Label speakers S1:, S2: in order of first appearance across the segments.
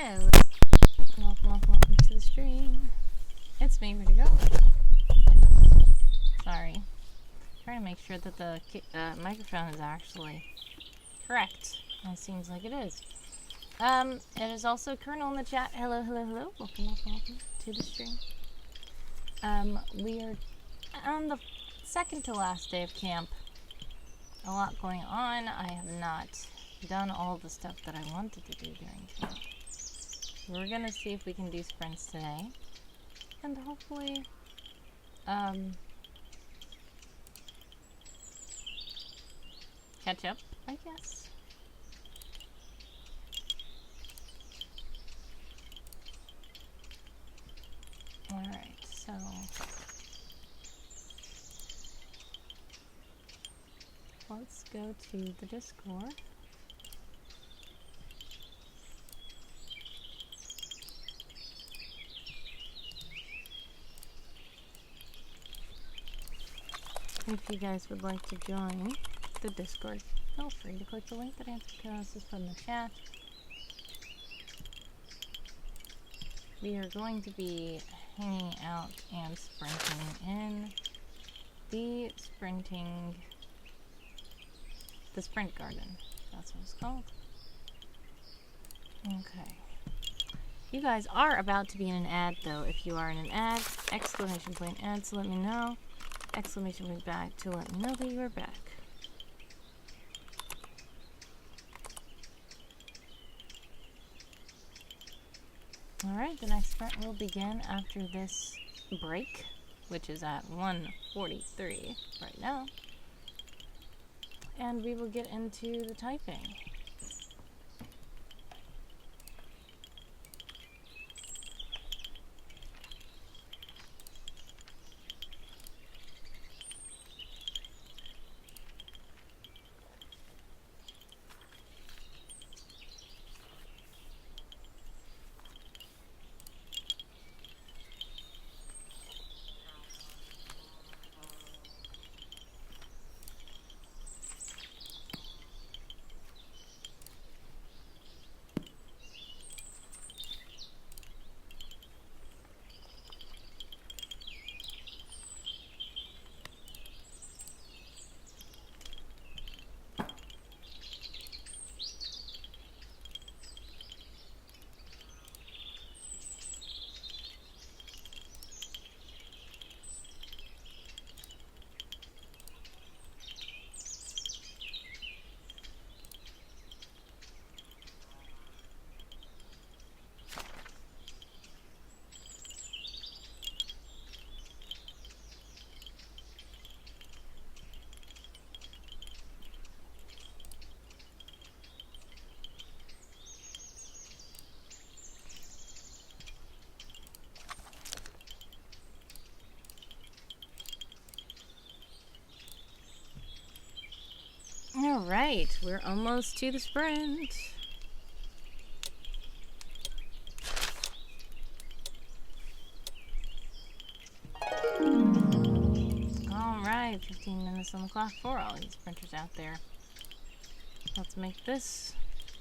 S1: Hello. Welcome to the stream. It's me, ready to go. Sorry. Trying to make sure that the microphone is actually correct. And it seems like it is. It is also Colonel in the chat. Hello. Welcome to the stream. We are on the second to last day of camp. A lot going on. I have not done all the stuff that I wanted to do during camp. We're gonna see if we can do sprints today. And hopefully, catch up, I guess. Alright, so let's go to the Discord. If you guys would like to join the Discord, feel free to click the link that Anthropos has put in the chat. We are going to be hanging out and sprinting in the sprint garden. That's what it's called. Okay. You guys are about to be in an ad, though. If you are in an ad, exclamation point ad to let me know. Exclamation point back to let me know that you are back. Alright, the next sprint will begin after this break, which is at 1:43 right now. And we will get into the typing. Alright, we're almost to the sprint. Alright, 15 minutes on the clock for all these sprinters out there. Let's make this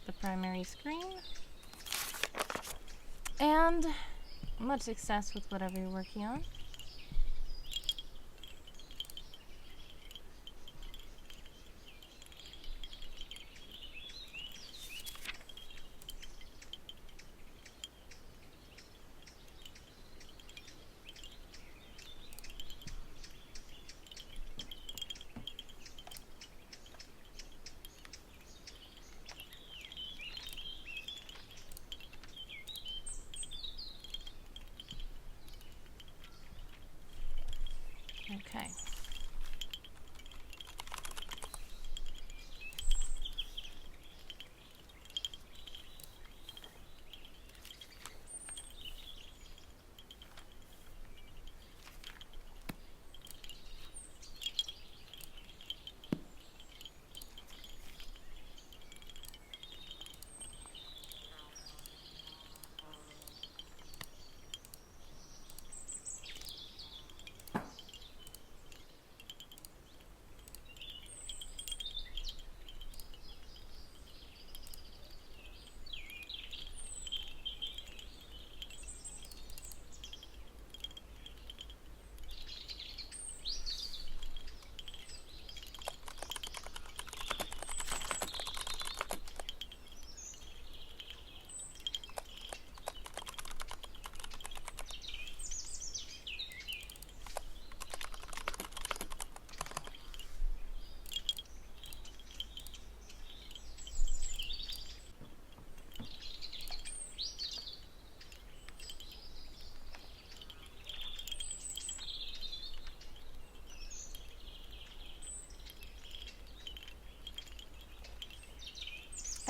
S1: the primary screen. And much success with whatever you're working on.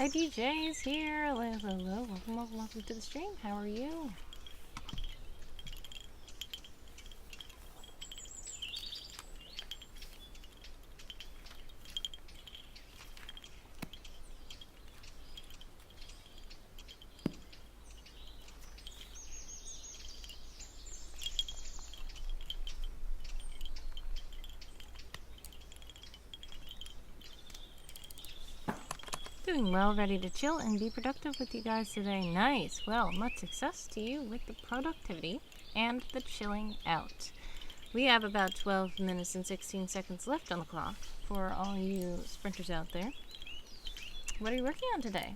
S1: Hi, DJ is here. Hello, hello. Welcome, welcome, welcome to the stream. How are you? Doing well, ready to chill and be productive with you guys today. Nice. Well, much success to you with the productivity and the chilling out. We have about 12 minutes and 16 seconds left on the clock for all you sprinters out there. What are you working on today?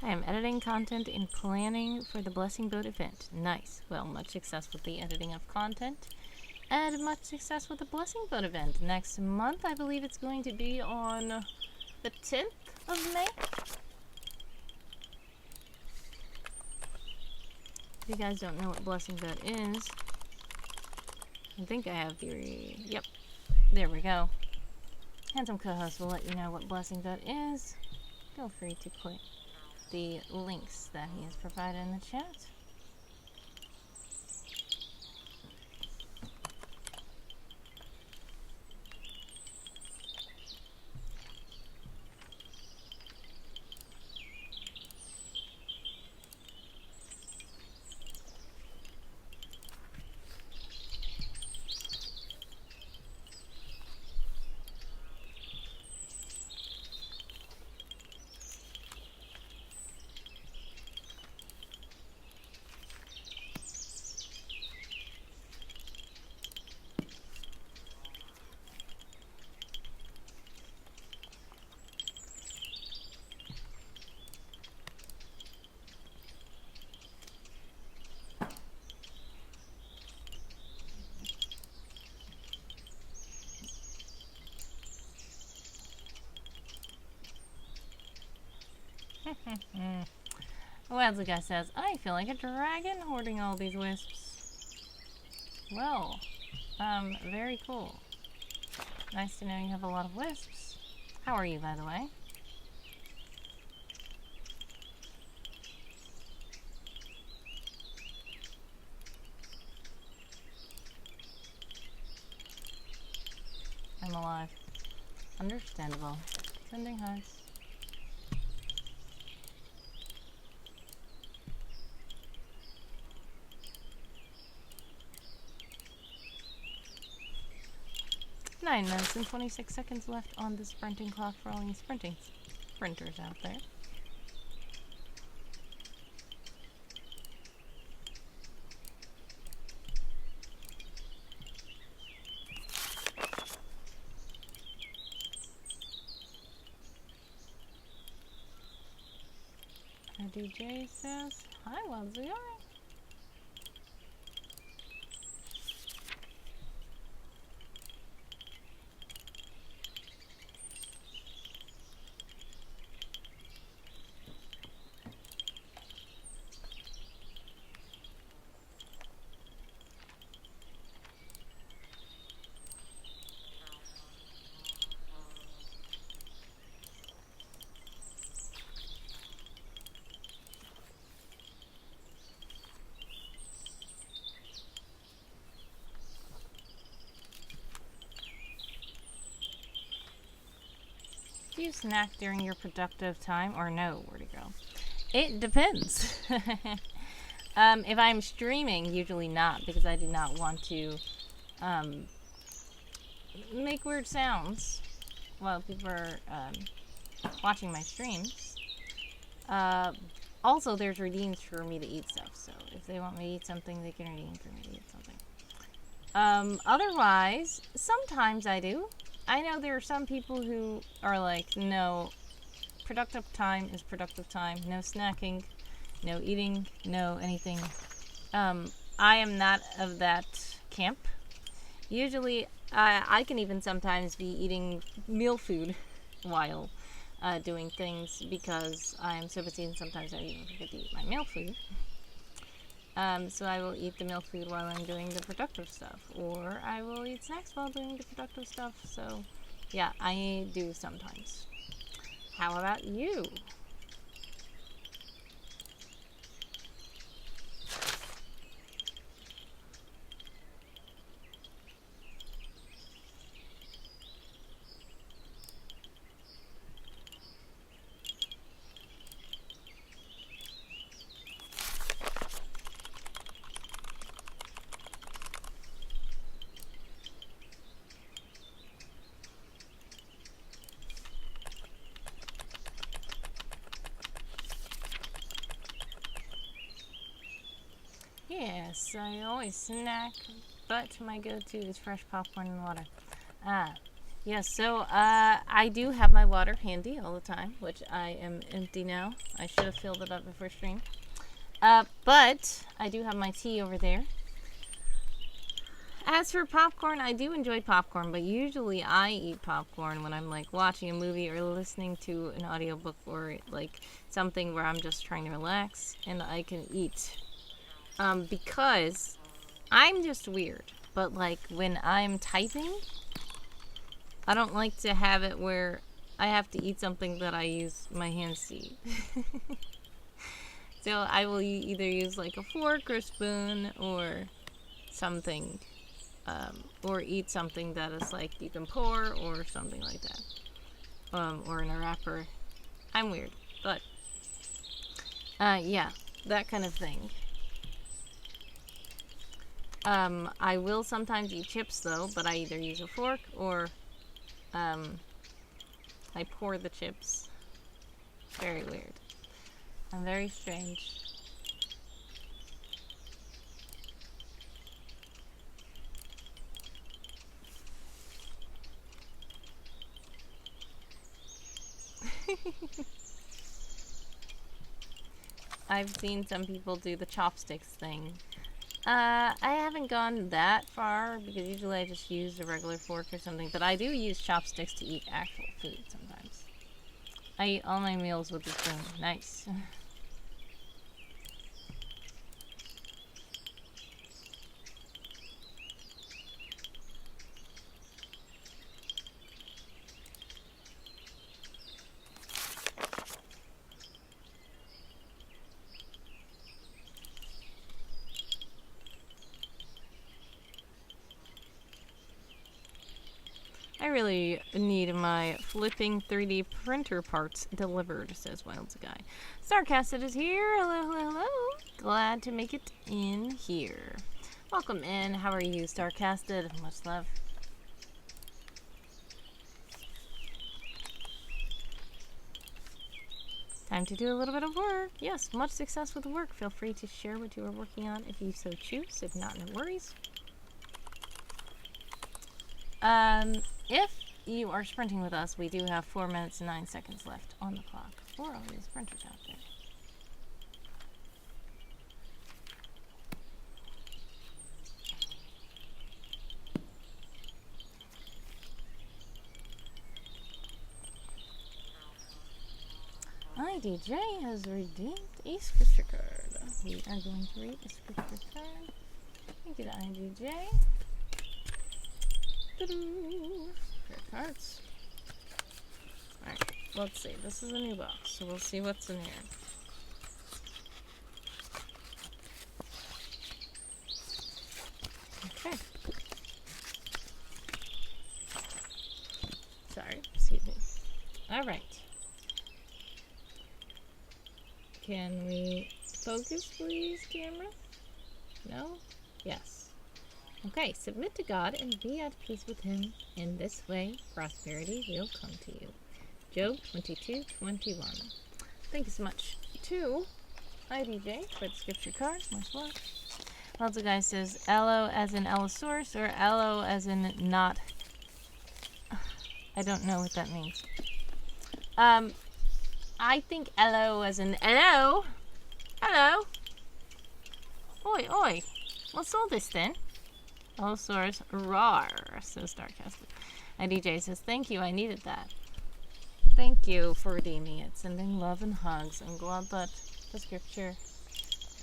S1: I am editing content and planning for the Blessing Boat event. Nice. Well, much success with the editing of content and much success with the Blessing Boat event. Next month, I believe it's going to be on the 10th of May. If you guys don't know what Blessing Boat is, I think I have the... Yep. There we go. Handsome co-host will let you know what Blessing Boat is. Feel free to click the links that he has provided in the chat. Well, the guy says, I feel like a dragon hoarding all these wisps. Well, very cool. Nice to know you have a lot of wisps. How are you, by the way? I'm alive. Understandable. Sending hugs. Nine minutes and 26 seconds left on the sprinting clock for all you sprinters out there. Our DJ says, hi, how's it going? Do you snack during your productive time or no? Where'd it go? It depends. If I'm streaming, usually not, because I do not want to make weird sounds while people are watching my streams. Also, there's redeems for me to eat stuff, so if they want me to eat something, they can redeem for me to eat something. Otherwise, sometimes I do. I know there are some people who are like, no, productive time is productive time. No snacking, no eating, no anything. I am not of that camp. Usually, I can even sometimes be eating meal food while doing things because I'm so busy and sometimes I even forget to eat my meal food. So I will eat the meal food while I'm doing the productive stuff, or I will eat snacks while doing the productive stuff. So, yeah, I do sometimes. How about you? Yes, I always snack, but my go-to is fresh popcorn and water. Yes, so I do have my water handy all the time, which I am empty now. I should have filled it up before stream. But I do have my tea over there. As for popcorn, I do enjoy popcorn, but usually I eat popcorn when I'm like watching a movie or listening to an audiobook or like something where I'm just trying to relax and I can eat. Because I'm just weird, but like when I'm typing, I don't like to have it where I have to eat something that I use my hands to eat. So I will either use like a fork or spoon or something, or eat something that is like you can pour or something like that, or in a wrapper. I'm weird, but yeah, that kind of thing. I will sometimes eat chips though, but I either use a fork or I pour the chips. Very weird. I'm very strange. I've seen some people do the chopsticks thing. I haven't gone that far because usually I just use a regular fork or something, but I do use chopsticks to eat actual food sometimes. I eat all my meals with a spoon. Nice. I really need my flipping 3D printer parts delivered, says Wilds Guy. Starcasted is here. Hello, hello, hello. Glad to make it in here. Welcome in. How are you, Starcasted? Much love. Time to do a little bit of work. Yes, much success with the work. Feel free to share what you are working on if you so choose. If not, no worries. If you are sprinting with us, we do have 4 minutes and 9 seconds left on the clock for all these sprinters out there. IDJ has redeemed a scripture card. We are going to read a scripture card. Thank you to IDJ. Cards. Alright, let's see. This is a new box, so we'll see what's in here. Okay. Sorry, excuse me. Alright. Can we focus, please, camera? No? Yes. Okay, submit to God and be at peace with Him. In this way, prosperity will come to you. Job 22:21. Thank you so much to IDJ for the scripture card. Much love. Also, guy says Elo as in Allosaurus or Elo as in not I don't know what that means. I think hello as in hello. Hello. Oi, oi. What's all this then? Oh, source. Rar, says Starcastle. IDJ says, thank you, I needed that. Thank you for redeeming it. Sending love and hugs. I'm glad that the scripture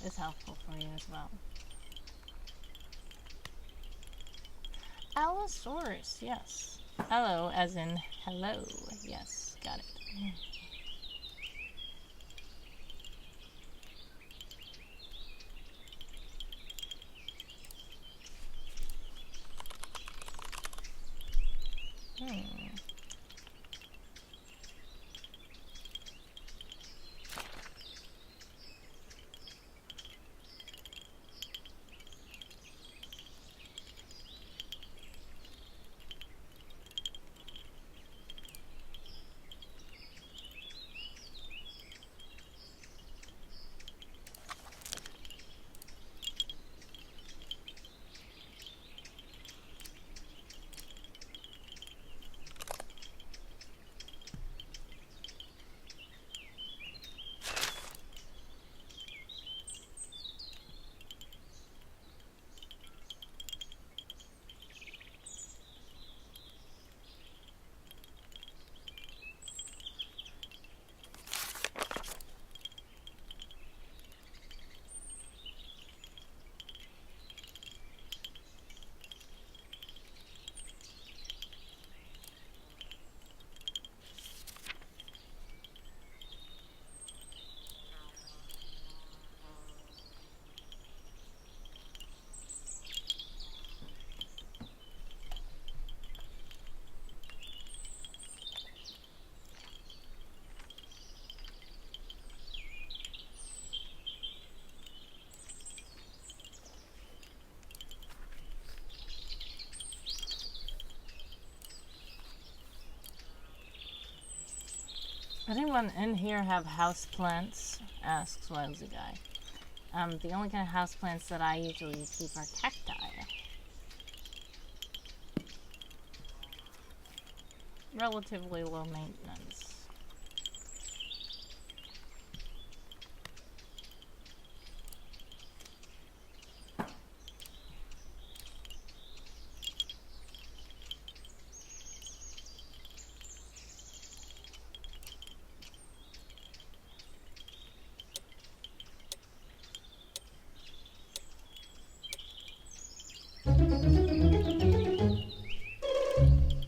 S1: is helpful for you as well. Allosaurus, yes. Hello, as in hello. Yes, got it. Anyone in here have house plants? Asks Wildsy Guy. The only kind of house plants that I usually keep are cacti. Relatively low maintenance.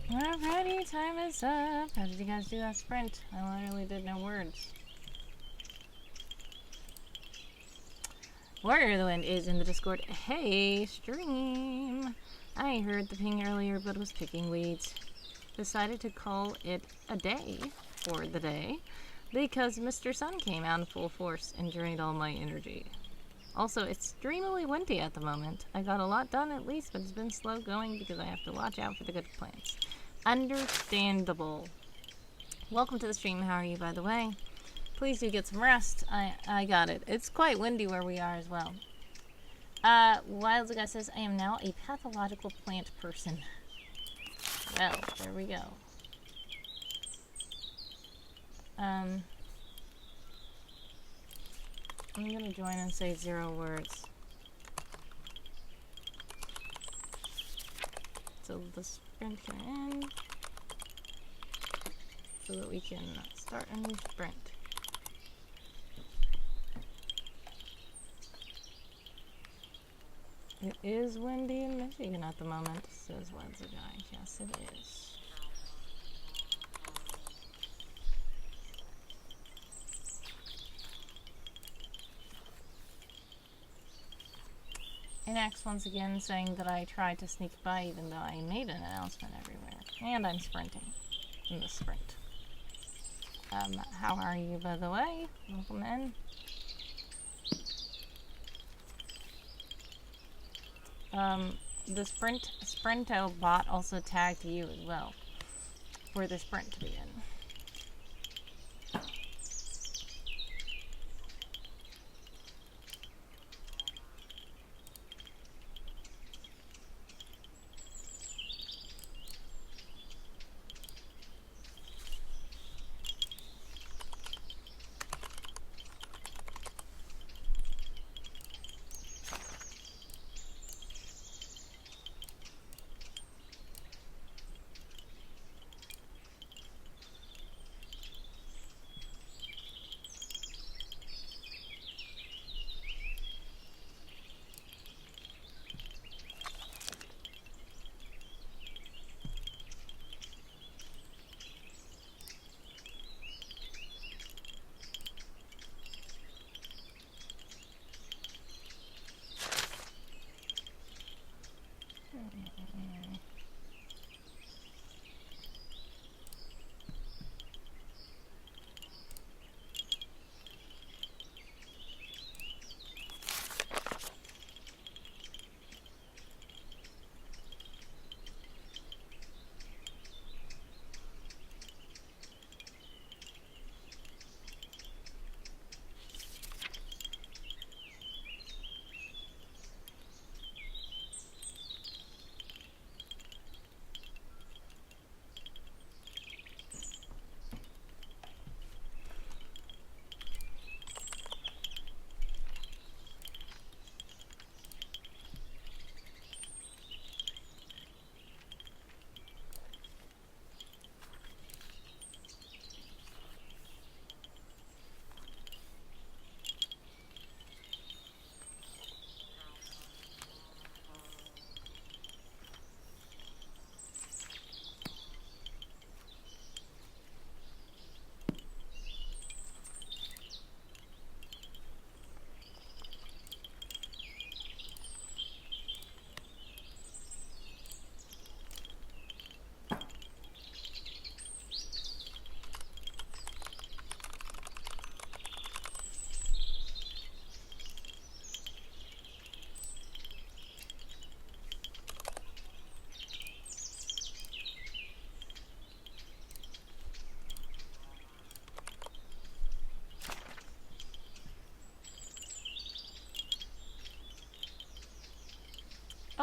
S1: Alrighty, time is up. How did you guys do that sprint? I literally did no words. Warrior of the Wind is in the Discord. Hey, stream! I heard the ping earlier but was picking weeds. Decided to call it a day for the day because Mr. Sun came out in full force and drained all my energy. Also, it's extremely windy at the moment. I got a lot done at least, but it's been slow going because I have to watch out for the good plants. Understandable. Welcome to the stream. How are you, by the way? Please do get some rest. I got it. It's quite windy where we are as well. Wildsy Guy says, I am now a pathological plant person. Well, there we go. I'm gonna join and say 0 words. So the sprint can end. So that we can start a new sprint. It is windy in Michigan at the moment, says Wildsy Guy. Yes, it is. Inax once again saying that I tried to sneak by even though I made an announcement everywhere. And I'm sprinting in the sprint. How are you, by the way? Welcome in. The Sprinto bot also tagged you as well for the sprint to begin.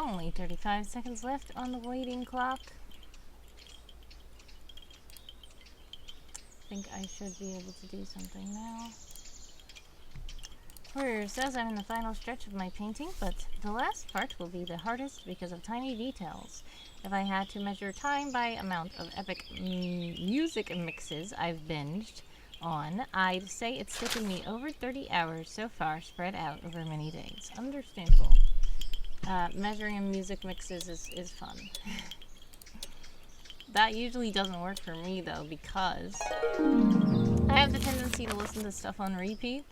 S1: Only 35 seconds left on the waiting clock. I think I should be able to do something now. Courier says I'm in the final stretch of my painting, but the last part will be the hardest because of tiny details. If I had to measure time by amount of epic music mixes I've binged on, I'd say it's taken me over 30 hours so far, spread out over many days. Understandable. Measuring music mixes is fun. That usually doesn't work for me though, because I have the tendency to listen to stuff on repeat,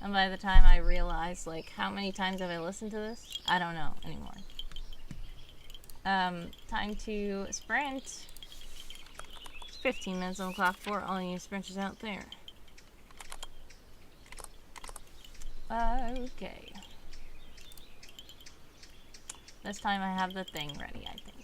S1: and by the time I realize, like, how many times have I listened to this, I don't know anymore. Time to sprint. It's 15 minutes on the clock for all you sprinters out there. Okay. This time I have the thing ready, I think.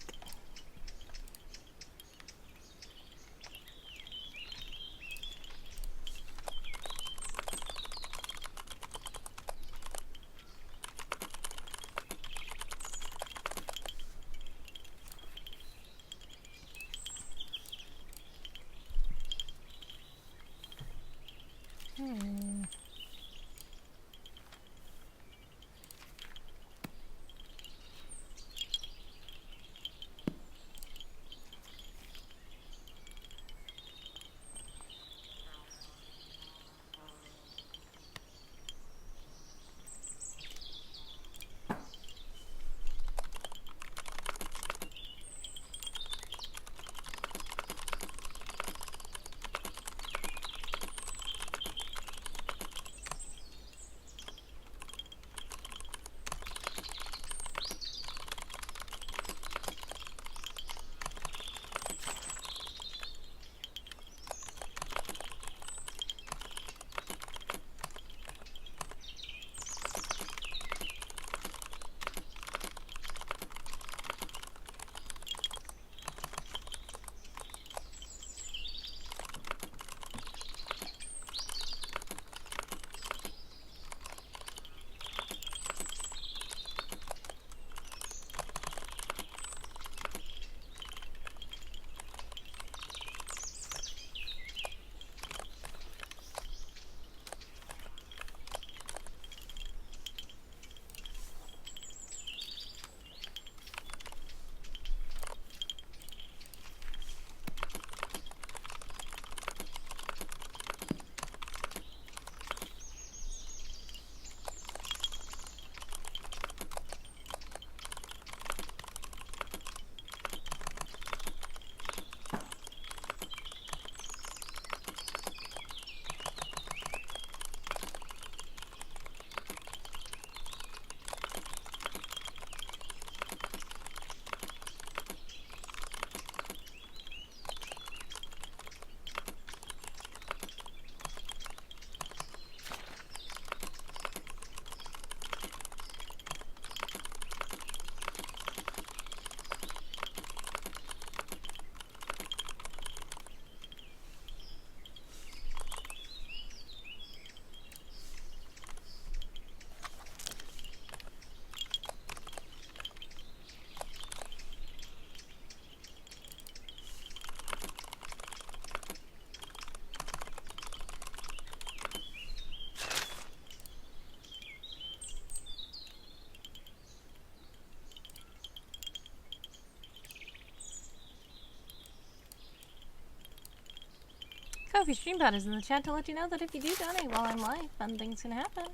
S1: Kofi Streambot is in the chat to let you know that if you do donate while I'm live, fun things can happen.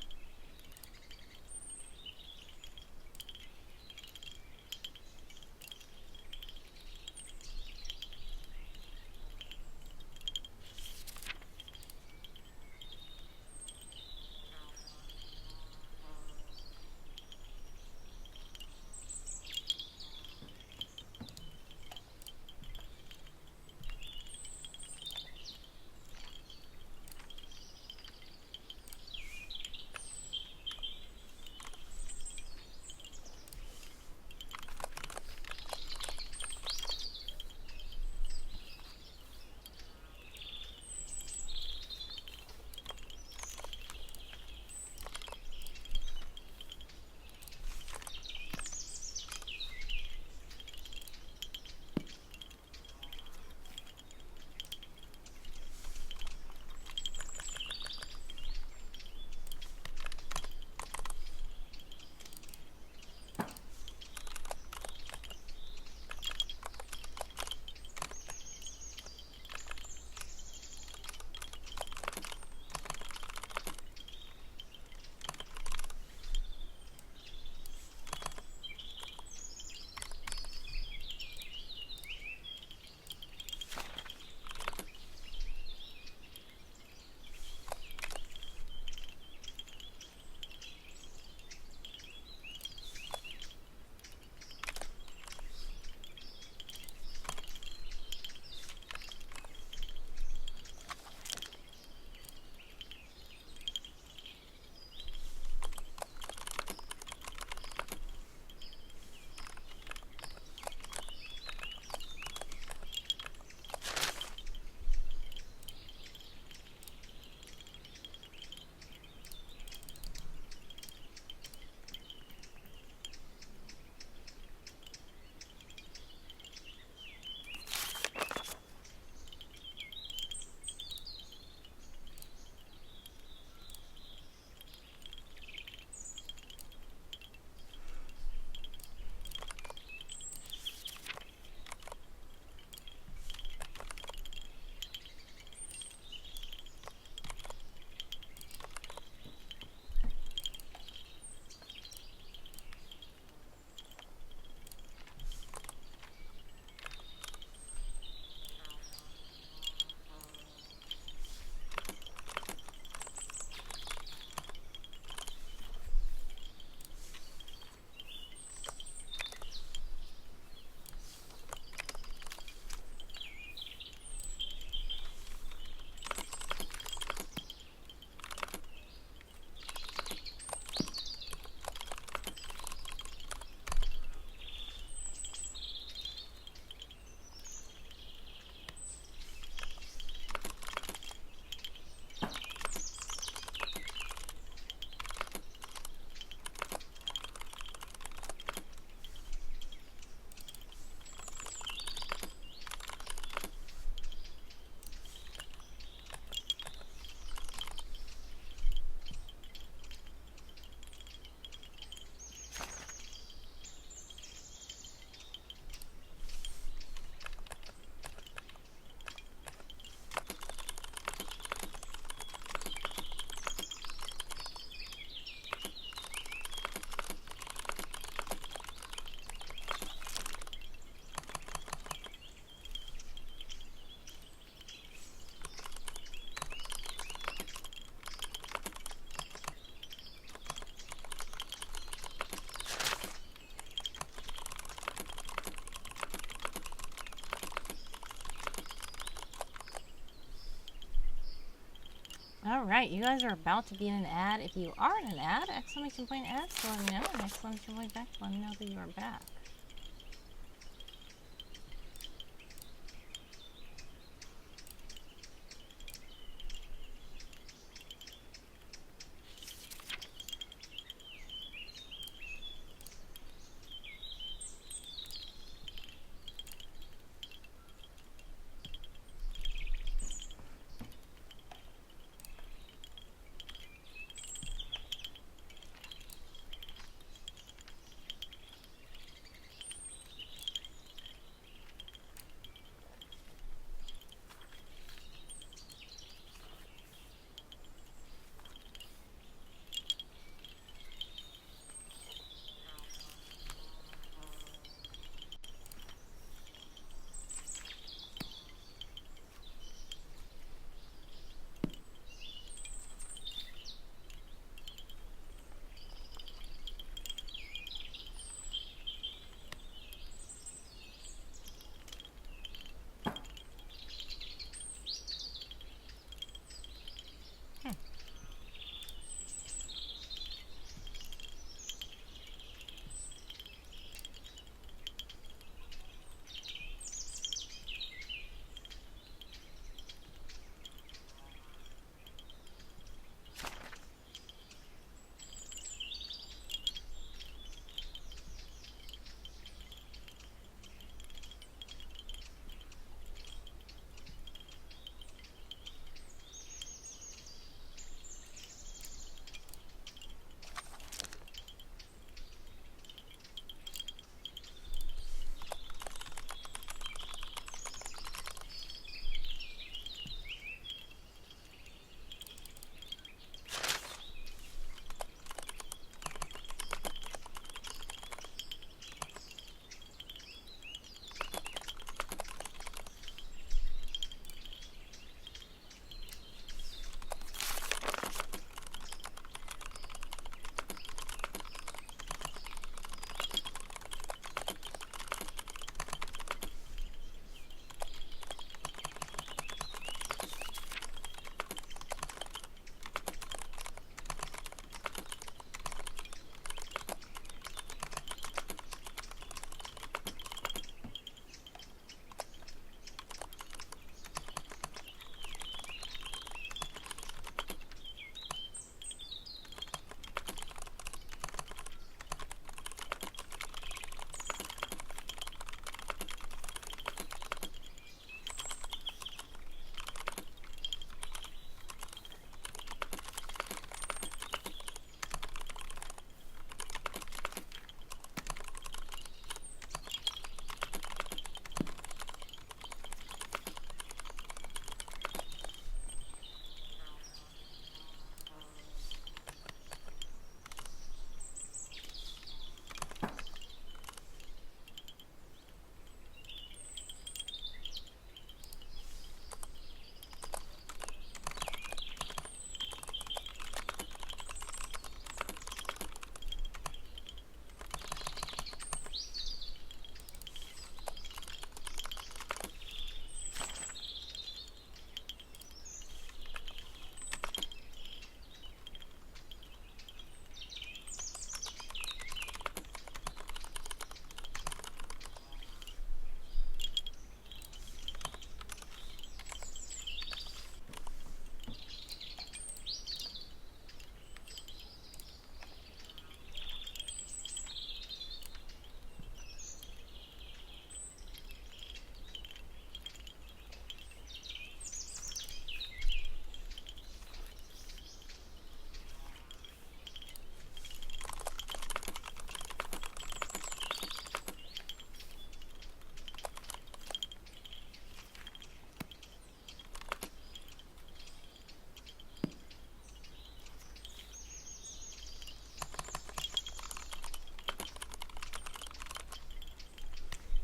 S1: Alright, you guys are about to be in an ad. If you are in an ad, exclamation point ad, so let me know, and exclamation point back to let me know that you are back.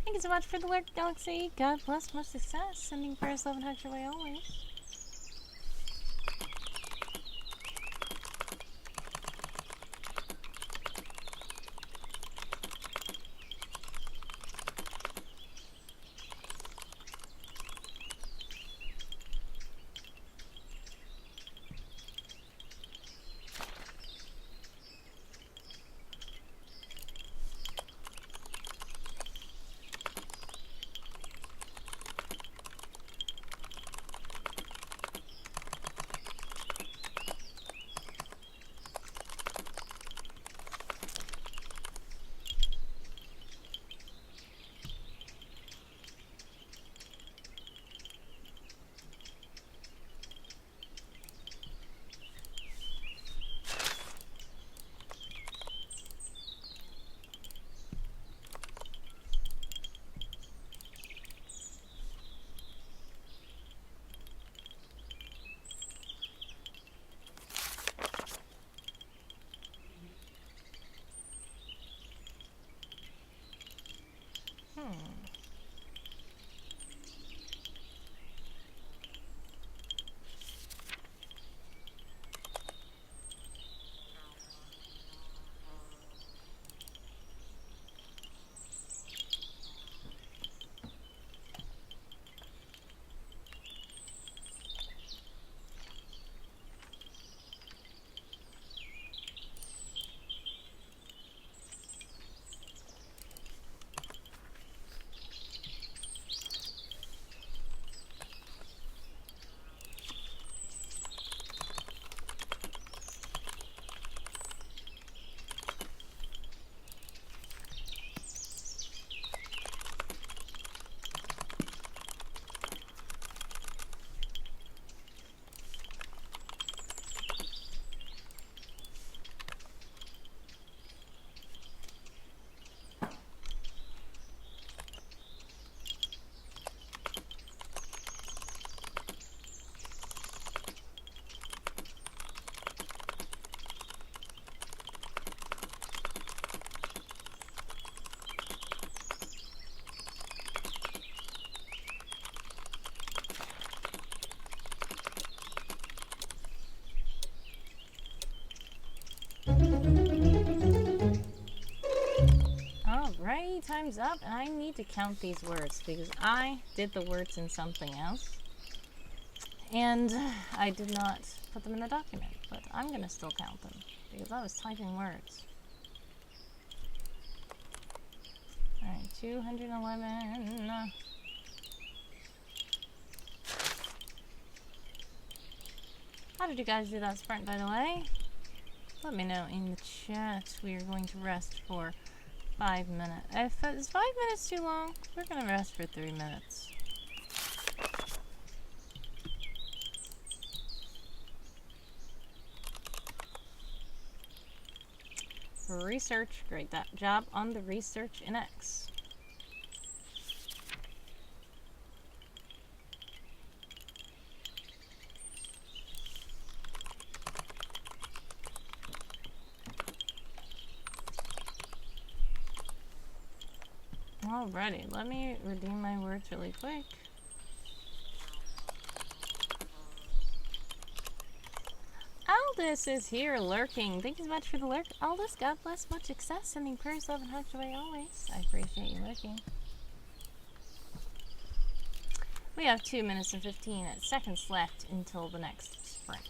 S1: Thank you so much for the lurk, Galaxy. God bless, much success. Sending prayers, love, and hugs your way always. many times up, and I need to count these words because I did the words in something else. And I did not put them in the document, but I'm going to still count them because I was typing words. Alright, 211. How did you guys do that sprint, by the way? Let me know in the chat. We are going to rest for 5 minutes. Is 5 minutes too long? We're going to rest for 3 minutes. Research. Great job on the research in X. Alrighty, let me redeem my words really quick. Aldous is here lurking. Thank you so much for the lurk. Aldous, God bless, much success. Sending prayers, love, and hugs away always. I appreciate you lurking. We have 2 minutes and 15 seconds left until the next sprint.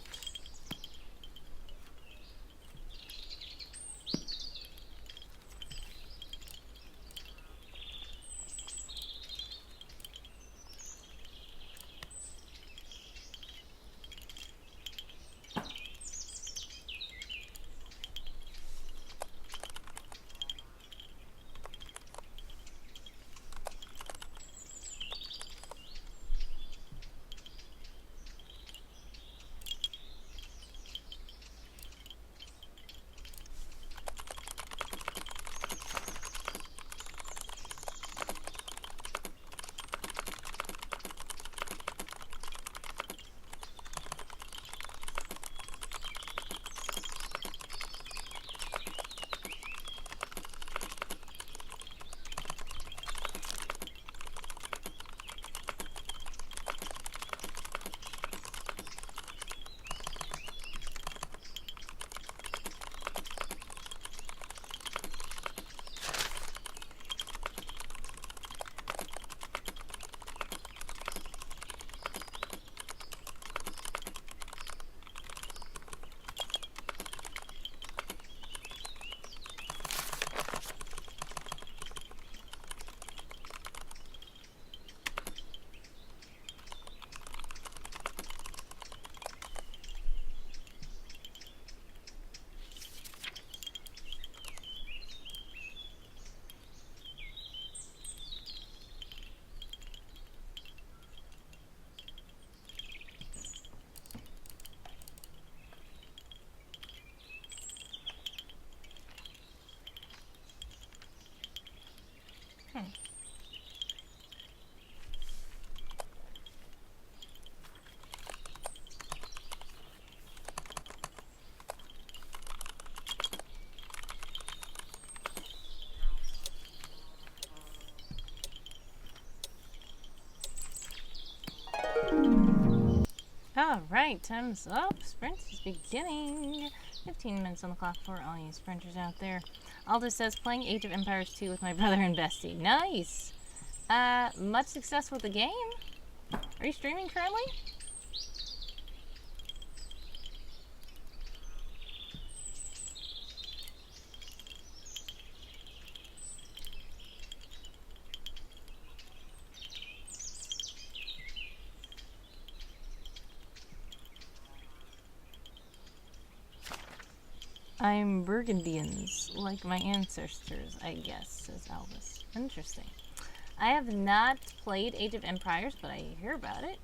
S1: Alright, time's up. Sprint is beginning. 15 minutes on the clock for all you sprinters out there. Aldous says, playing Age of Empires 2 with my brother and bestie. Nice! Much success with the game? Are you streaming currently? I'm Burgundians, like my ancestors, I guess, says Elvis. Interesting. I have not played Age of Empires, but I hear about it.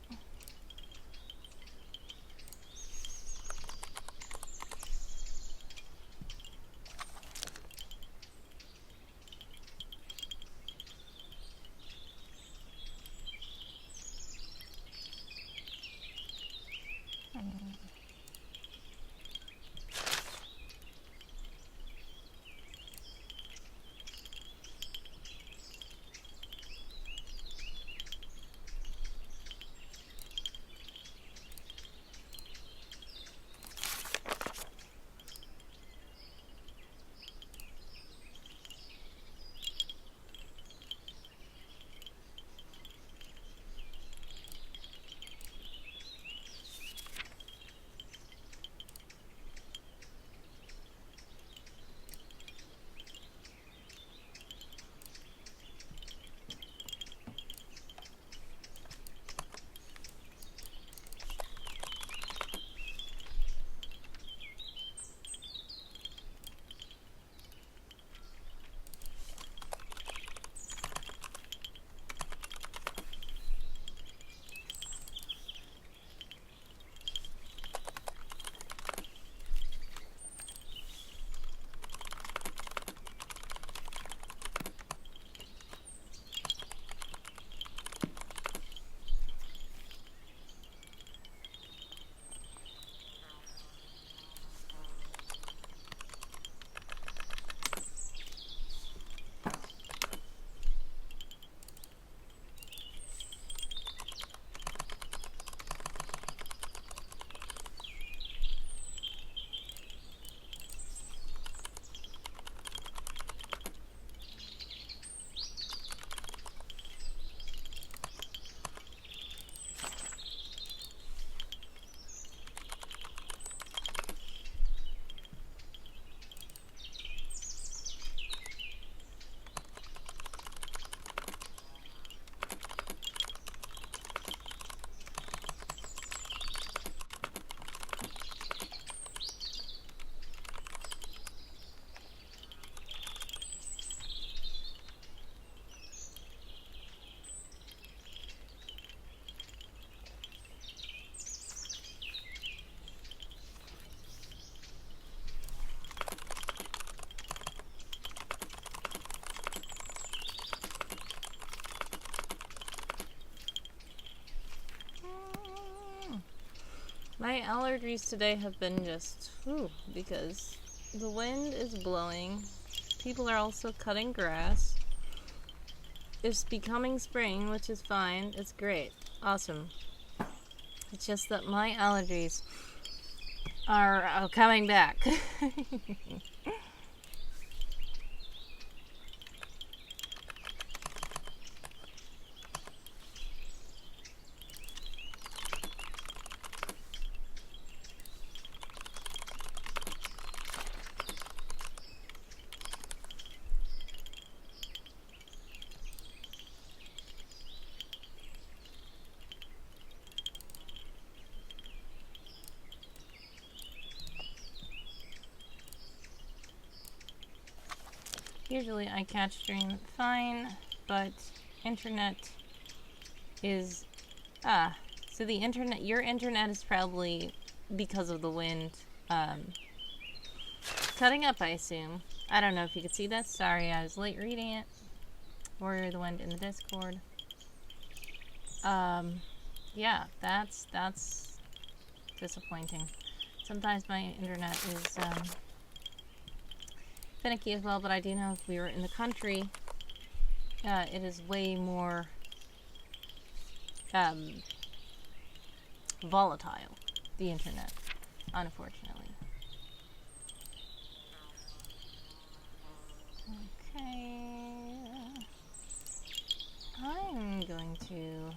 S1: My allergies today have been just, because the wind is blowing. People are also cutting grass. It's becoming spring, which is fine. It's great. Awesome. It's just that my allergies are coming back. Usually I catch stream fine, but internet is so the internet, your internet is probably because of the wind cutting up, I assume. I don't know if you could see that. Sorry, I was late reading it. Warrior of the Wind in the Discord. Yeah, that's disappointing. Sometimes my internet is finicky as well, but I do know if we were in the country, it is way more volatile, the internet, unfortunately. Okay, I'm going to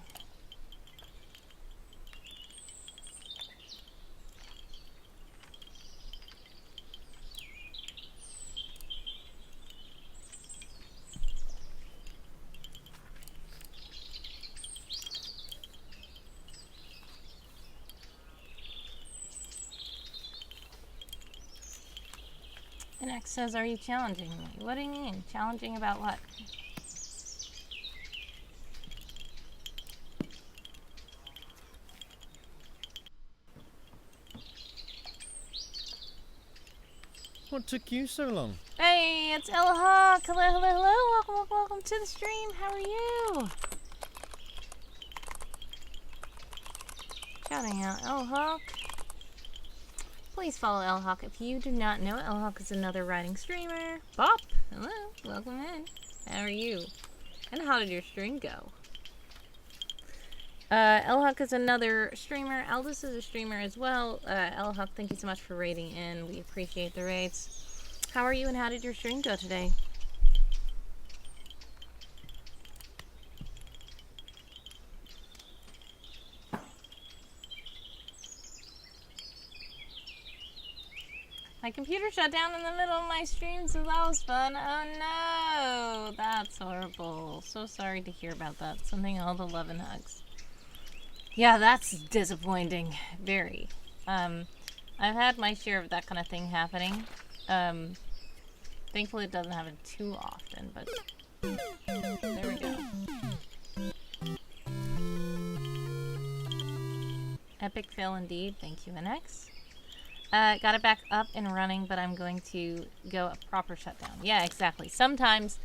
S1: And X says, are you challenging me? What do you mean? Challenging about what?
S2: What took you so long?
S1: Hey, it's Ella Hawk. Hello, hello, hello. Welcome to the stream. How are you? Shouting out Ella Hawk. Please follow Ella Hawk. If you do not know, Ella Hawk is another writing streamer. Bop. Hello. Welcome in. How are you? And how did your stream go? Ella Hawk is another streamer. Aldous is a streamer as well. Ella Hawk, thank you so much for raiding in. We appreciate the raids. How are you and how did your stream go today? My computer shut down in the middle of my stream, so that was fun. Oh no! That's horrible. So sorry to hear about that. Sending all the love and hugs. Yeah, that's disappointing. Very. I've had my share of that kind of thing happening. Thankfully it doesn't happen too often, but there we go. Epic fail indeed. Thank you, NX. Got it back up and running, but I'm going to go a proper shutdown. Yeah, exactly. Sometimes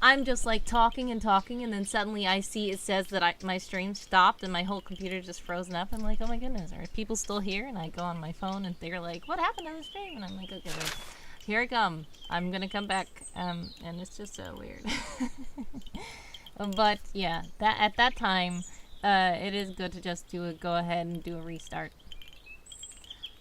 S1: I'm just like talking and talking, and then suddenly I see it says that my stream stopped and my whole computer just frozen up. I'm like, oh my goodness, are people still here? And I go on my phone and they're like, what happened to the stream? And I'm like, okay, wait, here I come. I'm gonna come back. And it's just so weird. But yeah, at that time, it is good to just go ahead and do a restart.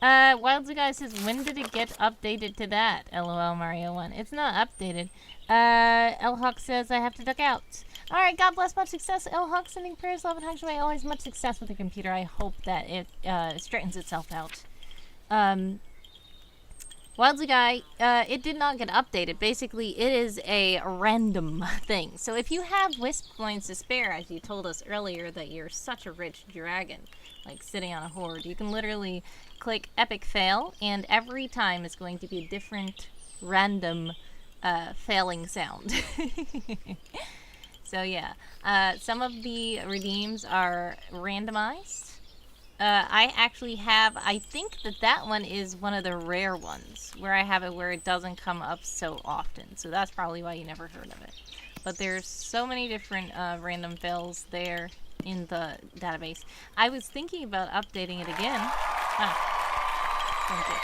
S1: Wildsy Guy says, when did it get updated to that? LOL Mario 1. It's not updated. L-Hawk says, I have to duck out. Alright, God bless, much success. L-Hawk sending prayers, love, and hugs away. Always much success with the computer. I hope that it, straightens itself out. Wildsy Guy, it did not get updated. Basically, it is a random thing. So if you have Wisp coins to spare, as you told us earlier that you're such a rich dragon, like sitting on a hoard, you can literally click Epic Fail, and every time it's going to be a different random failing sound. So yeah, some of the redeems are randomized. I actually have, I think that one is one of the rare ones, where I have it where it doesn't come up so often. So that's probably why you never heard of it. But there's so many different random fails there in the database. I was thinking about updating it again. Ah, thank you.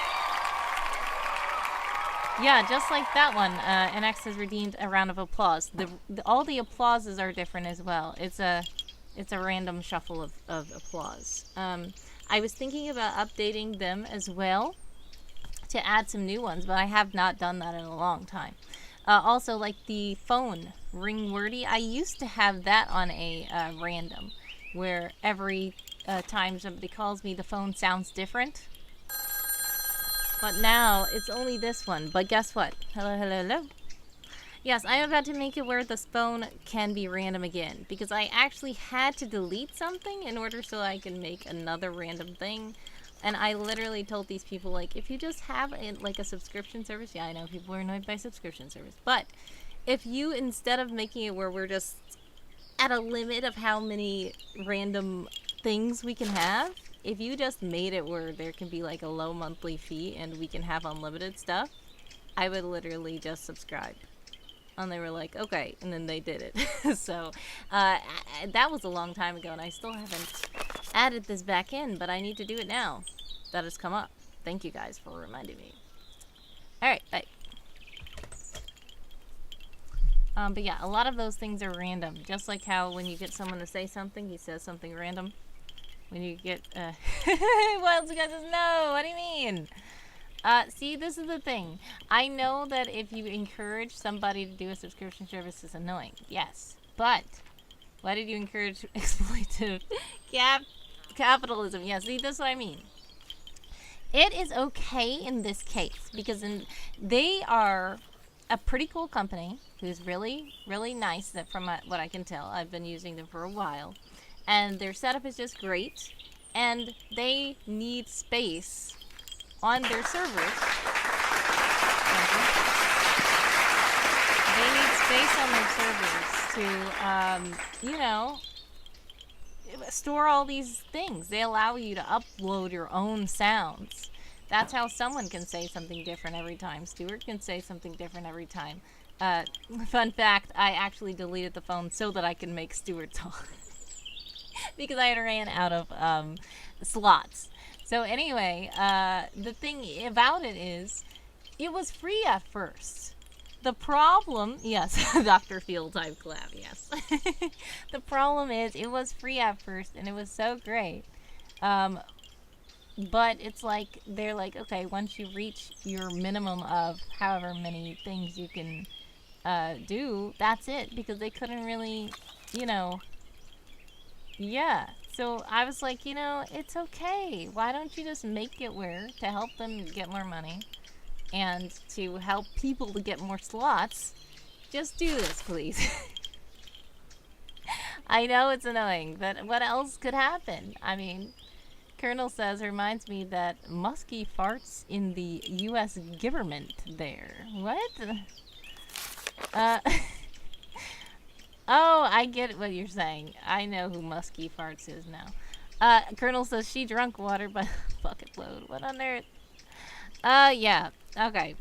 S1: Yeah, just like that one, NX has redeemed a round of applause. All the applauses are different as well. It's a random shuffle of applause. I was thinking about updating them as well to add some new ones, but I have not done that in a long time. Also, like the phone ring wordy, I used to have that on a random, where every time somebody calls me, the phone sounds different. But now it's only this one. But guess what? Hello, hello, hello. Yes, I'm about to make it where the phone can be random again, because I actually had to delete something in order so I can make another random thing. And I literally told these people, like, if you just have a subscription service, yeah, I know people are annoyed by subscription service, but if you, instead of making it where we're just at a limit of how many random things we can have, if you just made it where there can be like a low monthly fee and we can have unlimited stuff, I would literally just subscribe. And they were like, okay, and then they did it. So that was a long time ago, and I still haven't added this back in, but I need to do it now. That has come up. Thank you guys for reminding me. Alright, bye. But yeah, a lot of those things are random. Just like how when you get someone to say something, he says something random. When you get, well, you guys just know. What do you mean? See, this is the thing. I know that if you encourage somebody to do a subscription service, it's annoying. Yes. But why did you encourage exploitative capitalism? Yeah, see, that's what I mean. It is okay in this case because they are a pretty cool company who's really, really nice. That from what I can tell, I've been using them for a while. And their setup is just great. And they need space on their servers. They need space on their servers to, you know, store all these things. They allow you to upload your own sounds. That's how someone can say something different every time. Stuart can say something different every time. Fun fact, I actually deleted the phone so that I can make Stuart talk. Because I had ran out of slots. So anyway, the thing about it is, it was free at first. The problem, yes, Dr. Field type clap, yes. The problem is, it was free at first, and it was so great. But it's like, they're like, okay, once you reach your minimum of however many things you can do, that's it. Because they couldn't really, you know, yeah. So I was like, you know, it's okay. Why don't you just make it where to help them get more money and to help people to get more slots? Just do this, please. I know it's annoying, but what else could happen? I mean, Colonel says, reminds me that Muskie farts in the U.S. government there. What? Oh, I get what you're saying. I know who Muskie Farts is now. Colonel says she drunk water by bucket load. What on earth? Yeah. Okay.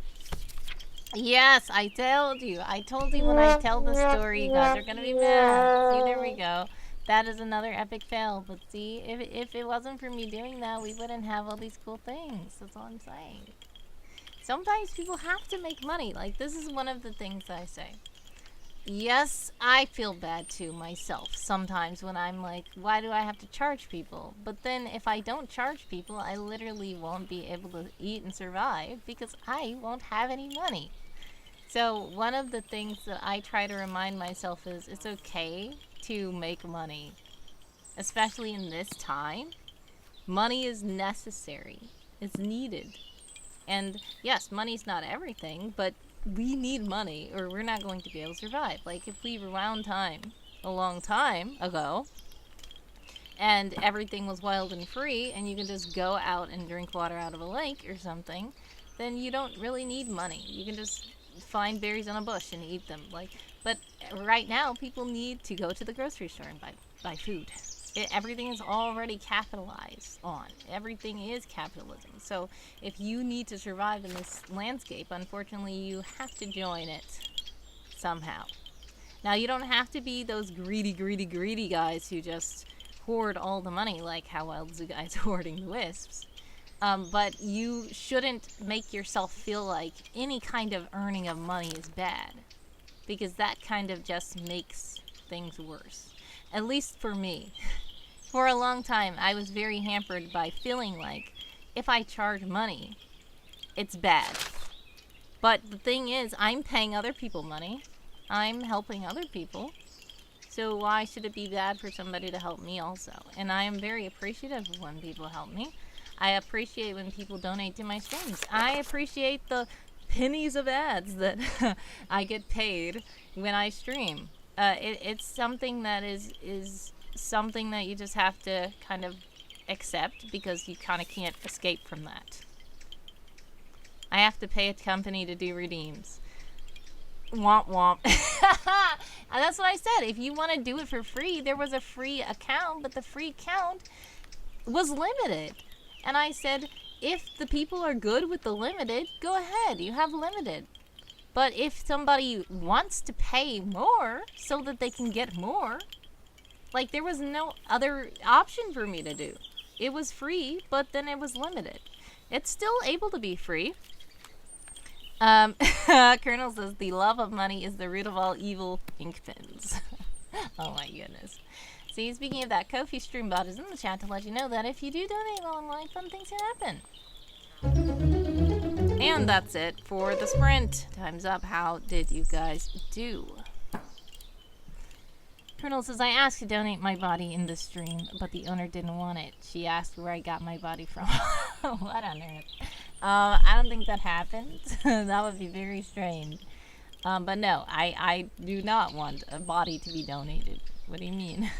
S1: Yes, I told you. I told you when I tell the story, you guys are gonna be mad. See, there we go. That is another epic fail. But see, if it wasn't for me doing that, we wouldn't have all these cool things. That's all I'm saying. Sometimes people have to make money. Like, this is one of the things I say. Yes, I feel bad too myself sometimes when I'm like, why do I have to charge people? But then if I don't charge people, I literally won't be able to eat and survive because I won't have any money. So one of the things that I try to remind myself is it's okay to make money, especially in this time. Money is necessary. It's needed. And yes, money's not everything, but we need money or we're not going to be able to survive. Like, if we rewound time a long time ago and everything was wild and free and you can just go out and drink water out of a lake or something, then you don't really need money. You can just find berries on a bush and eat them. Like, but right now people need to go to the grocery store and buy food. Everything is already capitalized on. Everything is capitalism. So if you need to survive in this landscape, unfortunately, you have to join it somehow. Now, you don't have to be those greedy guys who just hoard all the money like how else the guy's hoarding the wisps. But you shouldn't make yourself feel like any kind of earning of money is bad, because that kind of just makes things worse. At least for me. For a long time, I was very hampered by feeling like if I charge money, it's bad. But the thing is, I'm paying other people money. I'm helping other people. So why should it be bad for somebody to help me also? And I am very appreciative when people help me. I appreciate when people donate to my streams. I appreciate the pennies of ads that I get paid when I stream. It's something that is something that you just have to kind of accept, because you kind of can't escape from that. I have to pay a company to do redeems. Womp womp. That's what I said. If you want to do it for free, there was a free account, but the free account was limited. And I said, if the people are good with the limited, go ahead. You have limited. But if somebody wants to pay more so that they can get more, like, there was no other option for me to do. It was free, but then it was limited. It's still able to be free. Colonel says, the love of money is the root of all evil, ink pens. Oh my goodness. See, speaking of that, Kofi Streambot is in the chat to let you know that if you do donate while online, fun things can happen. And that's it for the sprint. Time's up. How did you guys do? Colonel says, I asked to donate my body in the stream, but the owner didn't want it. She asked where I got my body from. What on earth? I don't think that happened. That would be very strange. But no, I do not want a body to be donated. What do you mean?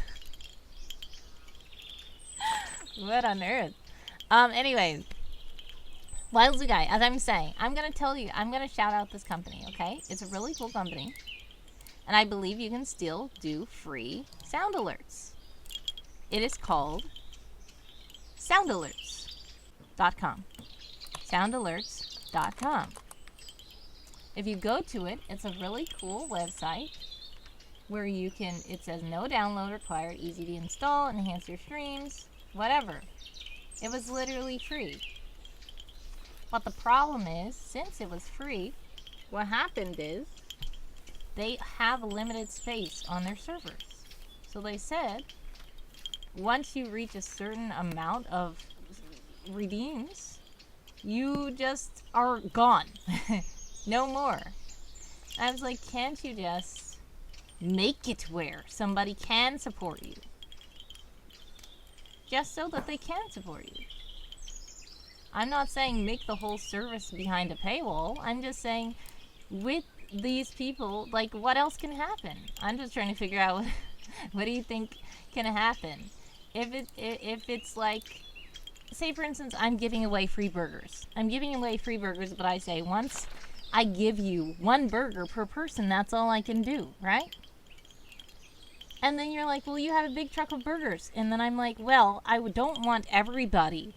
S1: What on earth? Anyways, Wild Zoo Guy, as I'm saying, I'm going to tell you, I'm going to shout out this company, okay? It's a really cool company. And I believe you can still do free sound alerts. It is called soundalerts.com. soundalerts.com. If you go to it, it's a really cool website where you can, it says no download required, easy to install, enhance your streams, whatever. It was literally free. But the problem is, since it was free, what happened is they have a limited space on their servers. So they said, once you reach a certain amount of redeems, you just are gone. No more. I was like, can't you just make it where somebody can support you? Just so that they can support you. I'm not saying make the whole service behind a paywall. I'm just saying with these people, like, what else can happen? I'm just trying to figure out what do you think can happen? If it's like, say for instance, I'm giving away free burgers. I'm giving away free burgers, but I say once I give you 1 burger per person, that's all I can do, right? And then you're like, well, you have a big truck of burgers. And then I'm like, well, I don't want everybody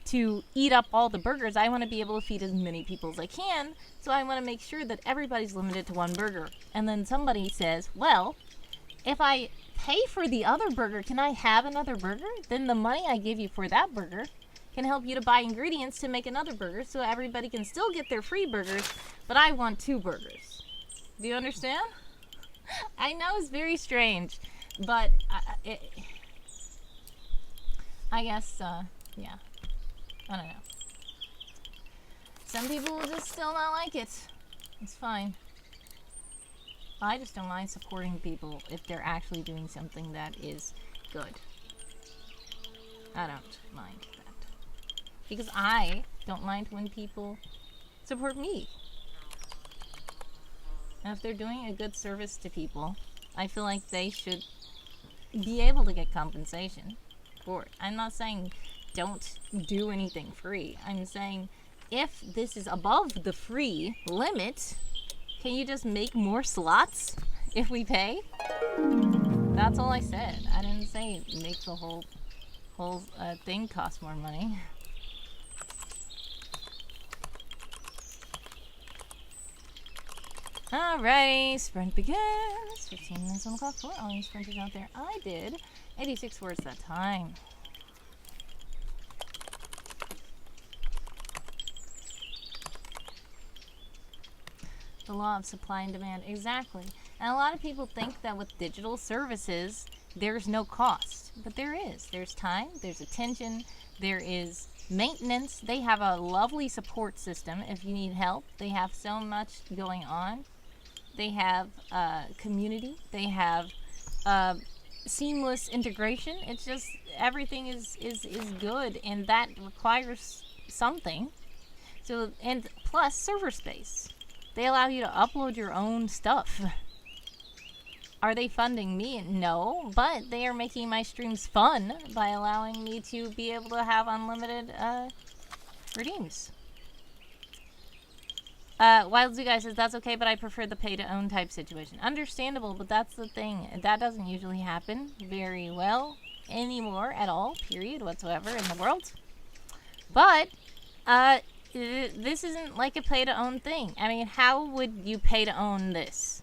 S1: to eat up all the burgers. I want to be able to feed as many people as I can, so I want to make sure that everybody's limited to 1 burger. And then somebody says, well, if I pay for the other burger, can I have another burger? Then the money I give you for that burger can help you to buy ingredients to make another burger, so everybody can still get their free burgers, but I want 2 burgers. Do you understand? I know it's very strange, but I guess, yeah. I don't know. Some people will just still not like it. It's fine. I just don't mind supporting people if they're actually doing something that is good. I don't mind that. Because I don't mind when people support me. And if they're doing a good service to people, I feel like they should be able to get compensation for it. I'm not saying don't do anything free. I'm saying if this is above the free limit, can you just make more slots if we pay? That's all I said. I didn't say make the whole thing cost more money. Alrighty, sprint begins. 15 minutes on the clock for all you sprinters out there. I did 86 words that time. The law of supply and demand. Exactly. And a lot of people think that with digital services, there's no cost. But there is. There's time, there's attention, there is maintenance. They have a lovely support system if you need help. They have so much going on. They have community. They have seamless integration. It's just everything is good, and that requires something. So, and plus server space. They allow you to upload your own stuff. Are they funding me? No, but they are making my streams fun by allowing me to be able to have unlimited redeems. Wild Zoo Guy says, that's okay, but I prefer the pay-to-own type situation. Understandable, but that's the thing. That doesn't usually happen very well anymore at all, period, whatsoever in the world. But, this isn't like a pay-to-own thing. I mean, how would you pay to own this?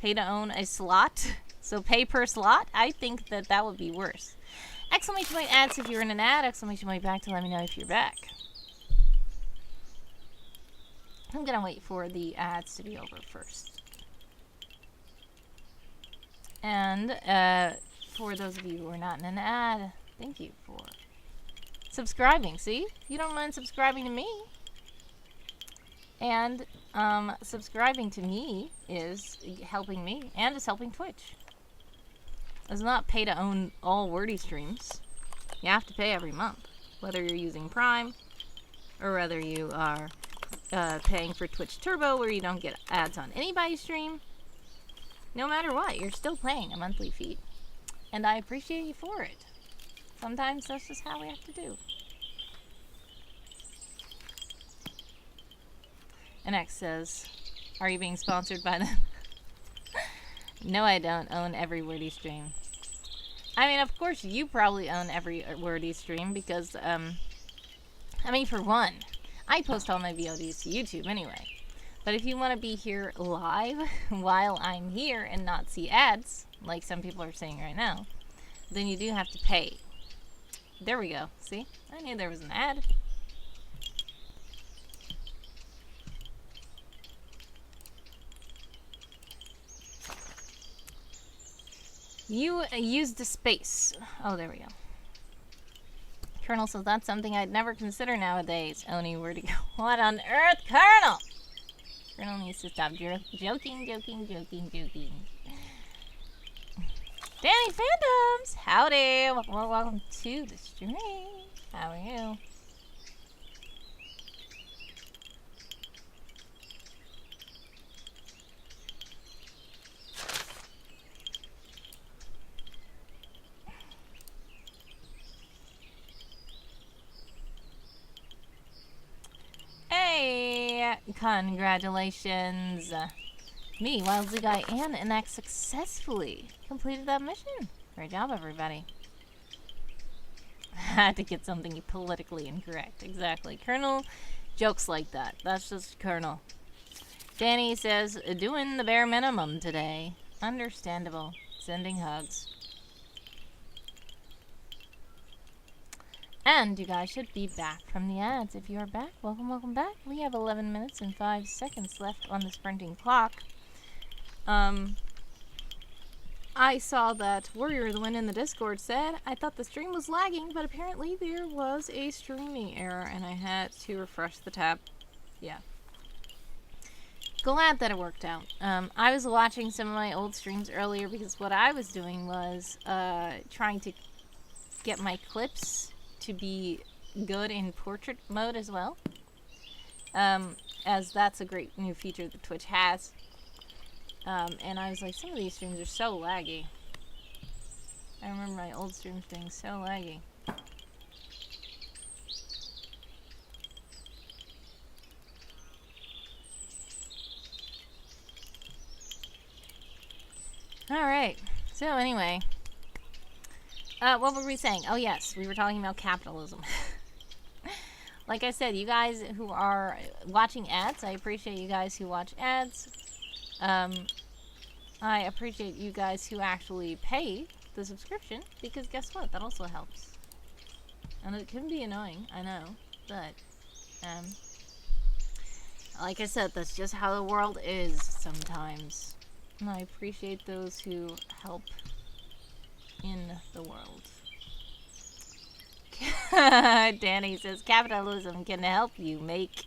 S1: Pay to own a slot? So pay per slot? I think that that would be worse. Exclamation point ads if you're in an ad. Exclamation point back to let me know if you're back. I'm gonna wait for the ads to be over first. And for those of you who are not in an ad, thank you for subscribing. See? You don't mind subscribing to me. And subscribing to me is helping me, and it's helping Twitch. It's not pay to own all wordy streams. You have to pay every month, whether you're using Prime or whether you are paying for Twitch Turbo, where you don't get ads on anybody's stream. No matter what, you're still paying a monthly fee, and I appreciate you for it. Sometimes that's just how we have to do. And X says, are you being sponsored by them? No, I don't own every wordy stream. I mean, of course, you probably own every wordy stream because, I mean, for one, I post all my VODs to YouTube anyway. But if you want to be here live while I'm here and not see ads, like some people are saying right now, then you do have to pay. There we go. See? I knew there was an ad. You used the space. Oh, there we go. Colonel says that's something I'd never consider nowadays. Oni, where to go? What on earth, Colonel? Colonel needs to stop joking. Danny Phantoms! Howdy! Welcome to the stream. How are you? Hey! Congratulations! Me, Wild Z Guy, and Enact successfully completed that mission. Great job, everybody. Had to get something politically incorrect. Exactly. Colonel jokes like that. That's just Colonel. Danny says, doing the bare minimum today. Understandable. Sending hugs. And you guys should be back from the ads. If you are back, welcome back. We have 11 minutes and 5 seconds left on the sprinting clock. I saw that Warrior the Wind in the Discord said, I thought the stream was lagging, but apparently there was a streaming error and I had to refresh the tab. Yeah. Glad that it worked out. I was watching some of my old streams earlier because what I was doing was trying to get my clips to be good in portrait mode as well. As that's a great new feature that Twitch has. And I was like, some of these streams are so laggy. I remember my old streams being so laggy. Alright, so anyway. What were we saying? Oh yes, we were talking about capitalism. Like I said, you guys who are watching ads, I appreciate you guys who watch ads. I appreciate you guys who actually pay the subscription, because guess what? That also helps. And it can be annoying, I know, but, Like I said, that's just how the world is sometimes. And I appreciate those who help in the world. Danny says capitalism can help you make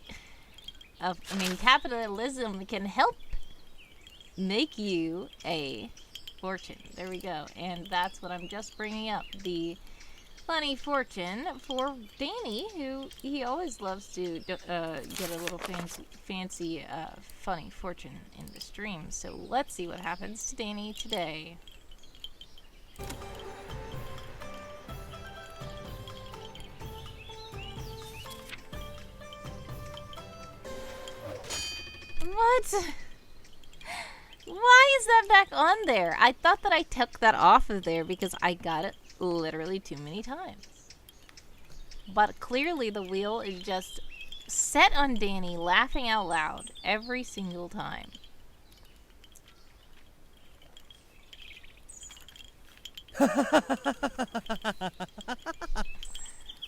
S1: capitalism can help make you a fortune. There we go. And that's what I'm just bringing up. The funny fortune for Danny, who he always loves to get a little fancy funny fortune in the stream. So let's see what happens to Danny today. What? Why is that back on there? I thought that I took that off of there because I got it literally too many times. But clearly the wheel is just set on Danny laughing out loud every single time.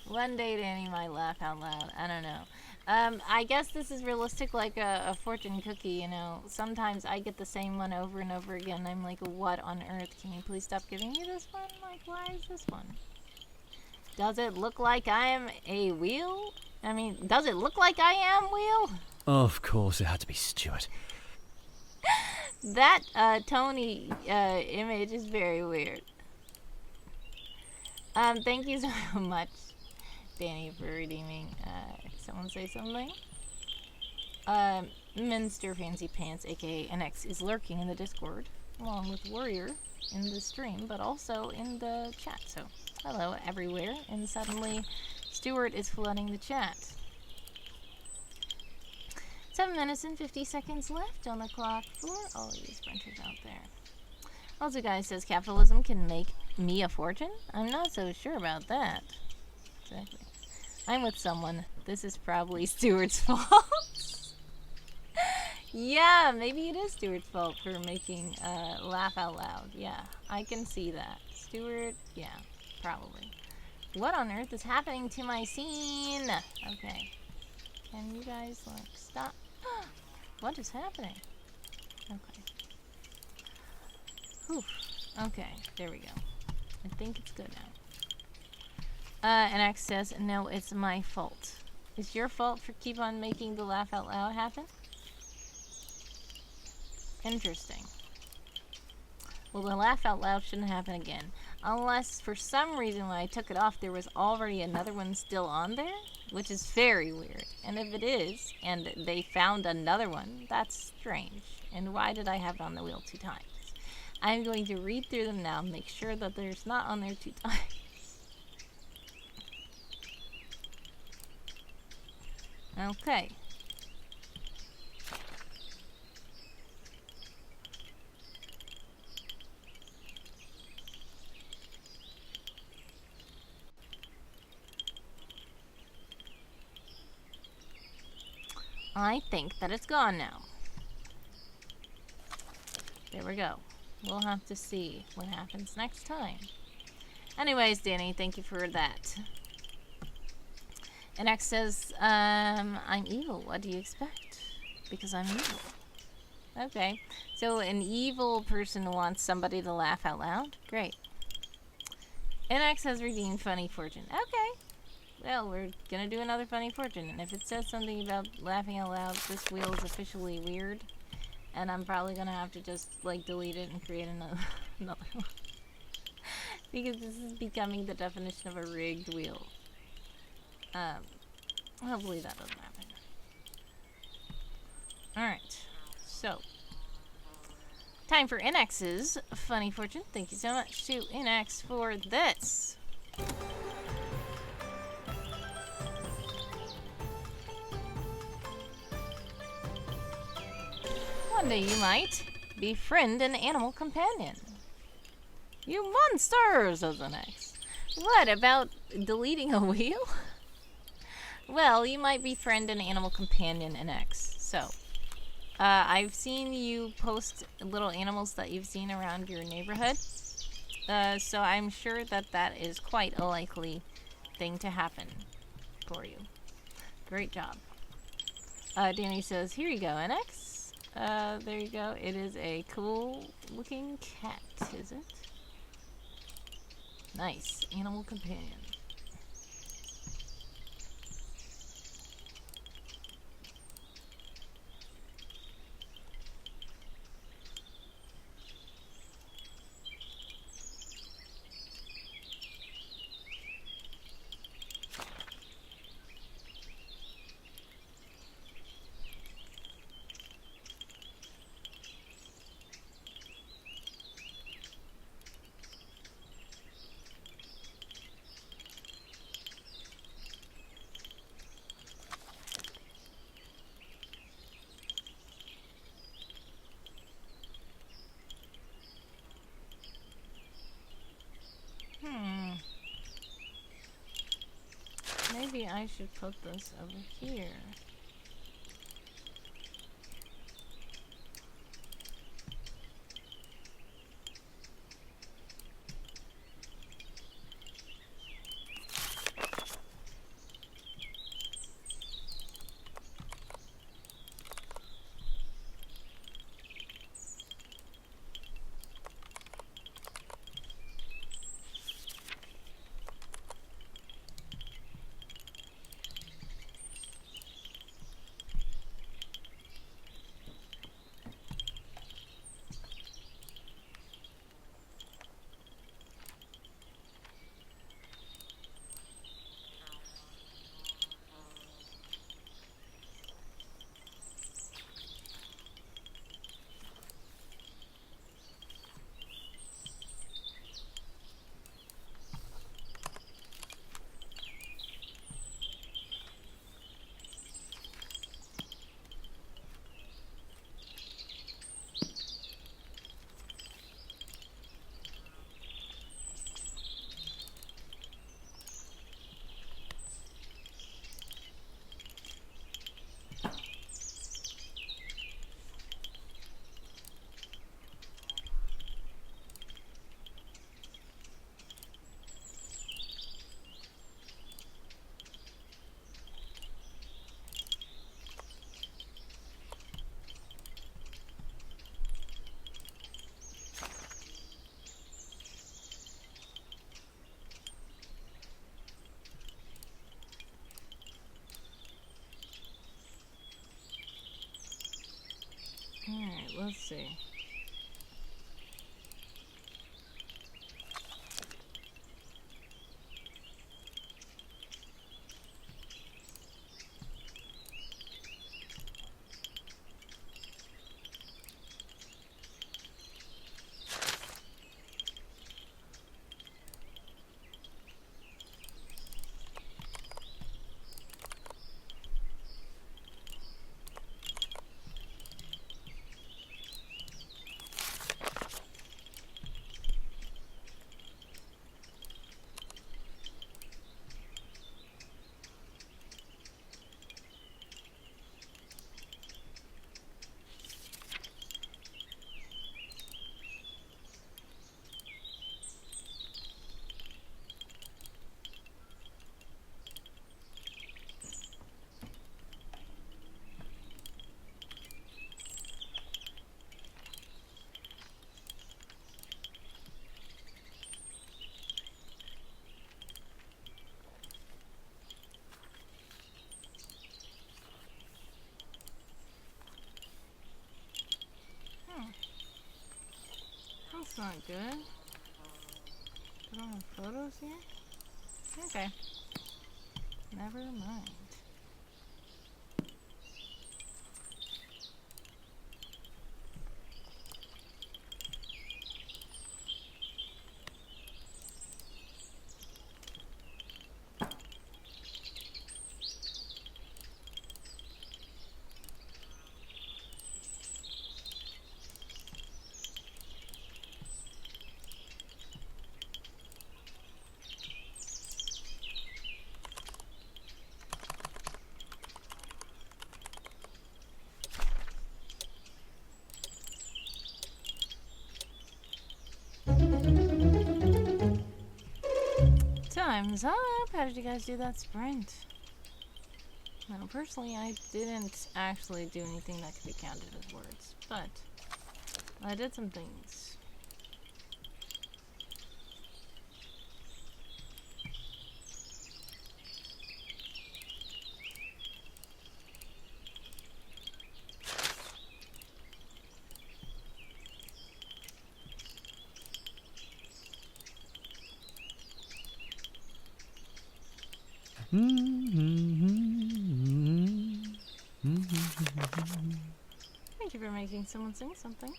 S1: One day Danny might laugh out loud. I don't know. I guess this is realistic, like a fortune cookie, you know. Sometimes I get the same one over and over again. I'm like, what on earth? Can you please stop giving me this one? Like, why is this one? Does it look like I am a wheel? I mean, does it look like I am wheel?
S2: Of course, it had to be Stuart.
S1: That Tony image is very weird. Thank you so much, Danny, for redeeming. Someone say something? Minster Fancy Pants, aka NX, is lurking in the Discord, along with Warrior in the stream, but also in the chat. So, hello everywhere. And suddenly, Stuart is flooding the chat. 7 minutes and 50 seconds left on the clock for all of you sprinters out there. Also, guy says capitalism can make me a fortune? I'm not so sure about that. Exactly. I'm with someone. This is probably Stuart's fault. Yeah, maybe it is Stuart's fault for making laugh out loud. Yeah, I can see that. Stuart, yeah, probably. What on earth is happening to my scene? Okay. Can you guys, like, stop? What is happening? Okay. Whew. Okay, there we go. I think it's good now. And X says, no, it's my fault. It's your fault for keep on making the laugh out loud happen? Interesting. Well, the laugh out loud shouldn't happen again. Unless, for some reason, when I took it off, there was already another one still on there, which is very weird. And if it is, and they found another one, that's strange. And why did I have it on the wheel 2 times? I'm going to read through them now and make sure that there's not on there 2 times. Okay. I think that it's gone now. There we go. We'll have to see what happens next time. Anyways, Danny, thank you for that. And X says, I'm evil. What do you expect? Because I'm evil. Okay. So an evil person wants somebody to laugh out loud? Great. NX has redeemed funny fortune. Okay. Well, we're gonna do another funny fortune. And if it says something about laughing out loud, this wheel is officially weird. And I'm probably gonna have to just, like, delete it and create another one. Because this is becoming the definition of a rigged wheel. Hopefully that doesn't happen. Alright, so. Time for NX's funny fortune. Thank you so much to NX for this. One day you might befriend an animal companion. You monsters, says NX. What about deleting a wheel? Well, you might befriend an animal companion in X. So, I've seen you post little animals that you've seen around your neighborhood. So I'm sure that that is quite a likely thing to happen for you. Great job. Danny says, here you go, NX. There you go. It is a cool looking cat, is it? Nice. Animal companion. Maybe I should put this over here. Alright, let's see. That's not good. Put on the photos here? Okay. Never mind. Time's up. How did you guys do that sprint? Now, personally, I didn't actually do anything that could be counted as words, but I did some things. Thank you for making someone sing something.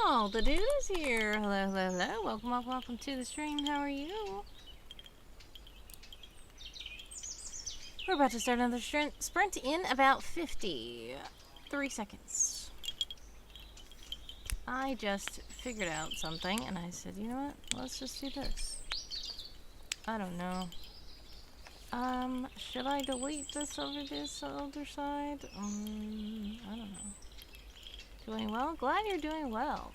S1: Paul the Dude is here. Hello, hello, hello. Welcome, welcome, welcome to the stream. How are you? We're about to start another sprint in about 53 seconds. I just figured out something and I said, you know what? Let's just do this. I don't know. Should I delete this over this other side? I don't know. Doing well? Glad you're doing well.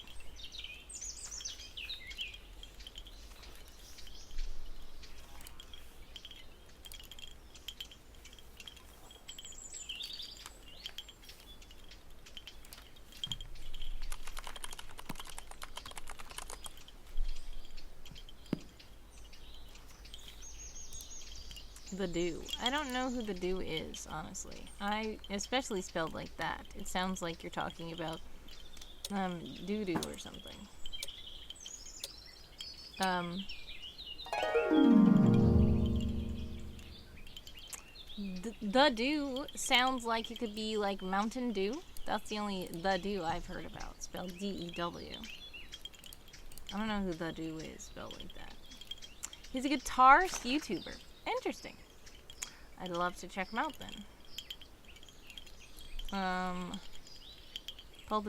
S1: The Do. I don't know who the Do is, honestly. Especially spelled like that. It sounds like you're talking about doo-doo or something. The Dew sounds like it could be like Mountain Dew. That's the only The Dew I've heard about, spelled D-E-W. I don't know who The Dew is, spelled like that. He's a guitarist YouTuber. Interesting. I'd love to check him out then. Paul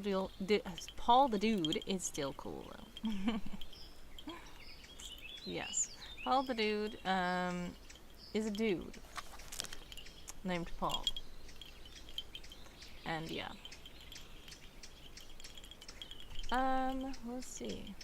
S1: the Dude is still cool though. Yes. Paul the Dude is a dude named Paul. And yeah. Let's see.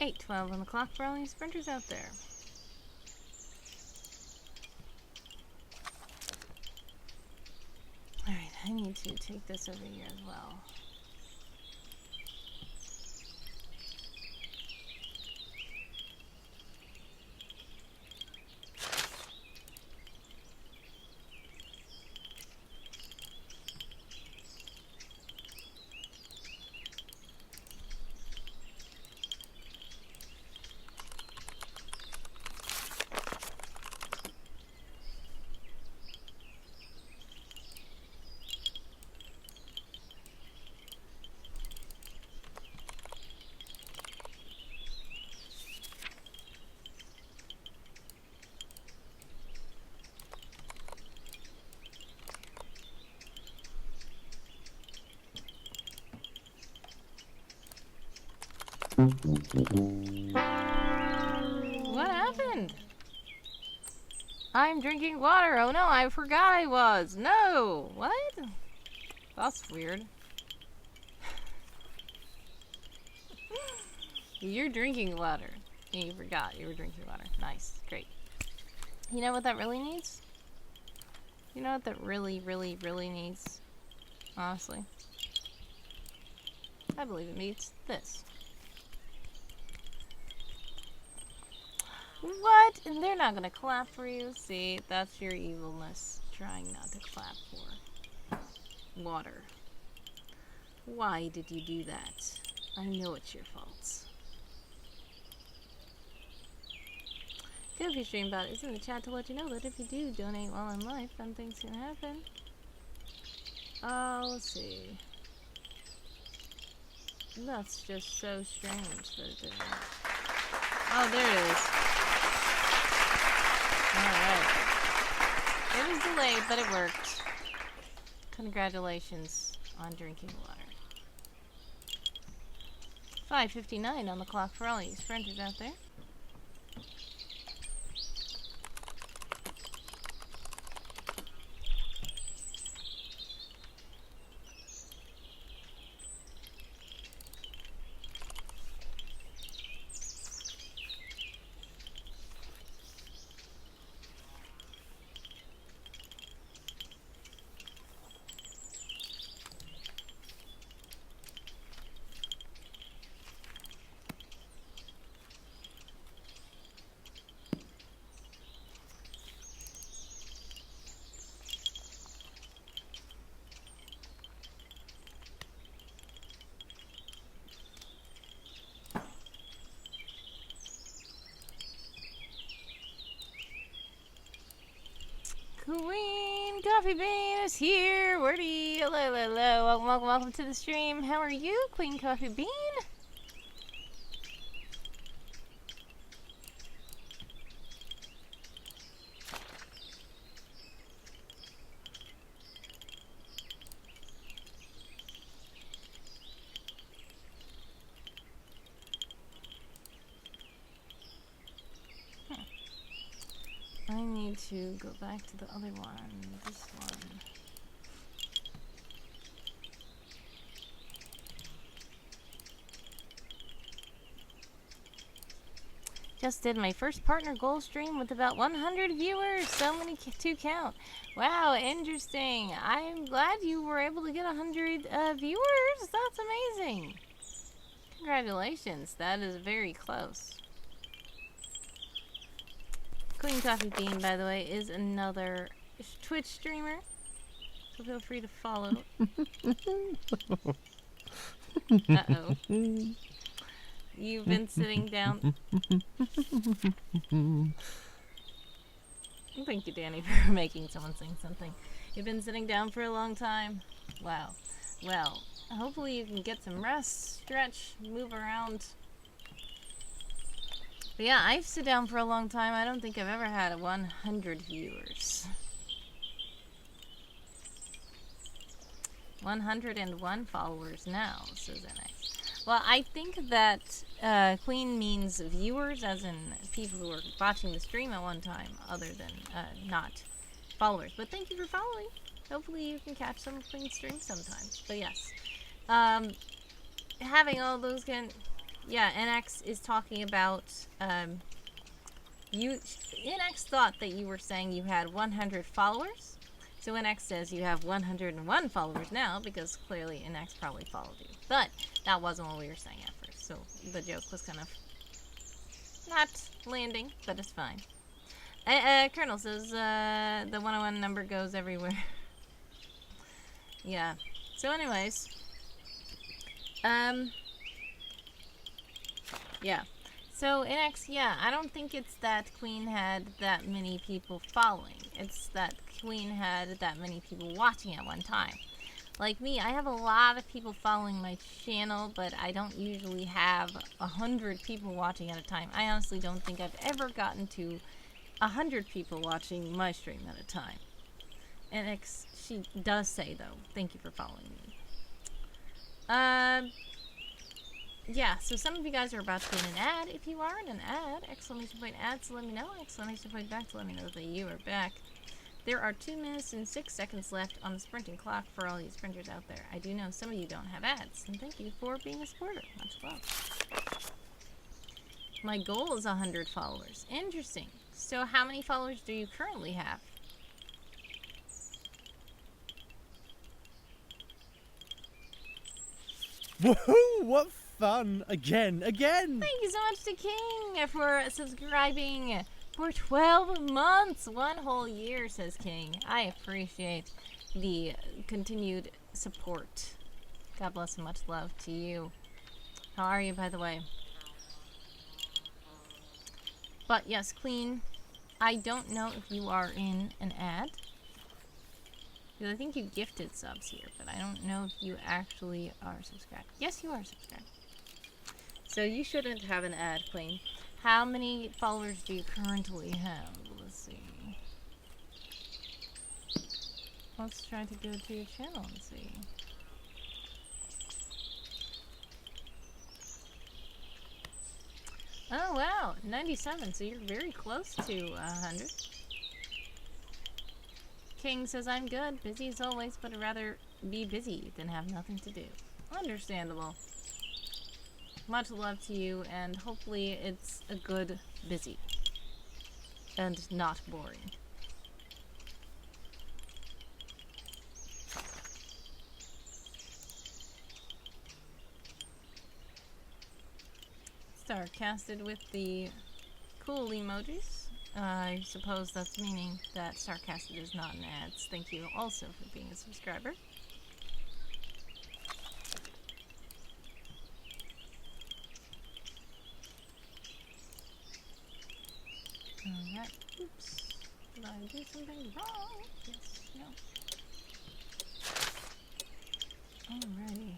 S1: 8:12 on the clock for all you sprinters out there. Alright, I need to take this over here as well. What happened? I'm drinking water. Oh no, I forgot I was. No! What? That's weird. You're drinking water. And you forgot you were drinking water. Nice. Great. You know what that really needs? You know what that really needs? Honestly. I believe it needs this. What? And they're not gonna clap for you? See, that's your evilness. Trying not to clap for water. Why did you do that? I know it's your fault. Goofy Streambot is in the chat to let you know that if you do donate while in life, then things can happen. Oh, let's see. That's just so strange that it didn't work. Oh, there it is. Alright. It was delayed, but it worked. Congratulations on drinking water. 5:59 on the clock for all you sprinters out there. Queen Coffee Bean is here. Wordy. Hello, hello. Welcome, welcome, welcome to the stream. How are you, Queen Coffee Bean? I need to go back to the other one. This one. Just did my first partner goal stream with about 100 viewers. So many to count. Wow, interesting. I'm glad you were able to get 100 viewers. That's amazing. Congratulations. That is very close. Queen Coffee Bean, by the way, is another Twitch streamer. So feel free to follow. Uh-oh. You've been sitting down. Thank you, Danny, for making someone sing something. You've been sitting down for a long time. Wow. Well, hopefully you can get some rest, stretch, move around. But yeah, I've sit down for a long time. I don't think I've ever had 100 viewers. 101 followers now, so is that nice. Well, I think that Queen means viewers, as in people who are watching the stream at one time, other than not followers. But thank you for following. Hopefully you can catch some of Queen's streams sometimes. But yes, having all those Yeah, NX is talking about, NX thought that you were saying you had 100 followers. So NX says you have 101 followers now because clearly NX probably followed you. But that wasn't what we were saying at first. So the joke was kind of not landing, but it's fine. Colonel says the 101 number goes everywhere. Yeah. So anyways, yeah. So NX, yeah, I don't think it's that Queen had that many people following. It's that Queen had that many people watching at one time. Like me, I have a lot of people following my channel, but I don't usually have 100 people watching at a time. I honestly don't think I've ever gotten to 100 people watching my stream at a time. And she does say, though, thank you for following me. Yeah, so some of you guys are about to get an ad. If you are in an ad, exclamation point ad to let me know, exclamation point back to let me know that you are back. There are 2 minutes and 6 seconds left on the sprinting clock for all you sprinters out there. I do know some of you don't have ads, and thank you for being a supporter. Much love. My goal is 100 followers. Interesting. So how many followers do you currently have?
S2: Woohoo! What fun! Again!
S1: Thank you so much to King for subscribing for 12 months. 1 whole year, says King. I appreciate the continued support. God bless and much love to you. How are you, by the way? But yes, Queen, I don't know if you are in an ad. Because I think you gifted subs here, but I don't know if you actually are subscribed. Yes, you are subscribed. So you shouldn't have an ad, Queen. How many followers do you currently have? Let's see. Let's try to go to your channel and see. Oh wow, 97, so you're very close to 100. King says, I'm good, busy as always, but I'd rather be busy than have nothing to do. Understandable. Much love to you, and hopefully it's a good busy. And not boring. Starcasted with the cool emojis. I suppose that's meaning that Starcasted is not in ads. Thank you also for being a subscriber. Alright, oops. Did I do something wrong? Yes, no. Alrighty.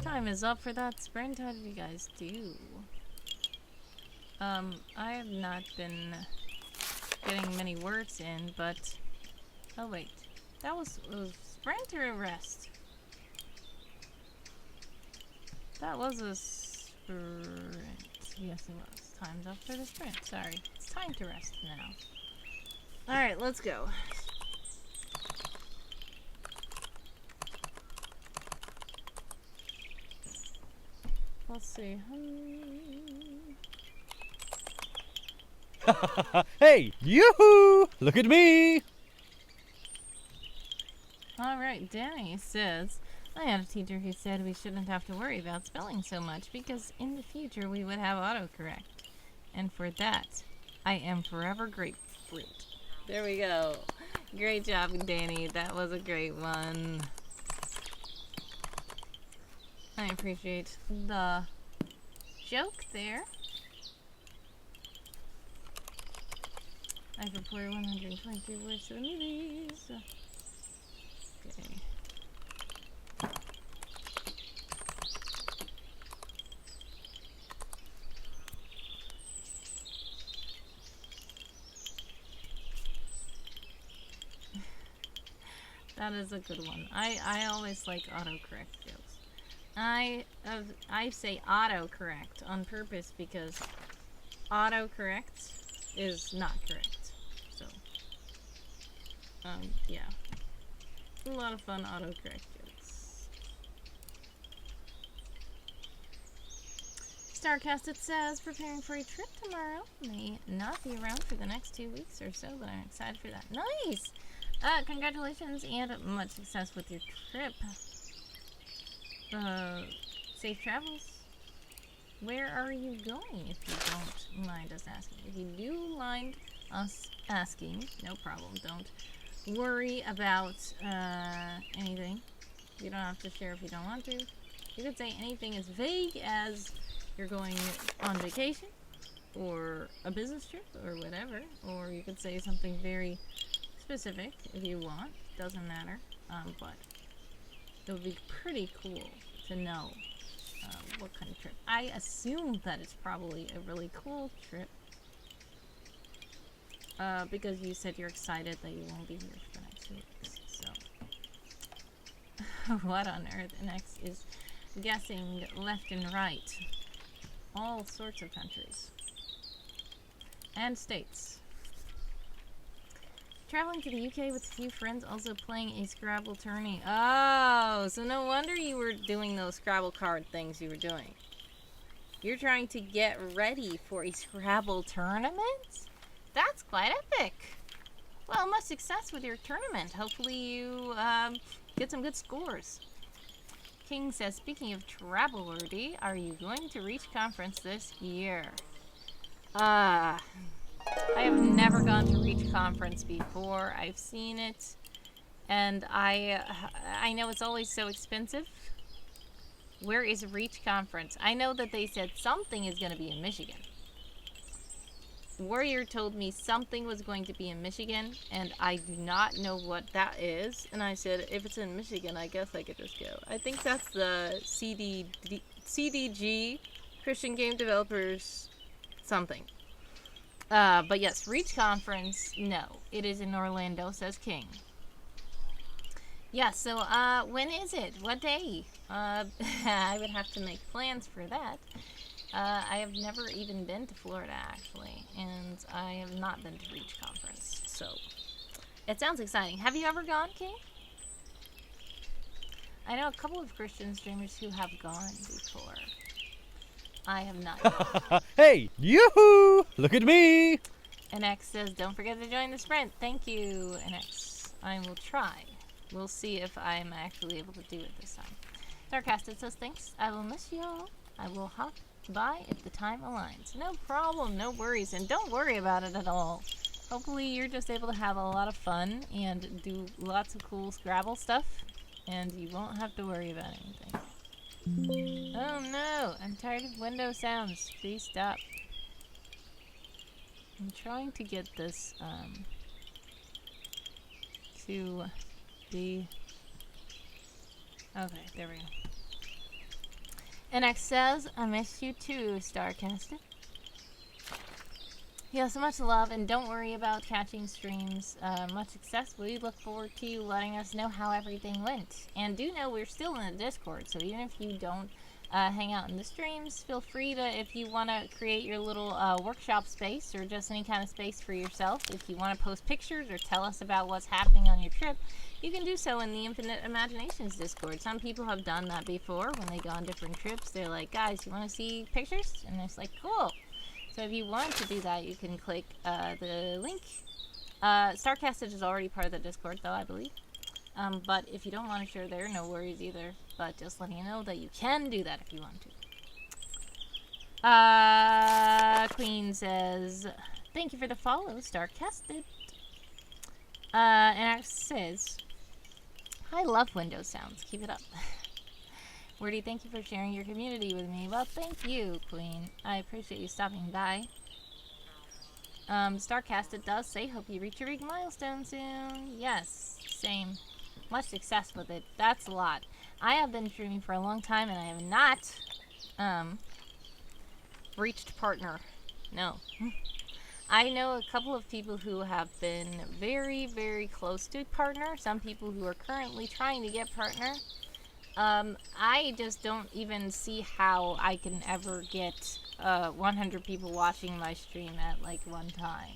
S1: Time is up for that sprint. How did you guys do? I have not been getting many words in, but... Oh wait. That was a sprint or a rest? That was a sprint. Yes, it was. Time's up for the sprint. Sorry. It's time to rest now. Alright, let's go. Let's see.
S2: Hey! Yoo-hoo! Look at me!
S1: Alright, Danny says, I had a teacher who said we shouldn't have to worry about spelling so much because in the future we would have autocorrect. And for that, I am forever grateful. There we go. Great job, Danny. That was a great one. I appreciate the joke there. I prefer 123 words to the movies. Okay. That is a good one. I always like autocorrect jokes. I say autocorrect on purpose because autocorrect is not correct. So, yeah. A lot of fun autocorrect jokes. Starcast, it says, preparing for a trip tomorrow. May not be around for the next 2 weeks or so, but I'm excited for that. Nice! Congratulations and much success with your trip. Safe travels. Where are you going, if you don't mind us asking? If you do mind us asking, no problem. Don't worry about anything. You don't have to share if you don't want to. You could say anything as vague as you're going on vacation, or a business trip, or whatever. Or you could say something very specific if you want. Doesn't matter. But it would be pretty cool to know what kind of trip. I assume that it's probably a really cool trip. Because you said you're excited that you won't be here for the next 2 weeks. So, what on earth? Next is guessing left and right. All sorts of countries. And states. Traveling to the UK with a few friends, also playing a Scrabble tourney. Oh, so no wonder you were doing those Scrabble card things you were doing. You're trying to get ready for a Scrabble tournament? That's quite epic. Well, much success with your tournament. Hopefully you get some good scores. King says, speaking of travel-worthy, are you going to Reach Conference this year? I have never gone to Reach Conference before. I've seen it, and I know it's always so expensive. Where is Reach Conference? I know that they said something is going to be in Michigan. Warrior told me something was going to be in Michigan, and I do not know what that is. And I said, if it's in Michigan, I guess I could just go. I think that's the CDG, Christian Game Developers something. But yes, Reach Conference, no. It is in Orlando, says King. Yeah, so, when is it? What day? I would have to make plans for that. I have never even been to Florida, actually, and I have not been to Reach Conference, so it sounds exciting. Have you ever gone, King? I know a couple of Christian streamers who have gone before. I have not.
S2: Hey, yoo-hoo! Look at me!
S1: NX says, don't forget to join the sprint. Thank you, NX. I will try. We'll see if I'm actually able to do it this time. Sarcastic says, thanks. I will miss you all. I will hop by if the time aligns. No problem, no worries, and don't worry about it at all. Hopefully you're just able to have a lot of fun and do lots of cool Scrabble stuff, and you won't have to worry about anything. Oh no, I'm tired of window sounds. Please stop. I'm trying to get this to be... Okay, there we go. NX says, I miss you too, Starcaster. Yeah, so much love, and don't worry about catching streams. Much success. We look forward to you letting us know how everything went. And do know we're still in the Discord, so even if you don't hang out in the streams, feel free to, if you want to create your little workshop space, or just any kind of space for yourself, if you want to post pictures or tell us about what's happening on your trip, you can do so in the Infinite Imaginations Discord. Some people have done that before when they go on different trips. They're like, guys, you want to see pictures? And it's like, cool. So if you want to do that, you can click the link. Starcastage is already part of the Discord, though, I believe. But if you don't want to share there, no worries either. But just letting you know that you can do that if you want to. Queen says, thank you for the follow, Starcasted. And it says, I love window sounds. Keep it up. Wordy, thank you for sharing your community with me. Well, thank you, Queen. I appreciate you stopping by. Starcasted does say, hope you reach your big milestone soon. Yes, same. Much success with it. That's a lot. I have been streaming for a long time, and I have not reached partner. No. I know a couple of people who have been very, very close to partner. Some people who are currently trying to get partner. I just don't even see how I can ever get 100 people watching my stream at like one time.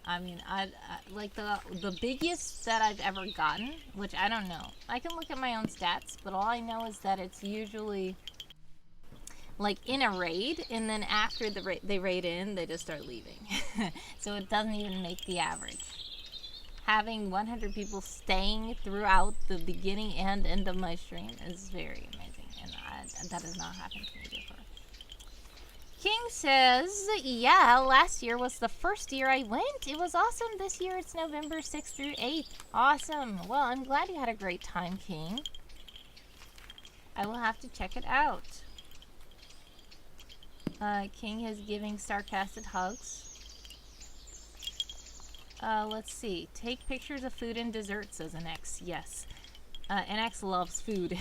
S1: I mean, I like the biggest that I've ever gotten, which I don't know. I can look at my own stats, but all I know is that it's usually like in a raid, and then after they raid in, they just start leaving. So it doesn't even make the average. Having 100 people staying throughout the beginning and end of my stream is very amazing, and that has not happened to me before. King says, yeah, last year was the first year I went. It was awesome. This year it's November 6th through 8th. Awesome. Well, I'm glad you had a great time, King. I will have to check it out. King is giving sarcastic hugs. Let's see. Take pictures of food and dessert, says NX. Yes. NX loves food.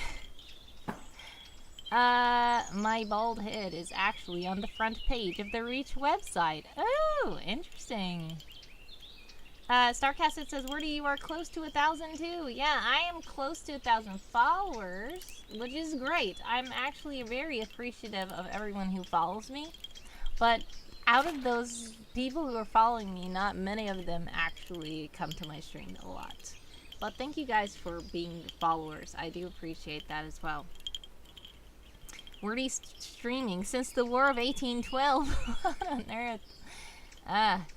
S1: My bald head is actually on the front page of the Reach website. Oh, interesting. Starcasted says, Wordy, you are close to 1,000 too. Yeah, I am close to 1,000 followers, which is great. I'm actually very appreciative of everyone who follows me. But out of those people who are following me, not many of them actually come to my stream a lot. But thank you guys for being followers. I do appreciate that as well. Wordy's streaming since the War of 1812. What on earth?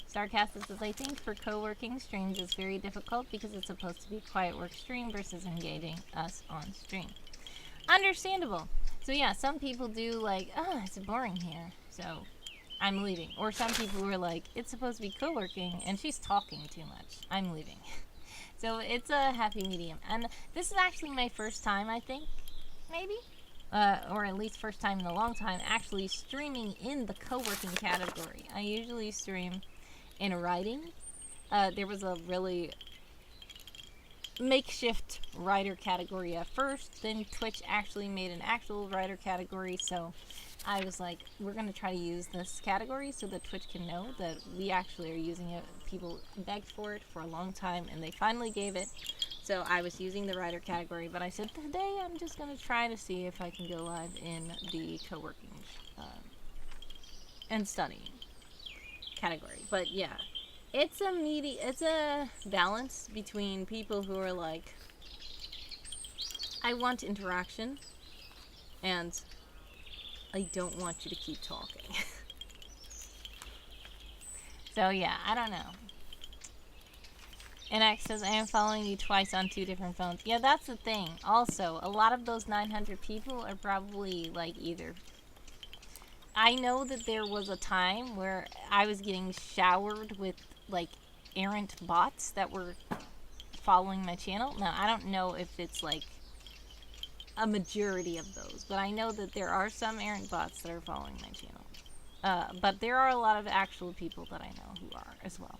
S1: Sarcastic says, I think for co-working streams it's very difficult because it's supposed to be a quiet work stream versus engaging us on stream. Understandable. So yeah, some people do like, oh, it's boring here, so I'm leaving. Or some people who are like, it's supposed to be co-working and she's talking too much. I'm leaving. So it's a happy medium. And this is actually my first time, I think, maybe? Or at least first time in a long time, actually streaming in the co-working category. I usually stream in writing. There was a really makeshift writer category at first, then Twitch actually made an actual writer category, so I was like, we're going to try to use this category so that Twitch can know that we actually are using it. People begged for it for a long time, and they finally gave it. So I was using the writer category, but I said today I'm just going to try to see if I can go live in the co-working and studying category. But yeah, it's a balance between people who are like, I want interaction, and I don't want you to keep talking. So yeah, I don't know. NX says, I am following you twice on 2 different phones. Yeah, that's the thing. Also, a lot of those 900 people are probably, like, either... I know that there was a time where I was getting showered with, like, errant bots that were following my channel. Now, I don't know if it's, like, a majority of those, but I know that there are some errant bots that are following my channel. But there are a lot of actual people that I know who are as well.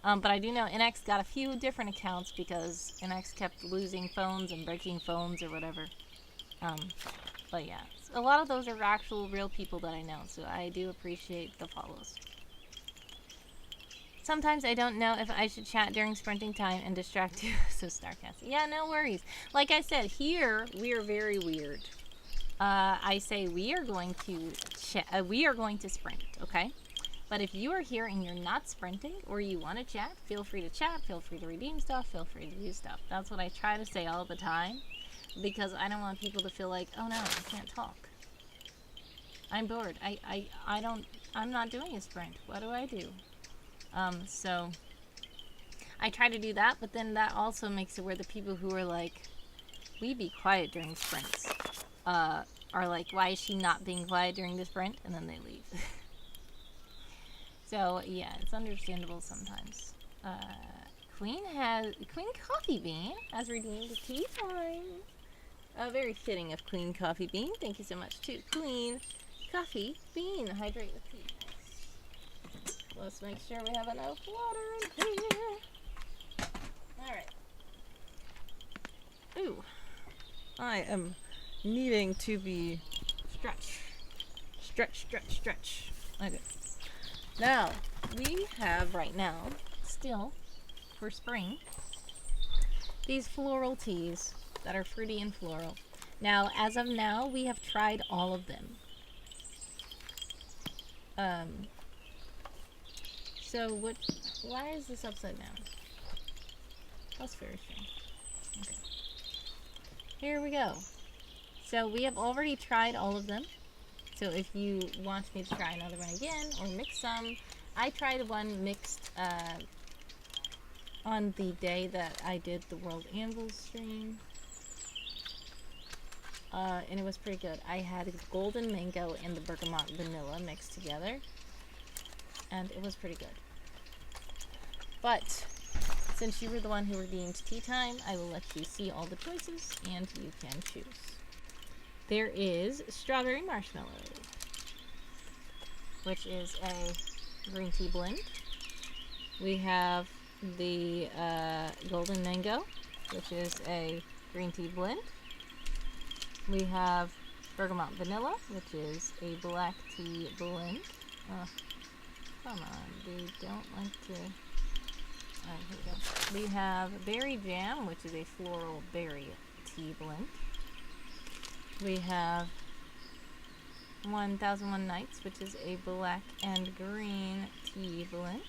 S1: But I do know NX got a few different accounts because NX kept losing phones and breaking phones or whatever. But yeah, a lot of those are actual real people that I know, so I do appreciate the follows. Sometimes I don't know if I should chat during sprinting time and distract you, so Starcast. Yeah, no worries. Like I said, here we are very weird. I say we are going to sprint, okay? But if you are here and you're not sprinting or you want to chat, feel free to chat, feel free to redeem stuff, feel free to use stuff. That's what I try to say all the time because I don't want people to feel like, oh no, I can't talk. I'm bored. I'm not doing a sprint. What do I do? So I try to do that, but then that also makes it where the people who are like, we be quiet during sprints, are like, why is she not being quiet during the sprint? And then they leave. So, yeah, it's understandable sometimes. Queen Coffee Bean has redeemed a tea time. Very fitting of Queen Coffee Bean. Thank you so much to Queen Coffee Bean. Hydrate with tea. Let's make sure we have enough water in here. Alright. Ooh. I am needing to be stretch. Okay. Now, we have right now, still, for spring, these floral teas that are fruity and floral. Now, as of now, we have tried all of them. So why is this upside down? That's very strange. Okay. Here we go. So we have already tried all of them. So if you want me to try another one again or mix some, I tried one mixed on the day that I did the World Anvil stream. And it was pretty good. I had golden mango and the bergamot vanilla mixed together, and it was pretty good. But since you were the one who redeemed tea time, I will let you see all the choices and you can choose. There is strawberry marshmallow, which is a green tea blend. We have the golden mango, which is a green tea blend. We have bergamot vanilla, which is a black tea blend. Oh, come on, they don't like to... Alright, here we go. We have berry jam, which is a floral berry tea blend. We have 1001 Nights, which is a black and green tea blend.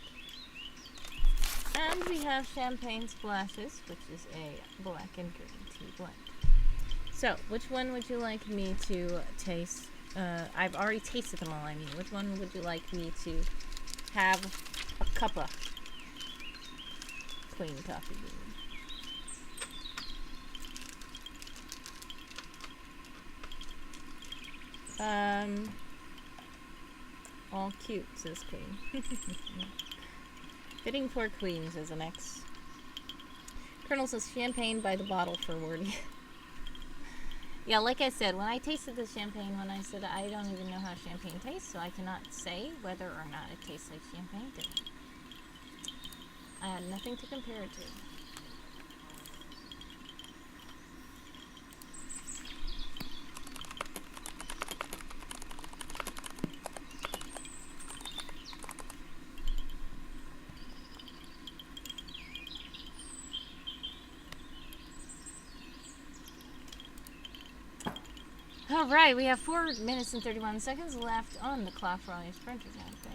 S1: And we have Champagne Splashes, which is a black and green tea blend. So, which one would you like me to taste? I've already tasted them all, I mean. Which one would you like me to have a cup of? Queen coffee bean. All cute, says Queen. Fitting for Queen, says an ex. Colonel says champagne by the bottle for Wordy. Yeah, like I said, when I tasted the champagne, when I said I don't even know how champagne tastes, so I cannot say whether or not it tastes like champagne to me. I had nothing to compare it to. Alright, we have 4 minutes and 31 seconds left on the clock for all you sprinters out there.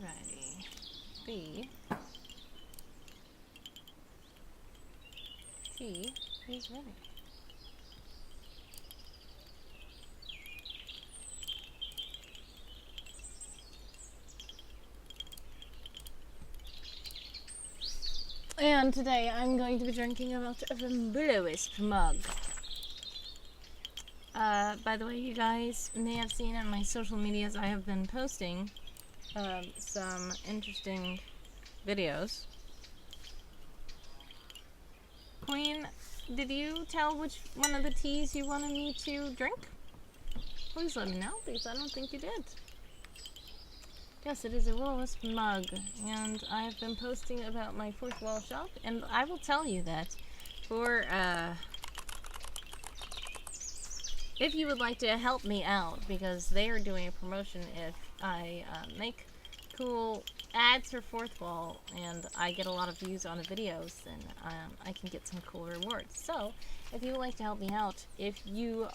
S1: Righty. B. T is ready. And today I'm going to be drinking out of a bluish mug. By the way, you guys may have seen on my social medias I have been posting some interesting videos. Queen, did you tell which one of the teas you wanted me to drink? Please let me know, because I don't think you did. Yes, it is a will-o-wisp mug, and I have been posting about my fourth wall shop, and I will tell you that for, if you would like to help me out, because they are doing a promotion if I make cool ads for fourth wall, and I get a lot of views on the videos, then I can get some cool rewards. So, if you would like to help me out, if you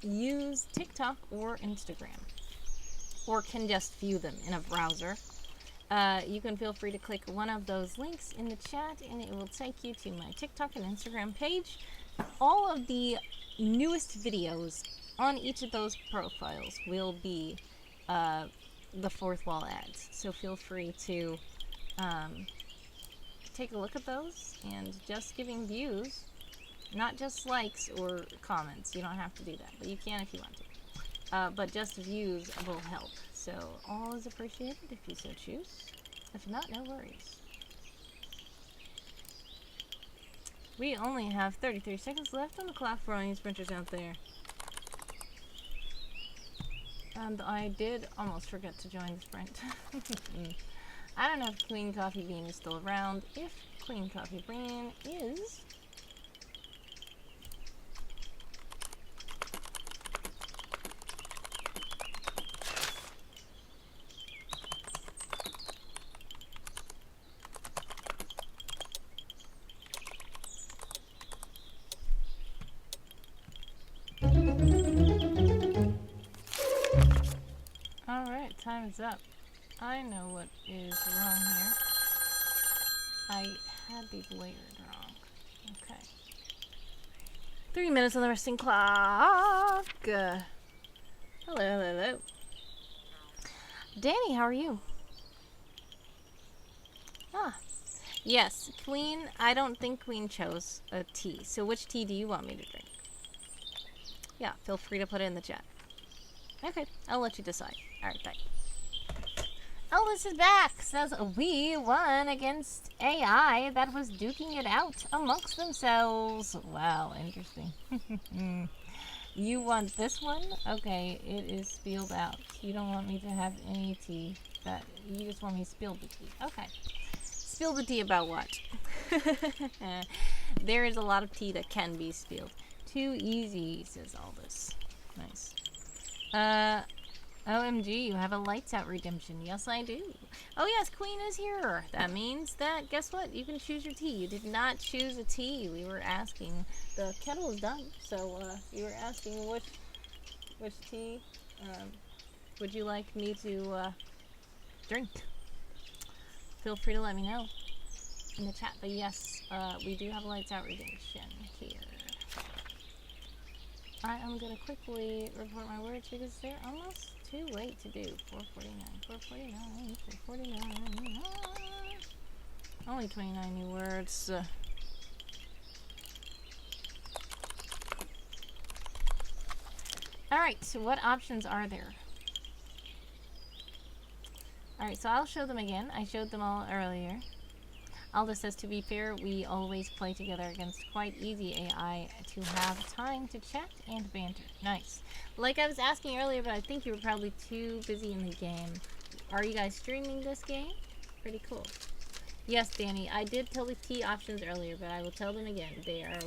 S1: use TikTok or Instagram, or can just view them in a browser, you can feel free to click one of those links in the chat, and it will take you to my TikTok and Instagram page. All of the newest videos on each of those profiles will be the fourth wall ads, so feel free to take a look at those, and just giving views, not just likes or comments. You don't have to do that, but you can if you want to. But just views will help. So all is appreciated if you so choose. If not, no worries. We only have 33 seconds left on the clock for all you sprinters out there. And I did almost forget to join the sprint. I don't know if Queen Coffee Bean is still around. If Queen Coffee Bean is... Alright, time is up. I know what is wrong here. I had these layered wrong. Okay. 3 minutes on the resting clock. Hello, hello. Danny, how are you? Ah. Yes, Queen, I don't think Queen chose a tea. So which tea do you want me to drink? Yeah, feel free to put it in the chat. Okay, I'll let you decide. Alright, bye. Elvis is back! Says we won against AI that was duking it out amongst themselves. Wow, interesting. You want this one? Okay, it is spilled out. You don't want me to have any tea. You just want me to spill the tea. Okay. Spill the tea about what? There is a lot of tea that can be spilled. Too easy, says Aldous. Nice. OMG, you have a lights out redemption. Yes, I do. Oh yes, Queen is here. That means that, guess what? You can choose your tea. You did not choose a tea. We were asking. The kettle is done. So, you were asking which tea, would you like me to, drink? Feel free to let me know in the chat. But yes, we do have a lights out redemption here. I am going to quickly report my words because they're almost too late to do. 449, 449, 449. Only 29 new words. Alright, so what options are there? Alright, so I'll show them again. I showed them all earlier. Aldous says, to be fair, we always play together against quite easy AI to have time to chat and banter. Nice. Like I was asking earlier, but I think you were probably too busy in the game. Are you guys streaming this game? Pretty cool. Yes, Danny, I did tell the tea options earlier, but I will tell them again. They are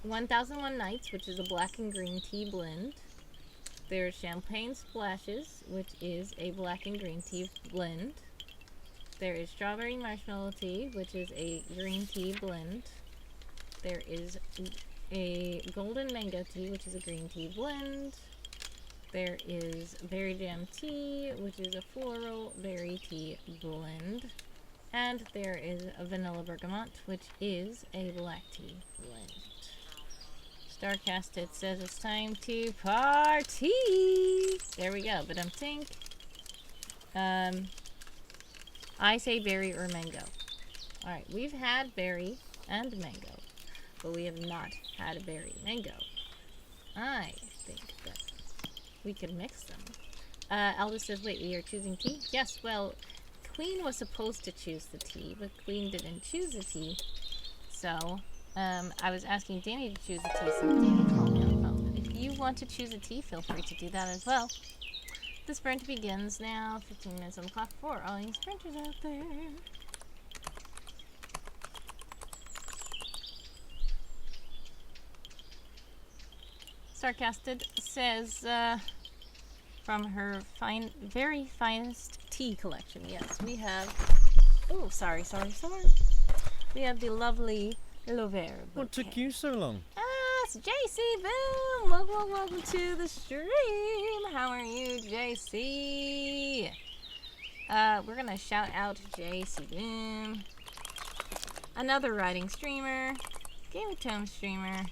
S1: 1001 Nights, which is a black and green tea blend. There's Champagne Splashes, which is a black and green tea blend. There is Strawberry Marshmallow Tea, which is a green tea blend. There is a Golden Mango Tea, which is a green tea blend. There is Berry Jam Tea, which is a floral berry tea blend. And there is a Vanilla Bergamot, which is a black tea blend. Starcast, it says it's time to party! There we go, but tink. I say berry or mango. Alright, we've had berry and mango, but we have not had a berry mango. I think that we could mix them. Aldous says, wait, we are choosing tea? Yes, well, Queen was supposed to choose the tea, but Queen didn't choose the tea. So, I was asking Danny to choose a tea, so Danny called me on the phone. If you want to choose a tea, feel free to do that as well. The sprint begins now. 15 minutes on the clock for all you sprinters out there. Sarcastic says, from her very finest tea collection. Yes, we have. Oh, sorry. We have the lovely Lovere.
S2: What took you so long?
S1: It's JC Boom. Welcome to the stream. How are you, JC? We're gonna shout out JC Boom, another writing streamer, Game of Tome streamer,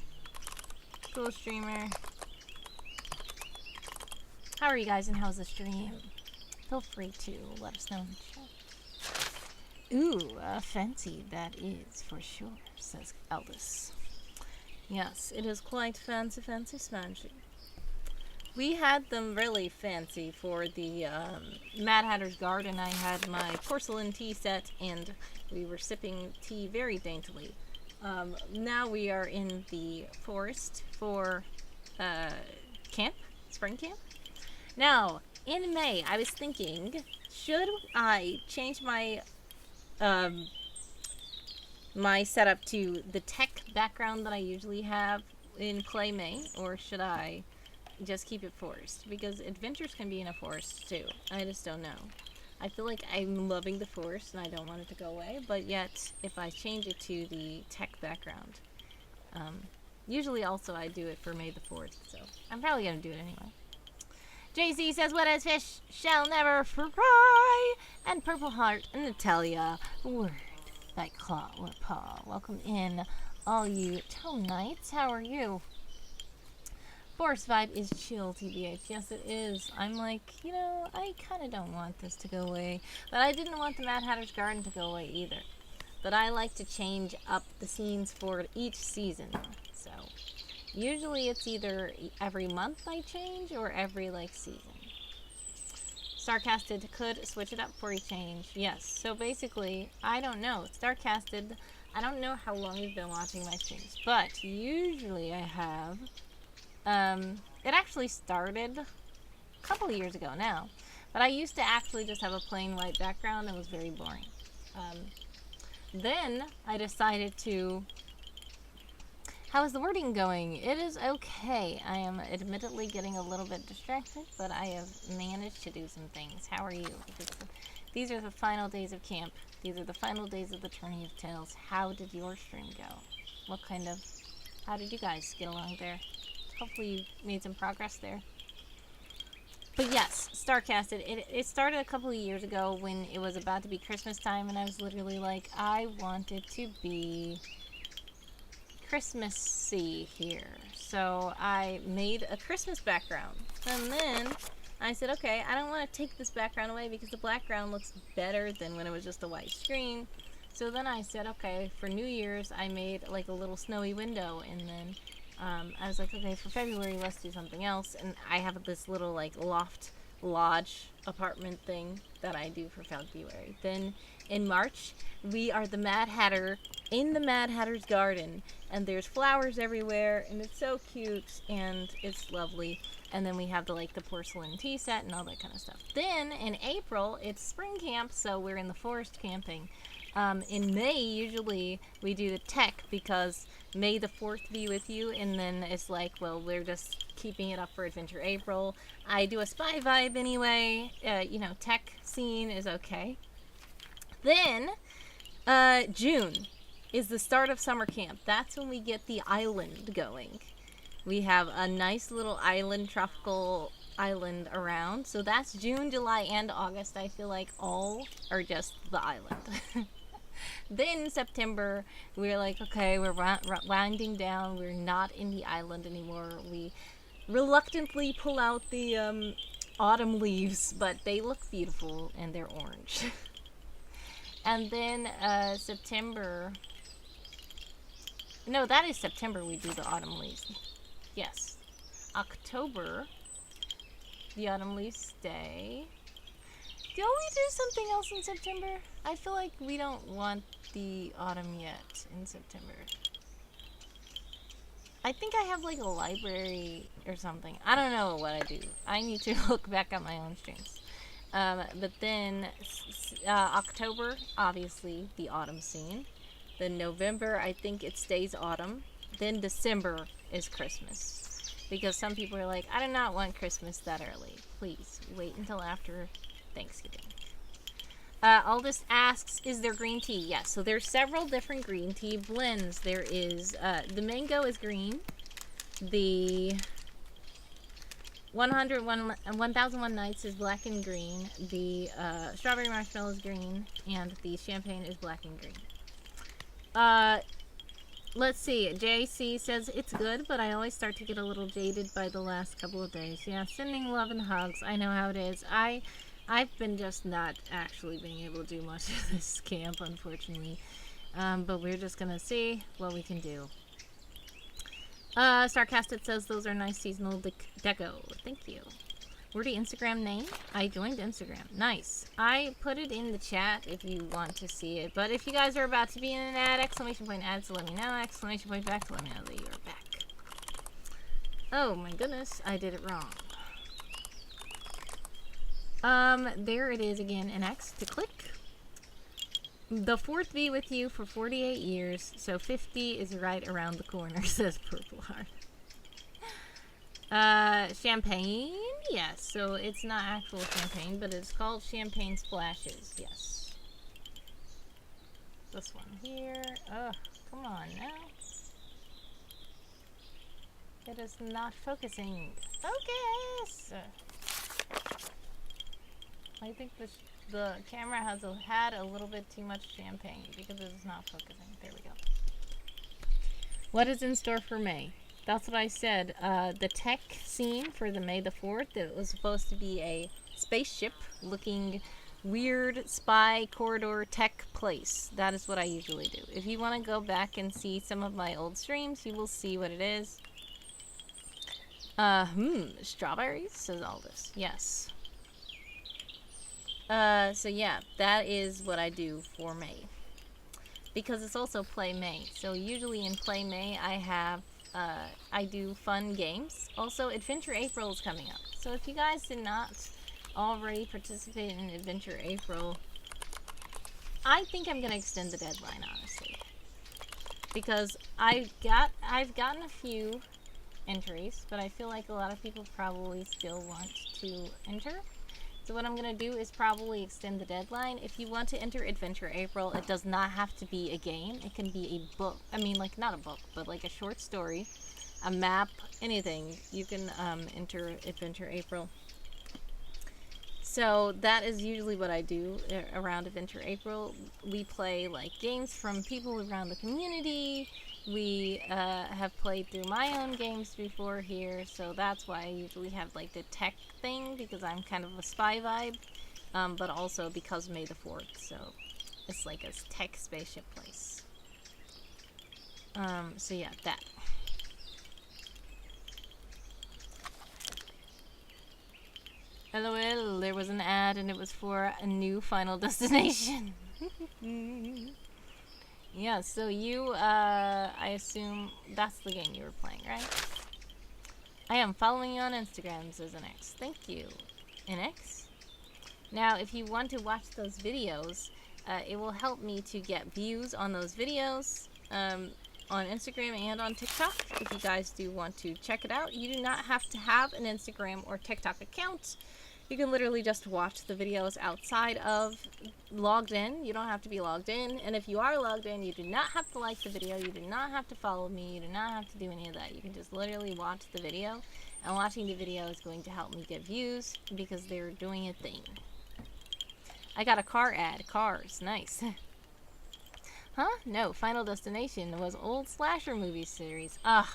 S1: cool streamer. How are you guys and how's the stream? Feel free to let us know in the chat. Ooh, fancy that is for sure, says Aldous. Yes, it is quite fancy smancy. We had them really fancy for the Mad Hatter's Garden. I had my porcelain tea set and we were sipping tea very daintily. Now we are in the forest for spring camp. Now, in May, I was thinking, should I change my my setup to the tech background that I usually have in Clay May, or should I just keep it forest? Because adventures can be in a forest too. I just don't know. I feel like I'm loving the forest and I don't want it to go away, but yet if I change it to the tech background, usually also I do it for May the 4th, so I'm probably going to do it anyway. JC says, what as fish shall never fry, and Purple Heart and Natalia, word by claw or paw. Welcome in, all you tome knights. How are you? Forest vibe is chill, TBH. Yes, it is. I'm like, I kind of don't want this to go away. But I didn't want the Mad Hatter's Garden to go away either. But I like to change up the scenes for each season. So, usually it's either every month I change or every, season. Starcasted could switch it up for a change. Yes. So basically, I don't know. Starcasted, I don't know how long you've been watching my streams, but usually I have. It actually started a couple of years ago now, but I used to actually just have a plain white background and it was very boring. Then I decided to. How is the wording going? It is okay. I am admittedly getting a little bit distracted, but I have managed to do some things. How are you? These are the final days of camp. These are the final days of the Tourney of Tales. How did your stream go? How did you guys get along there? Hopefully you made some progress there. But yes, Starcasted, it started a couple of years ago when it was about to be Christmas time, and I was literally like, I want it to be Christmassy here. So I made a Christmas background. And then I said, okay, I don't want to take this background away because the background looks better than when it was just a white screen. So then I said, okay, for New Year's, I made like a little snowy window. And then I was like, okay, for February, let's do something else. And I have this little loft lodge apartment thing that I do for February. Then in March, we are the Mad Hatter in the Mad Hatter's Garden, and there's flowers everywhere, and it's so cute, and it's lovely. And then we have the porcelain tea set and all that kind of stuff. Then in April, it's spring camp, so we're in the forest camping. In May, usually we do the tech because May the 4th be with you, and then it's we're just keeping it up for Adventure April. I do a spy vibe anyway. Tech scene is okay. Then, June is the start of summer camp. That's when we get the island going. We have a nice little island, tropical island around. So that's June, July, and August. I feel like all are just the island. Then September, we're like, okay, we're winding down. We're not in the island anymore. We reluctantly pull out the autumn leaves, but they look beautiful and they're orange. And then September. No, that is September we do the autumn leaves. Yes. October, the autumn leaves stay. Do we do something else in September? I feel like we don't want the autumn yet in September. I think I have like a library or something. I don't know what I do. I need to look back at my own streams. But then October, obviously, the autumn scene. Then November, I think it stays autumn. Then December is Christmas. Because some people are like, I do not want Christmas that early. Please, wait until after Thanksgiving. Aldous asks, is there green tea? Yes, so there's several different green tea blends. There is, the mango is green. The 1001 Nights is black and green. The strawberry marshmallow is green. And the champagne is black and green. Let's see. JC says it's good, but I always start to get a little jaded by the last couple of days. Yeah, sending love and hugs. I know how it is. I've been just not actually being able to do much of this camp, unfortunately. But we're just gonna see what we can do. Sarcastic says those are nice seasonal deco. Thank you. Where's the Instagram name? I joined Instagram. Nice. I put it in the chat if you want to see it. But if you guys are about to be in an ad, exclamation point ad, so let me know. Exclamation point back to let me know that you're back. Oh my goodness, I did it wrong. There it is again, an X to click. The fourth be with you for 48 years, so 50 is right around the corner, says Purple Heart. Champagne? Yes, so it's not actual champagne, but it's called Champagne Splashes, yes. This one here. Ugh, come on now. It is not focusing. Focus! I think the camera has had a little bit too much champagne because it is not focusing. There we go. What is in store for May? That's what I said. The tech scene for the May the 4th, it was supposed to be a spaceship looking weird spy corridor tech place. That is what I usually do. If you want to go back and see some of my old streams, you will see what it is. Strawberries, says Aldous. Yes. So yeah, that is what I do for May. Because it's also Play May. So usually in Play May, I do fun games. Also, Adventure April is coming up. So if you guys did not already participate in Adventure April, I think I'm going to extend the deadline, honestly. Because I've gotten a few entries, but I feel like a lot of people probably still want to enter. So what I'm going to do is probably extend the deadline. If you want to enter Adventure April, it does not have to be a game. It can be a book. I mean, like, not a book, but like a short story, a map, anything. You can enter Adventure April. So that is usually what I do around Adventure April. We play, like, games from people around the community. We have played through my own games before here, so that's why I usually have like the tech thing, because I'm kind of a spy vibe, but also because May the 4th, so it's like a tech spaceship place. So yeah, that. LOL, there was an ad and it was for a new Final Destination. Yeah, so you, I assume that's the game you were playing, right? I am following you on Instagram, says an X. Thank you, an X. Now, if you want to watch those videos, it will help me to get views on those videos on Instagram and on TikTok. If you guys do want to check it out, you do not have to have an Instagram or TikTok account. You can literally just watch the videos outside of logged in. You don't have to be logged in. And if you are logged in, you do not have to like the video. You do not have to follow me. You do not have to do any of that. You can just literally watch the video. And watching the video is going to help me get views because they're doing a thing. I got a car ad. Cars. Nice. Huh? No. Final Destination was old slasher movie series. Ugh.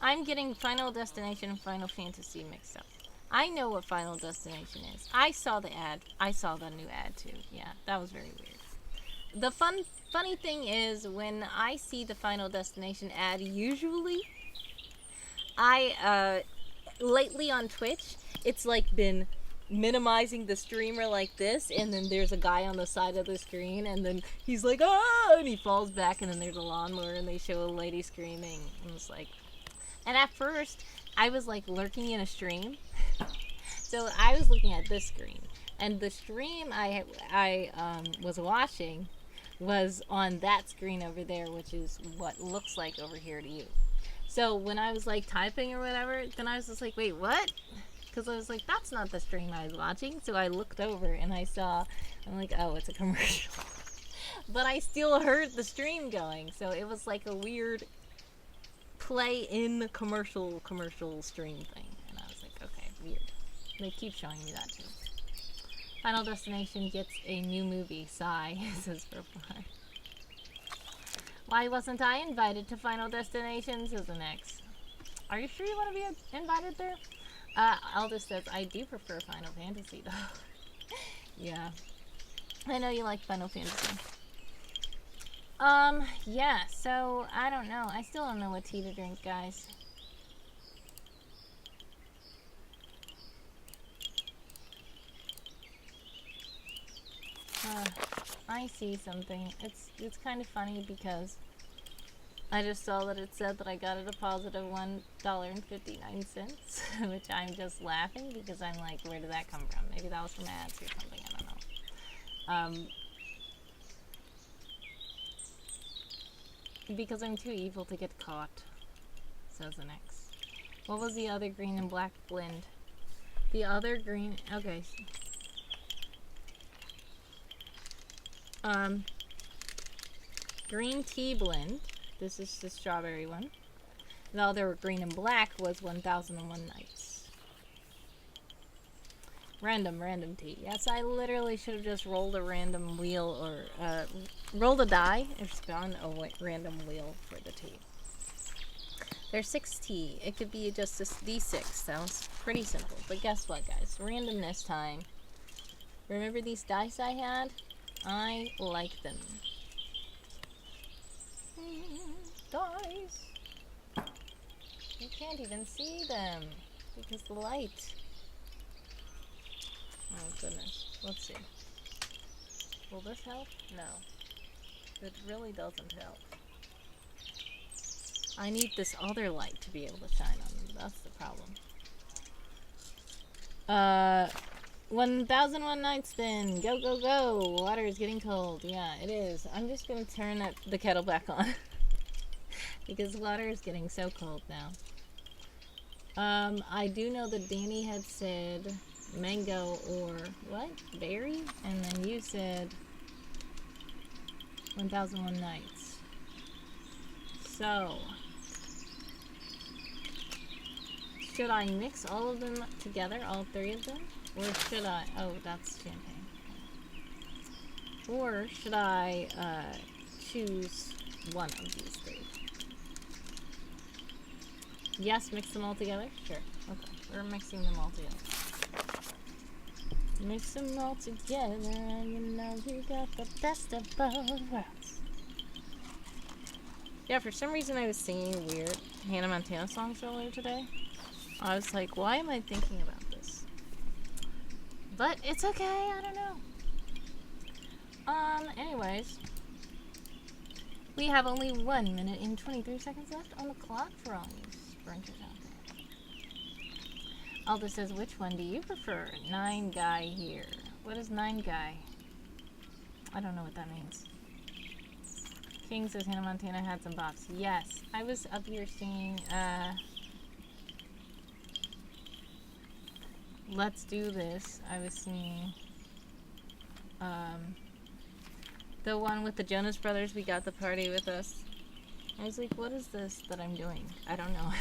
S1: I'm getting Final Destination and Final Fantasy mixed up. I know what Final Destination is. I saw the ad. I saw the new ad too. Yeah, that was very weird. The funny thing is, when I see the Final Destination ad, usually, lately on Twitch, it's like been minimizing the streamer like this, and then there's a guy on the side of the screen, and then he's like, ah, and he falls back, and then there's a lawnmower, and they show a lady screaming, and it's like, And at first, I was like lurking in a stream. So I was looking at this screen. And the stream I was watching was on that screen over there, which is what looks like over here to you. So when I was like typing or whatever, then I was just like, wait, what? Because I was like, that's not the stream I was watching. So I looked over and I saw, I'm like, oh, it's a commercial. But I still heard the stream going. So it was like a weird play in the commercial stream thing. And I was like, okay, weird. They keep showing me that too. Final Destination gets a new movie. Sigh, says Purple Heart. Why wasn't I invited to Final Destination, says an X. Are you sure you want to be invited there? Aldous says, I do prefer Final Fantasy, though. Yeah. I know you like Final Fantasy. Yeah, so, I don't know. I still don't know what tea to drink, guys. I see something. It's kind of funny because I just saw that it said that I got a deposit of $1.59, which I'm just laughing because I'm like, where did that come from? Maybe that was from ads or something, I don't know. Because I'm too evil to get caught, says the next. What was the other green and black blend? The other green, okay. Green tea blend. This is the strawberry one. The other green and black was 1001 Nights. Random tea. Yes, I literally should have just rolled a random wheel or rolled a die and spun a random wheel for the tea. There's 6 tea. It could be just this D6. Sounds pretty simple. But guess what, guys? Randomness time. Remember these dice I had? I like them. Dice. You can't even see them because the light. Oh goodness. Let's see. Will this help? No. It really doesn't help. I need this other light to be able to shine on them. That's the problem. 1001 Nights then. Go, go, go. Water is getting cold. Yeah, it is. I'm just going to turn the kettle back on. Because water is getting so cold now. I do know that Danny had said mango or what? Berry? And then you said 1001 Nights. So, should I mix all of them together, all 3 of them? Or should I, oh, that's champagne. Or should I choose one of these 3? Yes, mix them all together? Sure. Okay, we're mixing them all together. Mix them all together, and you know you got the best of both worlds. Yeah, for some reason I was singing weird Hannah Montana songs earlier today. I was like, why am I thinking about this? But it's okay, I don't know. Anyways. We have only 1 minute and 23 seconds left on the clock for all you sprinters out there. Alda says, which one do you prefer? 9 guy here. What is 9 guy? I don't know what that means. King says Hannah Montana had some bops. Yes, I was up here singing, Let's Do This. I was singing, the one with the Jonas Brothers, We Got the Party With Us. I was like, what is this that I'm doing? I don't know.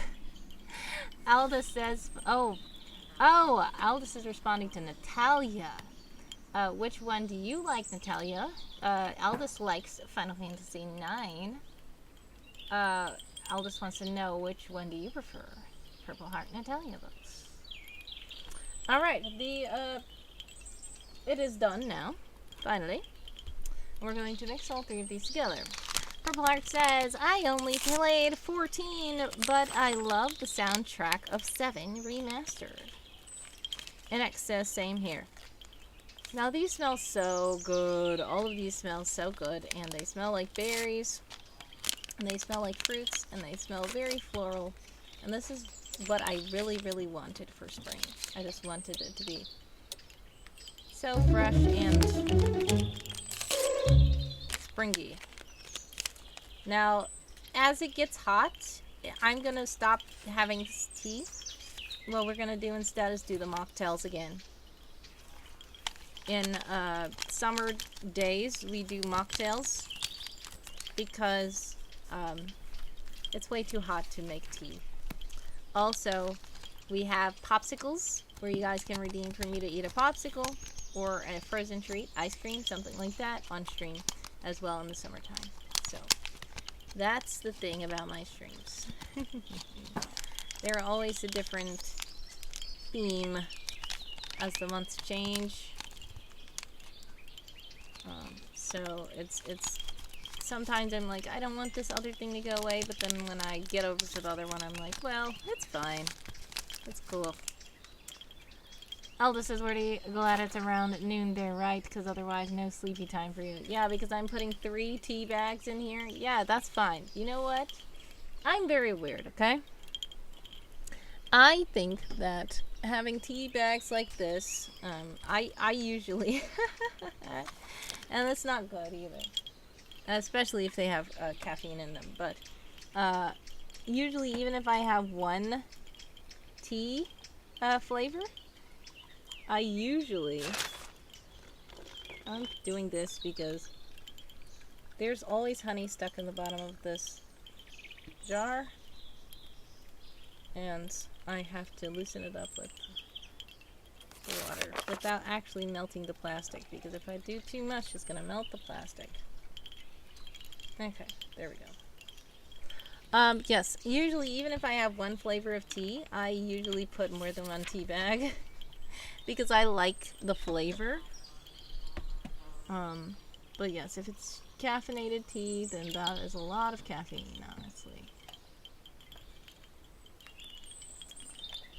S1: Aldous says, Aldous is responding to Natalia. Which one do you like, Natalia? Aldous likes Final Fantasy IX. Aldous wants to know, which one do you prefer? Purple Heart, Natalia looks. Alright, it is done now, finally. We're going to mix all 3 of these together. Purple Heart says, I only played 14, but I love the soundtrack of 7 remastered. And X says, same here. Now these smell so good. All of these smell so good. And they smell like berries. And they smell like fruits. And they smell very floral. And this is what I really, really wanted for spring. I just wanted it to be so fresh and springy. Now, as it gets hot, I'm going to stop having tea. What we're going to do instead is do the mocktails again. In summer days, we do mocktails because it's way too hot to make tea. Also, we have popsicles where you guys can redeem for me to eat a popsicle or a frozen treat, ice cream, something like that on stream as well in the summertime. So that's the thing about my streams. There are always a different theme as the months change. So it's sometimes I'm like, I don't want this other thing to go away, but then when I get over to the other one, I'm like, well, it's fine. It's cool. Elda says, where do you glad it's around noon there, right? Because otherwise no sleepy time for you. Yeah, because I'm putting 3 tea bags in here. Yeah, that's fine. You know what? I'm very weird, okay? I think that having tea bags like this, I usually, and it's not good either, especially if they have caffeine in them, but usually even if I have one tea flavor, I'm doing this because there's always honey stuck in the bottom of this jar, and I have to loosen it up with water without actually melting the plastic, because if I do too much, it's going to melt the plastic. Okay, there we go. Yes, usually even if I have one flavor of tea, I usually put more than one tea bag because I like the flavor. But yes, if it's caffeinated tea, then that is a lot of caffeine, honestly.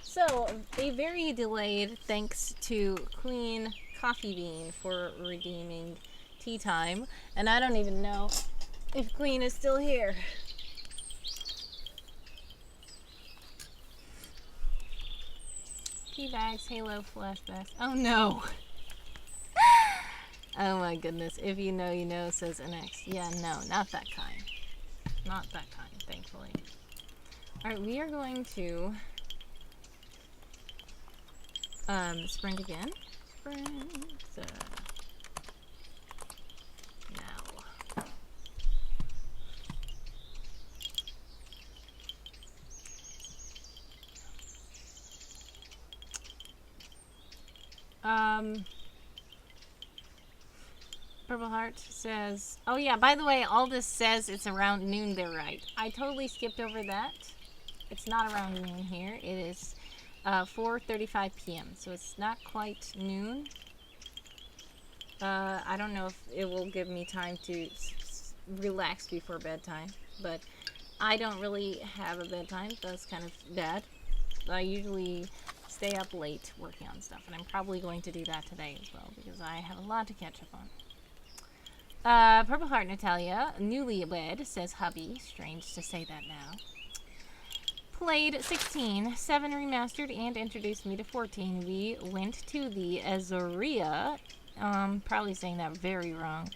S1: So, a very delayed thanks to Queen Coffee Bean for redeeming tea time. And I don't even know if Queen is still here. Tea bags, Halo, flashbacks. Oh no! Oh my goodness. If you know, you know, says NX. Yeah, no, not that kind. Not that kind, thankfully. Alright, we are going to spring again. Spring. So now. Purple Heart says, oh yeah, by the way, all this says it's around noon there, right? I totally skipped over that. It's not around noon here. It is 4:35 p.m. So it's not quite noon. I don't know if it will give me time to relax before bedtime, but I don't really have a bedtime. That's kind of bad. I usually stay up late working on stuff, and I'm probably going to do that today as well because I have a lot to catch up on. Purple Heart Natalia, newlywed, says hubby. Strange to say that now. Played 16, 7 remastered, and introduced me to 14. We went to the Azoria, probably saying that very wrong,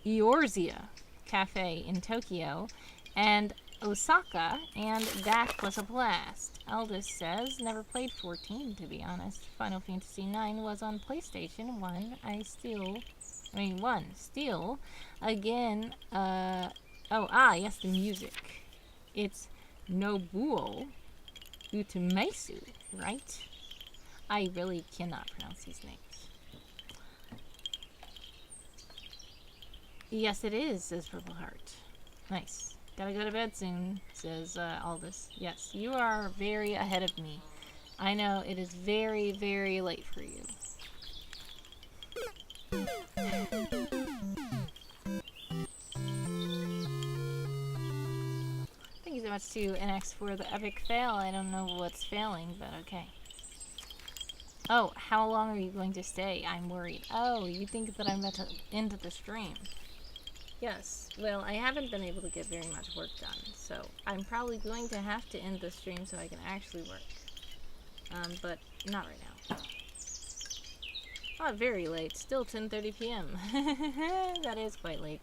S1: Eorzea Cafe in Tokyo, and Osaka, and that was a blast. Eldest says, never played 14, to be honest. Final Fantasy IX was on PlayStation 1. Still, again, yes, the music. It's Nobuo Uematsu, right? I really cannot pronounce these names. Yes, it is, says Purple Heart. Nice. Gotta go to bed soon, says Aldous. Yes, you are very ahead of me. I know it is very, very late for you. Thank you so much to NX for the epic fail. I don't know what's failing, but okay. Oh, how long are you going to stay? I'm worried. Oh, you think that I'm about to end the stream. Yes, well, I haven't been able to get very much work done, so I'm probably going to have to end the stream so I can actually work. But not right now. Not very late, still 10:30 p.m. That is quite late.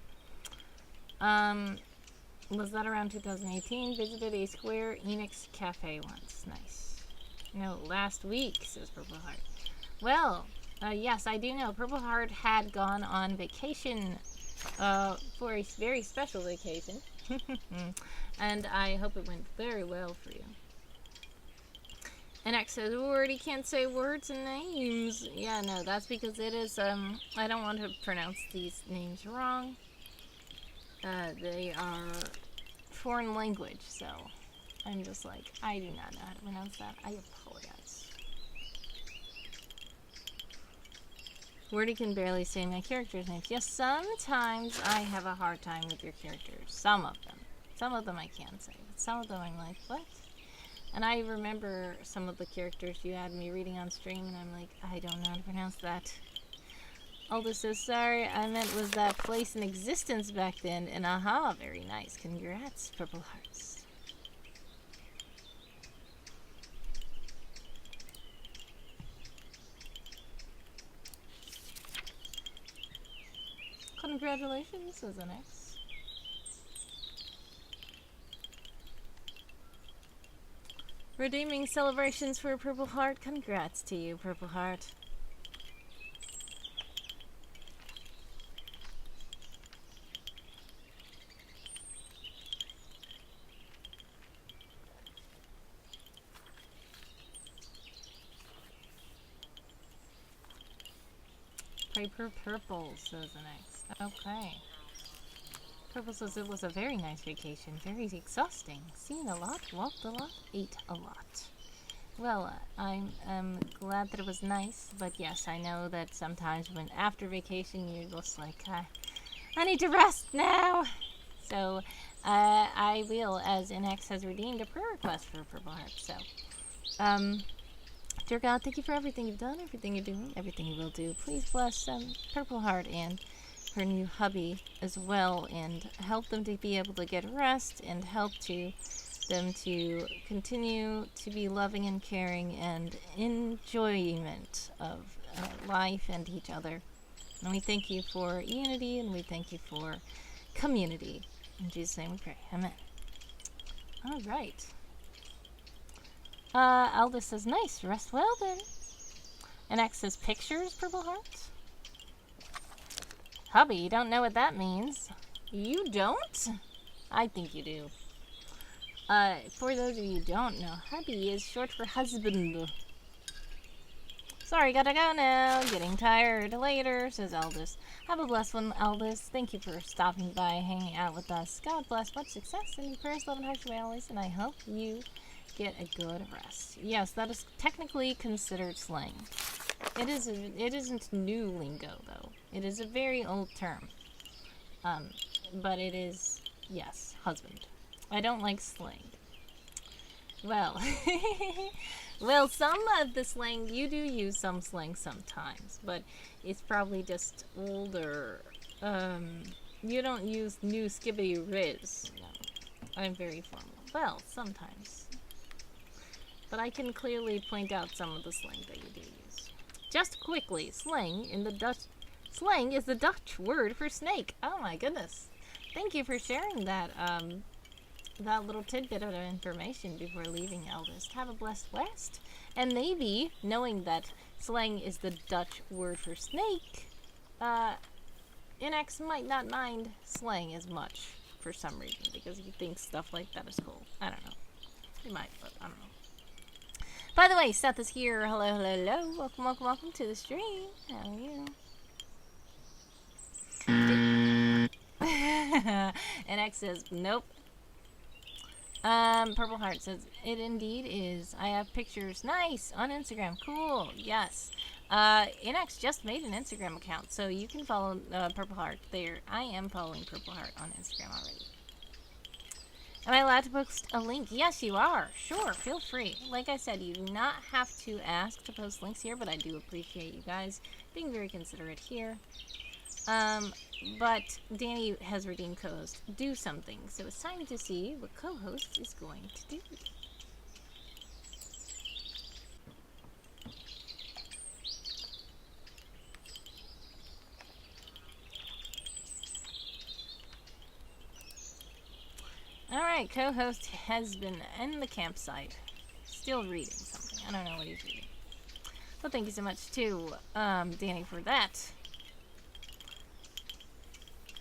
S1: Was that around 2018? Visited a Square Enix cafe once. Nice. No, last week, says Purple Heart. Well, yes, I do know. Purple Heart had gone on vacation, for a very special vacation. And I hope it went very well for you. And X says, we already can't say words and names. Yeah, no, that's because it is, I don't want to pronounce these names wrong. They are foreign language, so I'm just like, I do not know how to pronounce that. I apologize. Wordy can barely say my characters' names. Yes, sometimes I have a hard time with your characters. Some of them. Some of them I can say, but some of them I'm like, what? And I remember some of the characters you had me reading on stream, and I'm like, I don't know how to pronounce that. Aldous says, sorry, I meant was that place in existence back then, and aha, very nice. Congrats, Purple Hearts. Congratulations, says an X. Redeeming celebrations for Purple Heart. Congrats to you, Purple Heart. Paper Purple, says an X. Okay. Purple says it was a very nice vacation. Very exhausting. Seen a lot, walked a lot, ate a lot. Well, I'm glad that it was nice, but yes, I know that sometimes when after vacation you're just like, I need to rest now. So, I will, as NX has redeemed a prayer request for Purple Heart. So, dear God, thank you for everything you've done, everything you're doing, everything you will do. Please bless Purple Heart and her new hubby as well, and help them to be able to get rest, and help them to continue to be loving and caring and enjoyment of life and each other. And we thank you for unity, and we thank you for community. In Jesus' name we pray. Amen. All right. Aldous says, nice. Rest well then. And X says, pictures, Purple Heart? Hubby, you don't know what that means. You don't? I think you do. For those of you who don't know, hubby is short for husband. Sorry, gotta go now. Getting tired. Later, says Aldous. Have a blessed one, Aldous. Thank you for stopping by, hanging out with us. God bless, much success, and prayers, love, and hearts away always, and I hope you get a good rest. Yes, that is technically considered slang. It isn't new lingo, though. It is a very old term. But it is, yes, husband. I don't like slang. Well, well, some of the slang, you do use some slang sometimes, but it's probably just older. You don't use new skibbity riz. No, I'm very formal. Well, sometimes. But I can clearly point out some of the slang that you do use. Just quickly, slang is the Dutch word for snake. Oh my goodness. Thank you for sharing that, that little tidbit of information before leaving, Eldest. Have a blessed rest. And maybe, knowing that slang is the Dutch word for snake, NX might not mind slang as much for some reason, because he thinks stuff like that is cool. I don't know. He might, but I don't know. By the way, Seth is here. Hello, hello, hello. Welcome, welcome, welcome to the stream. How are you? NX says, nope. Purple Heart says, it indeed is. I have pictures. Nice! On Instagram. Cool. Yes. NX just made an Instagram account, so you can follow Purple Heart there. I am following Purple Heart on Instagram already. Am I allowed to post a link? Yes, you are. Sure, feel free. Like I said, you do not have to ask to post links here, but I do appreciate you guys being very considerate here. But Danny has redeemed co-host. Do something. So it's time to see what co-host is going to do. Alright, co-host has been in the campsite. Still reading something. I don't know what he's reading. Well, thank you so much to Danny for that.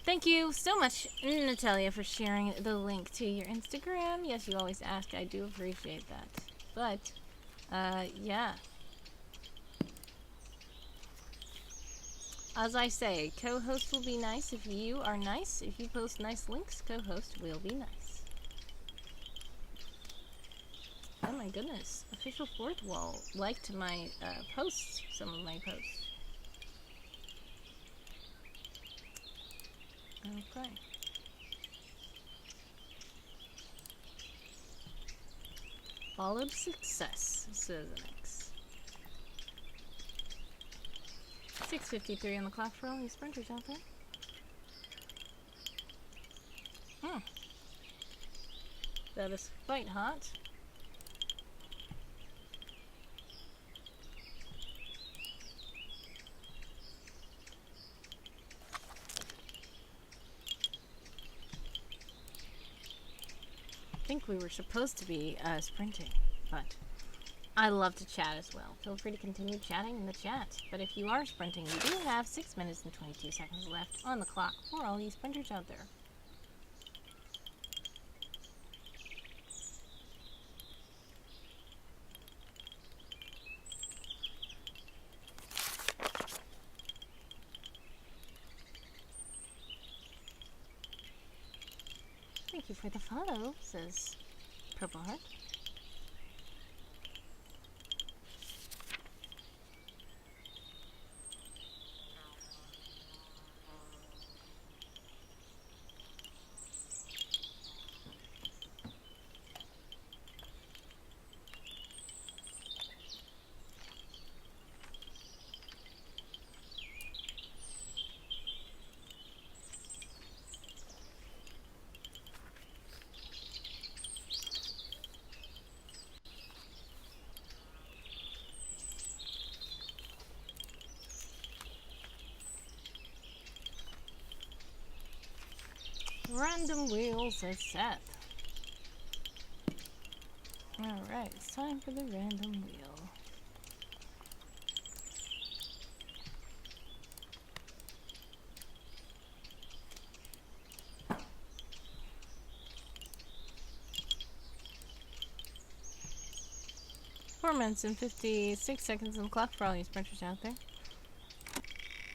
S1: Thank you so much, Natalia, for sharing the link to your Instagram. Yes, you always ask. I do appreciate that. But, yeah. As I say, co-host will be nice if you are nice. If you post nice links, co-host will be nice. Oh my goodness. Official fourth wall liked my posts, some of my posts. Okay. Followed success, says an X. 6:53 on the clock for all you sprinters out there. That is quite hot. I think we were supposed to be sprinting, but I love to chat as well. Feel free to continue chatting in the chat. But if you are sprinting, you do have 6 minutes and 22 seconds left on the clock for all you sprinters out there. Thank you for the follow, says Purple Heart. Random wheel, says Seth. Alright, it's time for the random wheel. Four minutes and 56 seconds on the clock for all you sprinters out there.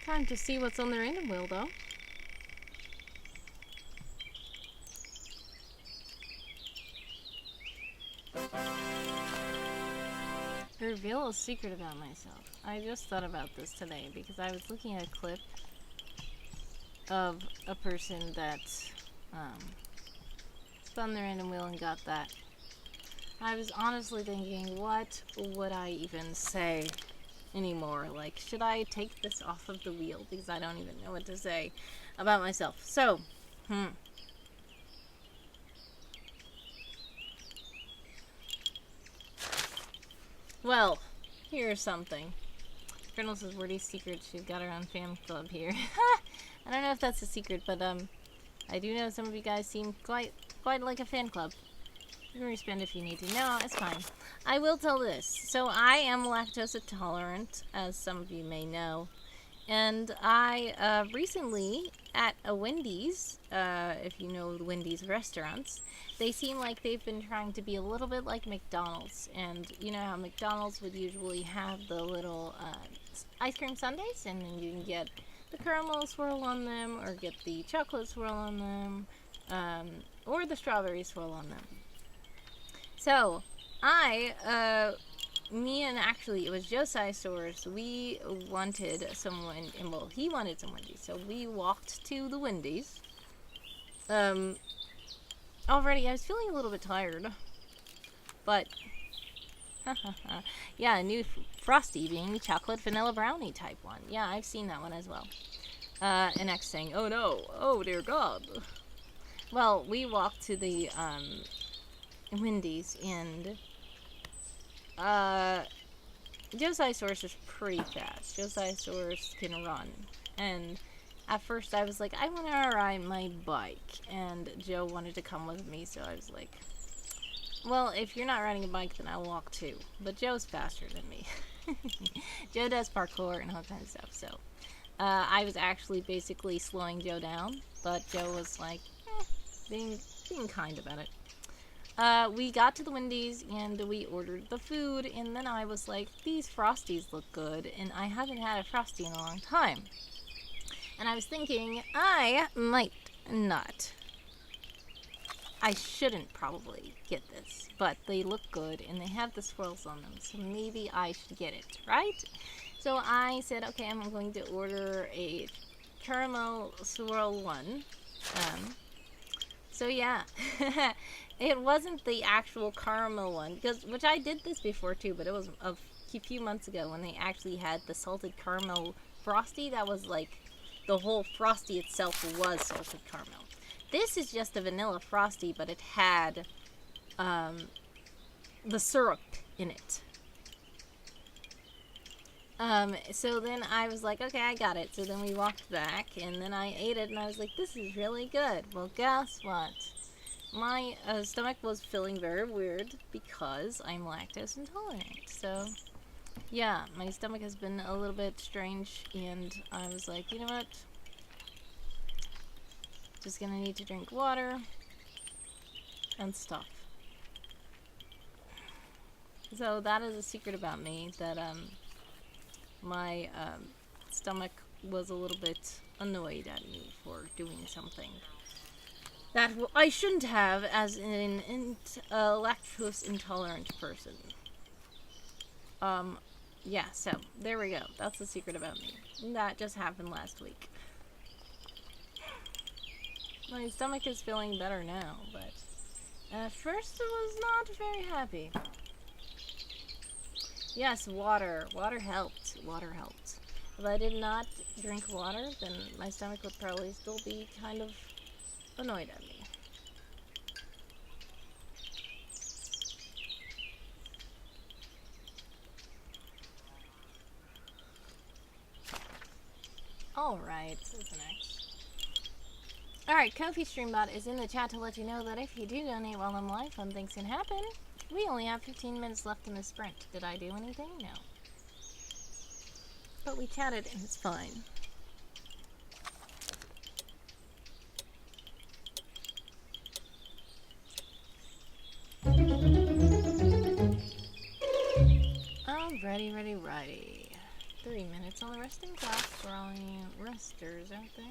S1: Time to see what's on the random wheel, though. Reveal a secret about myself. I just thought about this today because I was looking at a clip of a person that spun the random wheel and got that. I was honestly thinking, what would I even say anymore? Like, should I take this off of the wheel? Because I don't even know what to say about myself. So, well, here's something. Colonel says, Wordy's secret. She's got her own fan club here. I don't know if that's a secret, but I do know some of you guys seem quite like a fan club. You can respond if you need to. No, it's fine. I will tell this. So I am lactose intolerant, as some of you may know. And I recently, at a Wendy's, if you know the Wendy's restaurants, they seem like they've been trying to be a little bit like McDonald's. And you know how McDonald's would usually have the little ice cream sundaes, and then you can get the caramel swirl on them, or get the chocolate swirl on them, or the strawberry swirl on them. So, me and actually, it was Josiah Stores, we wanted someone, and well, he wanted some Wendy's, so we walked to the Wendy's. Already, I was feeling a little bit tired, but, yeah, a new Frosty being chocolate vanilla brownie type one. Yeah, I've seen that one as well. And X saying, "Oh no, oh dear God." Well, we walked to the Wendy's, and Josisaurus is pretty fast. Josisaurus can run, and at first I was like, I want to ride my bike, and Joe wanted to come with me, so I was like, well, if you're not riding a bike, then I'll walk too. But Joe's faster than me. Joe does parkour and all kinds of stuff, so I was actually basically slowing Joe down, but Joe was like, being kind about it. We got to the Wendy's and we ordered the food, and then I was like, these Frosties look good, and I haven't had a Frosty in a long time. And I was thinking, I might not. I shouldn't probably get this, but they look good and they have the swirls on them, so maybe I should get it, right? So I said, okay, I'm going to order a caramel swirl one. So yeah, it wasn't the actual caramel one, which I did this before too, but it was a few months ago when they actually had the salted caramel Frosty. That was like, the whole Frosty itself was salted caramel. This is just a vanilla Frosty, but it had the syrup in it. So then I was like, okay, I got it. So then we walked back, and then I ate it, and I was like, this is really good. Well, guess what? My stomach was feeling very weird because I'm lactose intolerant. So, yeah, my stomach has been a little bit strange, and I was like, you know what? Just gonna need to drink water and stuff. So that is a secret about me, that my stomach was a little bit annoyed at me for doing something that I shouldn't have as an lactose intolerant person. Yeah, so there we go. That's the secret about me. That just happened last week. My stomach is feeling better now, but at first it was not very happy. Yes, water. Water helped. Water helped. If I did not drink water, then my stomach would probably still be kind of annoyed at me. Alright, what's next? Alright, Kofi Streambot is in the chat to let you know that if you do donate while I'm live, fun things can happen. We only have 15 minutes left in the sprint. Did I do anything? No. But we chatted and it's fine. Alrighty. 3 minutes on the resting clock for all you resters out there.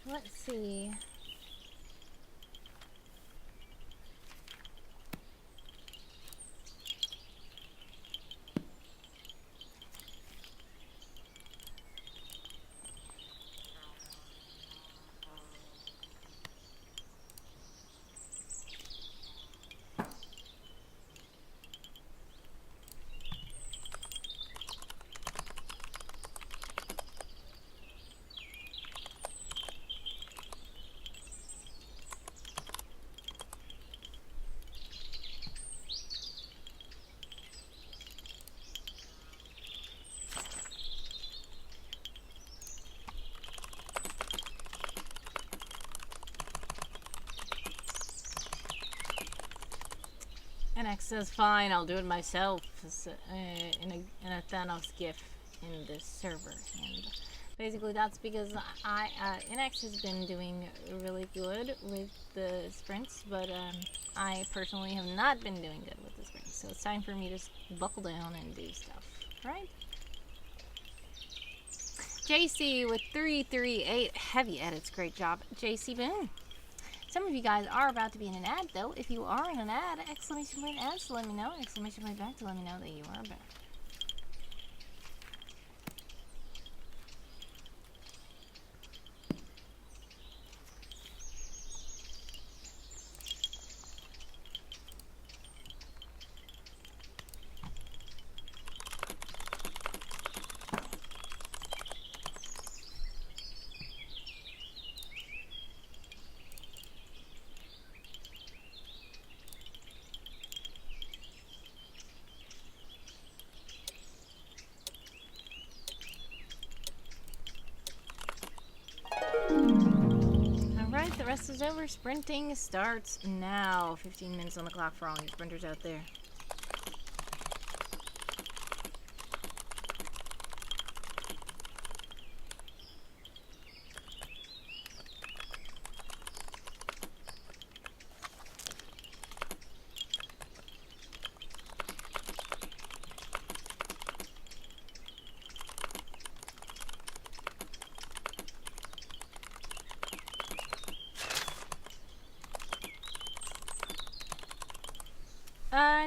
S1: Let's see. Max says, fine, I'll do it myself, in a Thanos gif in this server. And basically that's because Inex has been doing really good with the sprints, but I personally have not been doing good with the sprints. So it's time for me to buckle down and do stuff, right? JC with 338 heavy edits, great job, JC Boom. Some of you guys are about to be in an ad, though. If you are in an ad, exclamation point ads to let me know, exclamation point back to let me know that you are back. Alright, the rest is over. Sprinting starts now. 15 minutes on the clock for all you sprinters out there.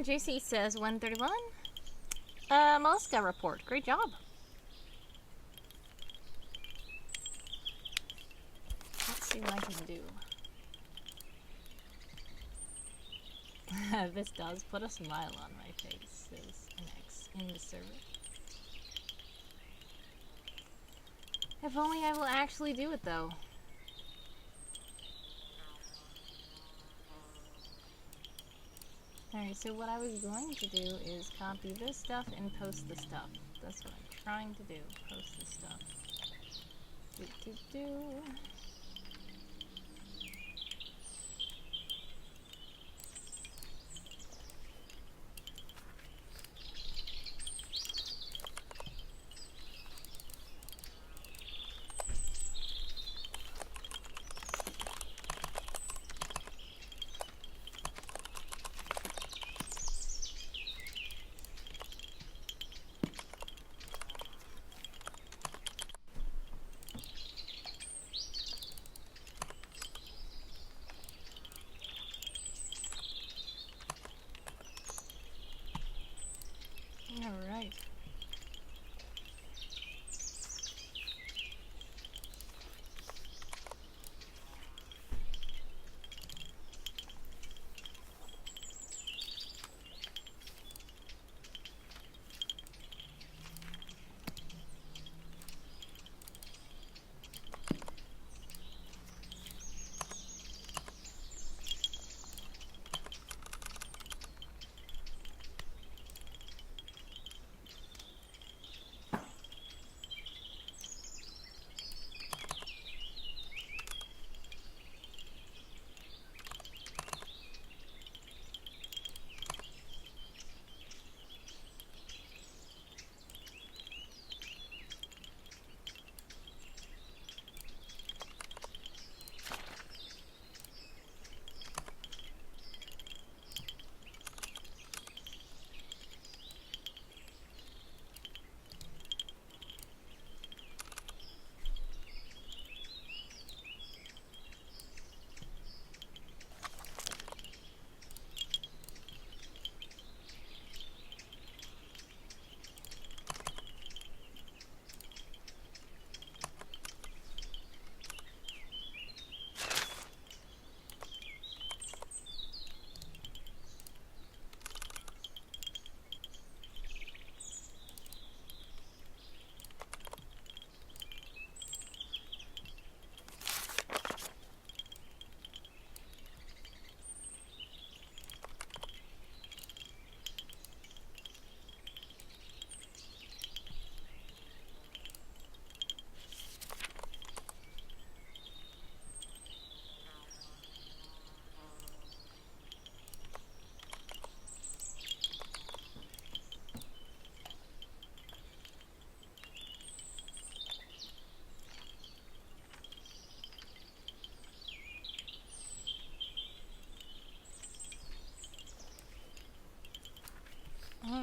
S1: JC says 131. Melissa report. Great job. Let's see what I can do. This does put a smile on my face, says Nex in the server. If only I will actually do it, though. Alright, so what I was going to do is copy this stuff and post the stuff. That's what I'm trying to do. Post the stuff. Do. Alright.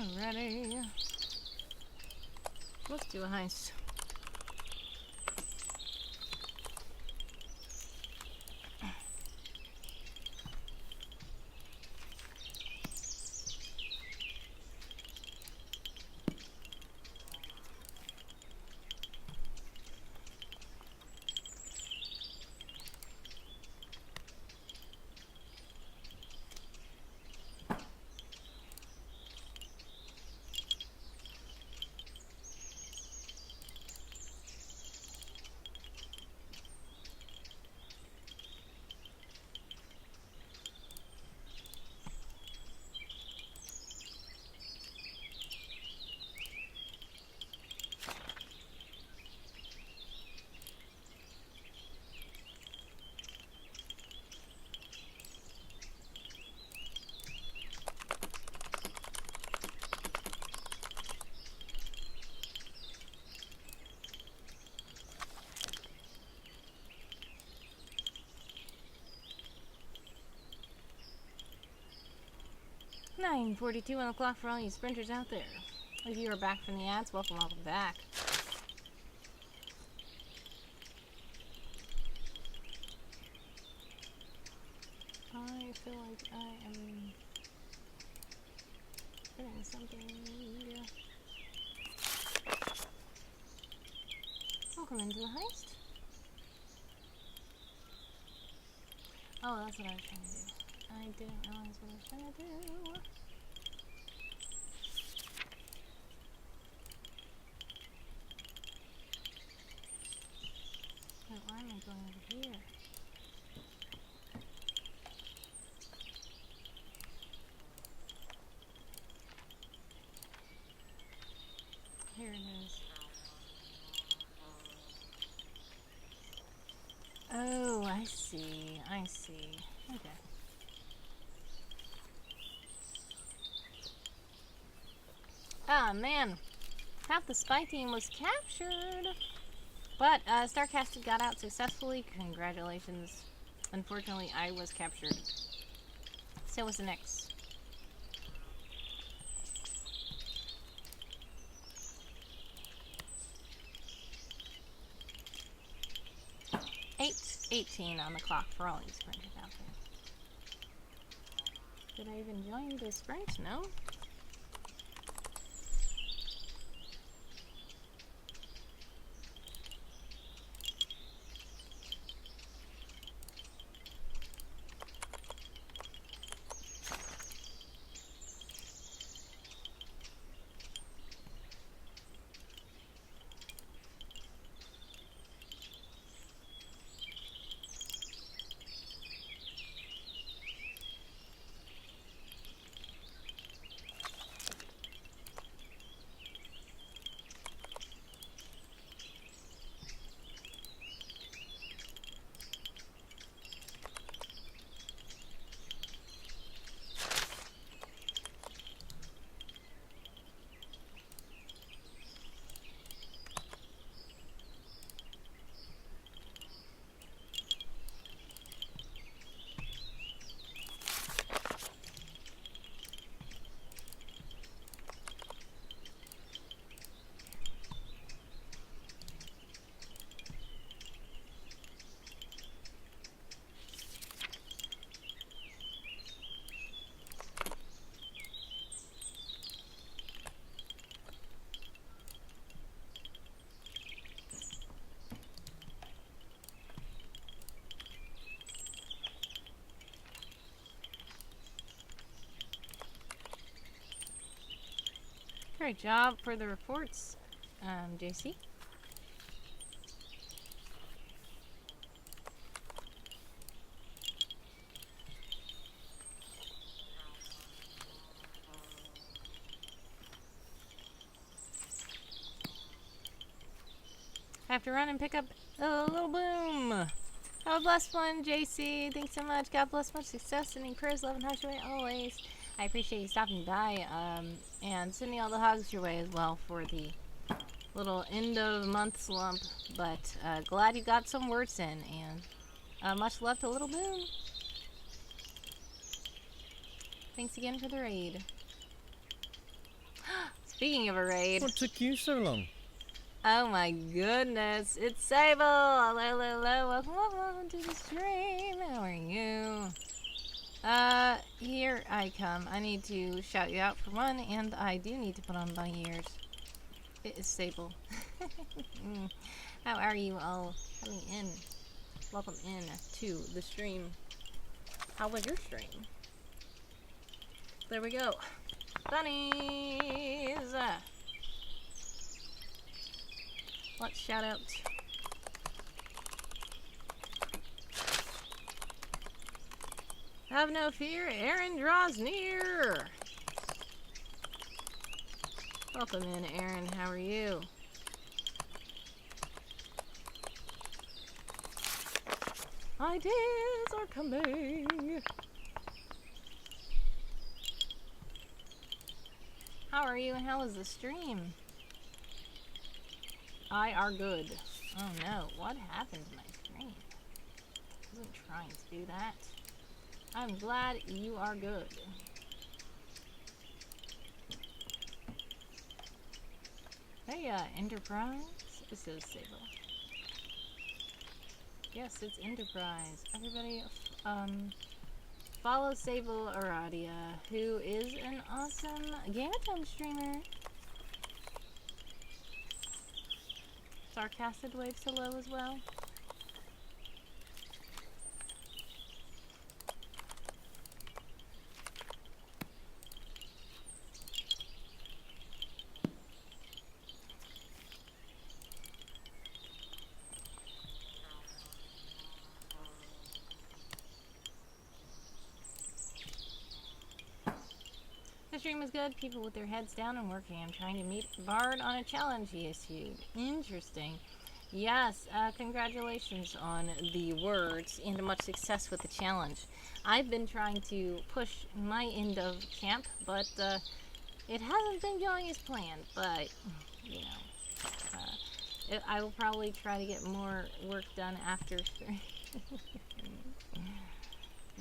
S1: Alrighty. Let's do a heist. .42 on the clock for all you sprinters out there. If you are back from the ads, welcome back. I feel like I am doing something. Welcome into the heist. Oh, that's what I was trying to do. I didn't realize what I was trying to do. Wait, why am I going over here? Here it is. Oh, I see. I see. Okay. Ah, man. Half the spy team was captured. But Starcasted got out successfully. Congratulations. Unfortunately, I was captured. So was the next. .18 on the clock for all these sprinters out there. Did I even join the sprint? No. Great job for the reports, JC. Have to run and pick up a little boom. Have a blessed one, JC. Thanks so much. God bless, much success, sending prayers, love, and hugs your way always. I appreciate you stopping by and sending all the hugs your way as well for the little end of month slump. But glad you got some words in, and much love to Little Boom. Thanks again for the raid. Speaking of a raid.
S2: What took you so long?
S1: Oh my goodness, it's Sable! Hello, hello, hello, welcome to the stream. How are you? Here I come. I need to shout you out for one, and I do need to put on my ears. It is Sable. How are you all coming in? Welcome in to the stream. How was your stream? There we go. Bunnies! Let's shout out. Have no fear, Aaron draws near. Welcome in, Aaron. How are you? Ideas are coming. How are you and how was the stream? I are good. Oh no, what happened to my screen? I wasn't trying to do that. I'm glad you are good. Hey, Enterprise? This is Sable. Yes, it's Enterprise. Everybody, follow Sable Aradia, who is an awesome Game of Thrones streamer. Sarcastic waves hello as well. The stream was good. People with their heads down and working. I'm trying to meet Bard on a challenge he issued. Interesting. Yes, congratulations on the words and much success with the challenge. I've been trying to push my end of camp, but it hasn't been going as planned. But, you know, I will probably try to get more work done after stream.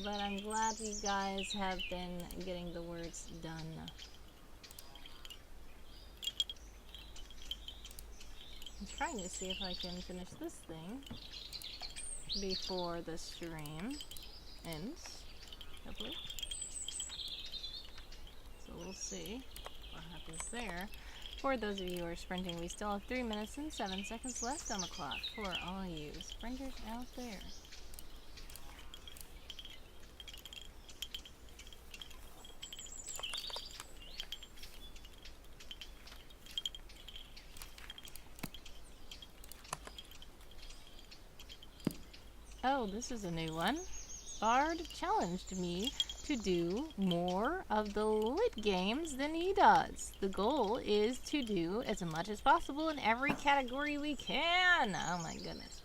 S1: But I'm glad you guys have been getting the words done. I'm trying to see if I can finish this thing before the stream ends, hopefully. So we'll see what happens there. For those of you who are sprinting, we still have 3 minutes and 7 seconds left on the clock for all you sprinters out there. Oh, this is a new one. Bard challenged me to do more of the lit games than he does. The goal is to do as much as possible in every category we can. Oh my goodness.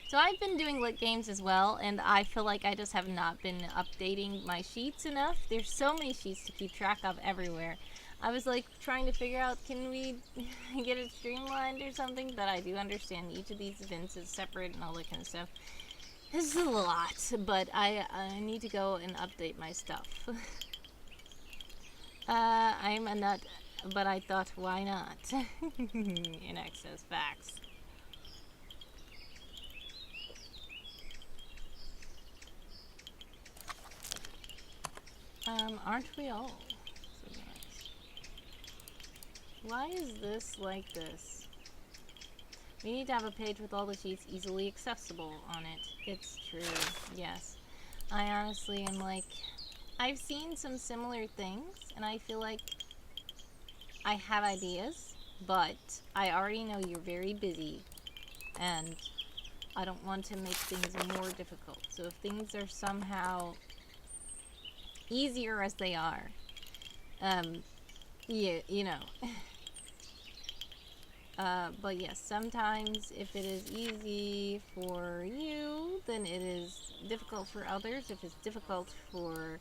S1: So I've been doing lit games as well, and I feel like I just have not been updating my sheets enough. There's so many sheets to keep track of everywhere. I was like trying to figure out, can we get it streamlined or something? But I do understand each of these events is separate and all that kind of stuff. This is a lot, but I need to go and update my stuff. I'm a nut, but I thought, why not? In excess facts. Aren't we all? Why is this like this? We need to have a page with all the sheets easily accessible on it. It's true, yes. I honestly am like, I've seen some similar things, and I feel like I have ideas, but I already know you're very busy, and I don't want to make things more difficult. So if things are somehow easier as they are, you know. But yes, sometimes if it is easy for you, then it is difficult for others. If it's difficult for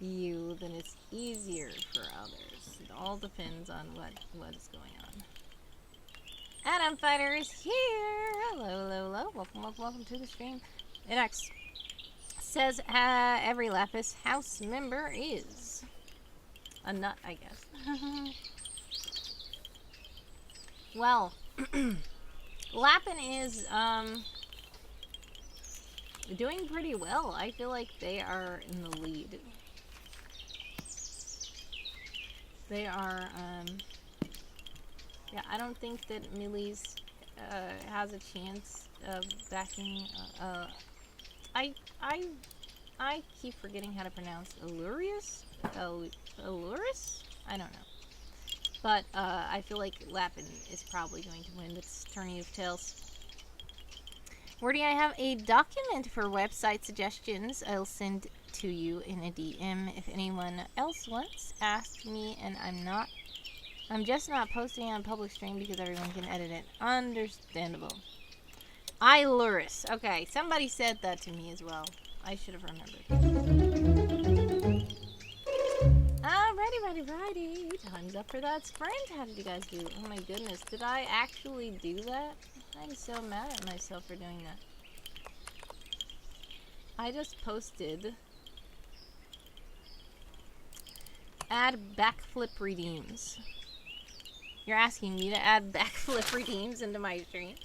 S1: you, then it's easier for others. It all depends on what is going on. Adam Fighter is here! Hello, hello, hello. Welcome, welcome, welcome to the stream. NX says every Lapis house member is a nut, I guess. Well, Lapin is doing pretty well. I feel like they are in the lead. They are, yeah, I don't think that Millie's has a chance of backing, I keep forgetting how to pronounce Allurius? Alluris? I don't know. But, I feel like Lapin is probably going to win this Tourney of Tails. Wordy, I have a document for website suggestions I'll send to you in a DM if anyone else wants. Ask me, and I'm just not posting on public stream because everyone can edit it. Understandable. Iluris. Okay, somebody said that to me as well. I should have remembered. Righty. Time's up for that sprint. How did you guys do? Oh my goodness, did I actually do that? I'm so mad at myself for doing that. I just posted add backflip redeems. You're asking me to add backflip redeems into my stream?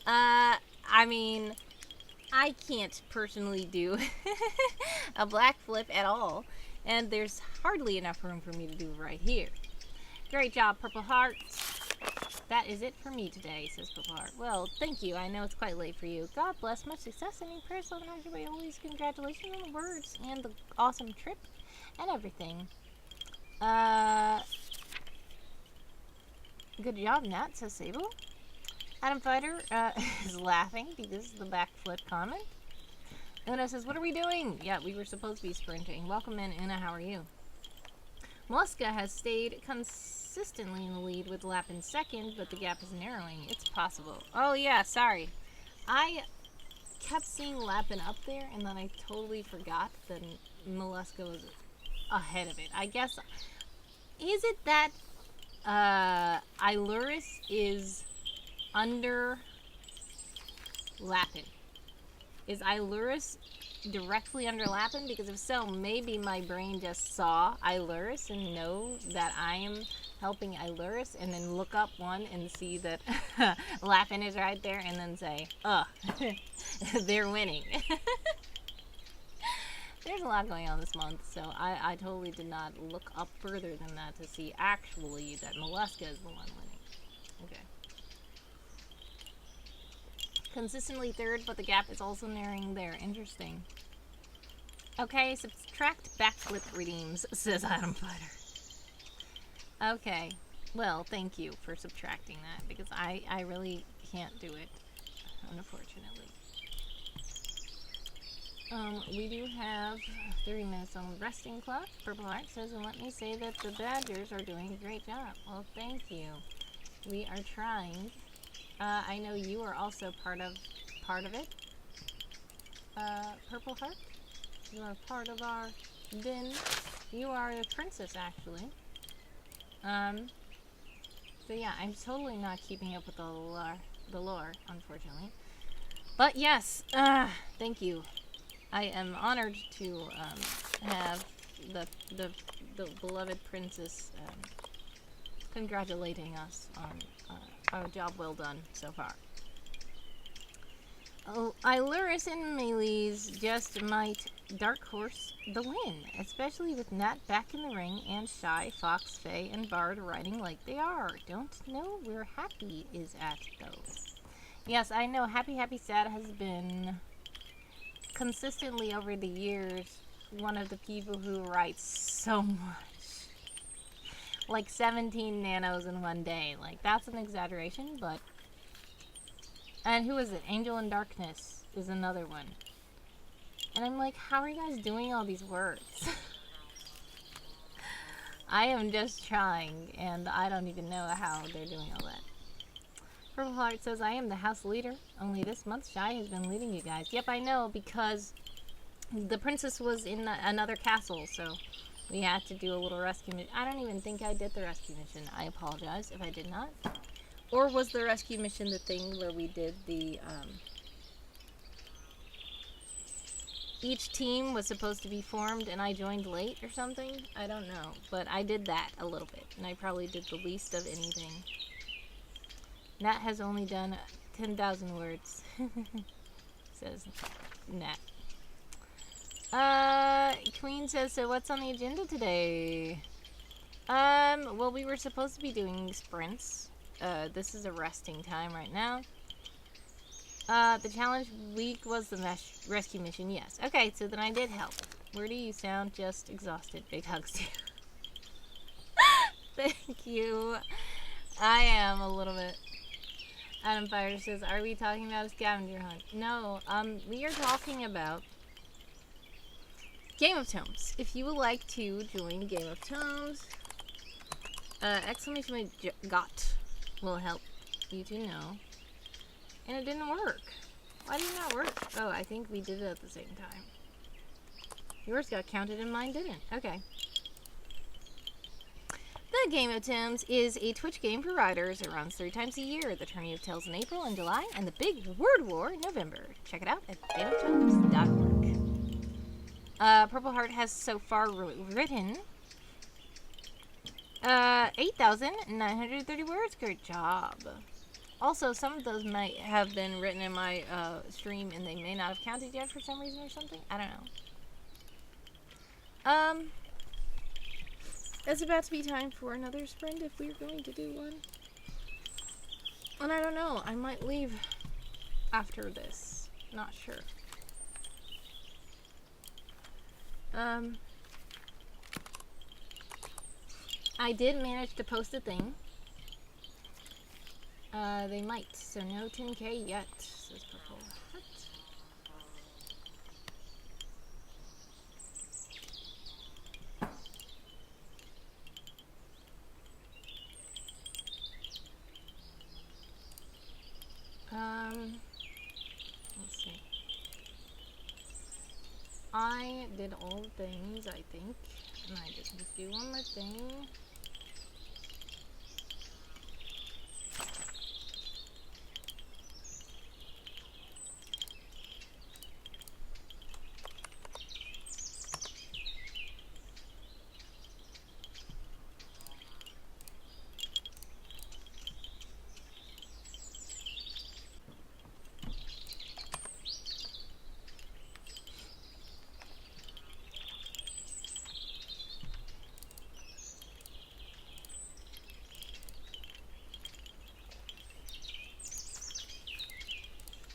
S1: I mean, I can't personally do a black flip at all, and there's hardly enough room for me to do right here. Great job, Purple Hearts. That is it for me today, says Purple Heart. Well, thank you. I know it's quite late for you. God bless, much success, and prayers, love, and everybody. Always congratulations on the words and the awesome trip and everything. Good job, Nat, says Sable. Adam Fighter is laughing because of the backflip comment. Una says, what are we doing? Yeah, we were supposed to be sprinting. Welcome in, Una. How are you? Molluska has stayed consistently in the lead with Lapin second, but the gap is narrowing. It's possible. Oh, yeah, sorry. I kept seeing Lapin up there, and then I totally forgot that Molluska was ahead of it. I guess, is it that Iluris is under Lapin? Is Iluris directly under Lapin? Because if so, maybe my brain just saw Iluris and know that I am helping Iluris, and then look up one and see that Lapin is right there, and then say, they're winning. There's a lot going on this month, so I totally did not look up further than that to see actually that Molluska is the one winning. Okay. Consistently third, but the gap is also narrowing there. Interesting. Okay, subtract backflip redeems, says Adam Fighter. Okay. Well, thank you for subtracting that, because I really can't do it, unfortunately. We do have 30 minutes on the resting clock. Purple Heart says, and let me say that the Badgers are doing a great job. Well, thank you. We are trying. I know you are also part of it. Purple Heart, you are part of our bin. You are a princess, actually. So yeah, I'm totally not keeping up with the lore, unfortunately. But yes, thank you. I am honored to have the beloved princess congratulating us on our job well done so far. Oh, Iluris and Melee's just might dark horse the win, especially with Nat back in the ring and Shy, Fox, Faye, and Bard riding like they are. Don't know where Happy is at, though. Yes, I know Happy Sad has been consistently over the years one of the people who writes so much. Like 17 nanos in one day. Like, that's an exaggeration, but... And who is it? Angel in Darkness is another one. And I'm like, how are you guys doing all these words? I am just trying, and I don't even know how they're doing all that. Purple Heart says, I am the house leader. Only this month, Shy has been leading you guys. Yep, I know, because the princess was in another castle, so we had to do a little rescue mission. I don't even think I did the rescue mission. I apologize if I did not. Or was the rescue mission the thing where we did the, each team was supposed to be formed and I joined late or something. I don't know. But I did that a little bit. And I probably did the least of anything. Nat has only done 10,000 words. Says Nat. Queen says, so what's on the agenda today? Well, we were supposed to be doing sprints. This is a resting time right now. The challenge week was the rescue mission, yes. Okay, so then I did help. Where do you sound just exhausted? Big hugs to you. Thank you. I am a little bit. Adam Fire says, are we talking about a scavenger hunt? No, we are talking about Game of Tomes. If you would like to join Game of Tomes, exclamation point got will help you to know. And it didn't work. Why did it not work? Oh, I think we did it at the same time. Yours got counted and mine didn't. Okay. The Game of Tomes is a Twitch game for riders. It runs 3 times a year. The Tourney of Tales in April and July, and the Big Word War in November. Check it out at gameoftomes.org. Purple Heart has so far written 8,930 words. Great job. Also, some of those might have been written in my stream and they may not have counted yet for some reason or something. I don't know. It's about to be time for another sprint if we're going to do one. And I don't know, I might leave after this. Not sure. I did manage to post a thing. They might, so no 10K yet, says Purple. Let's see. I did all the things, I think, and I just need to do one more thing.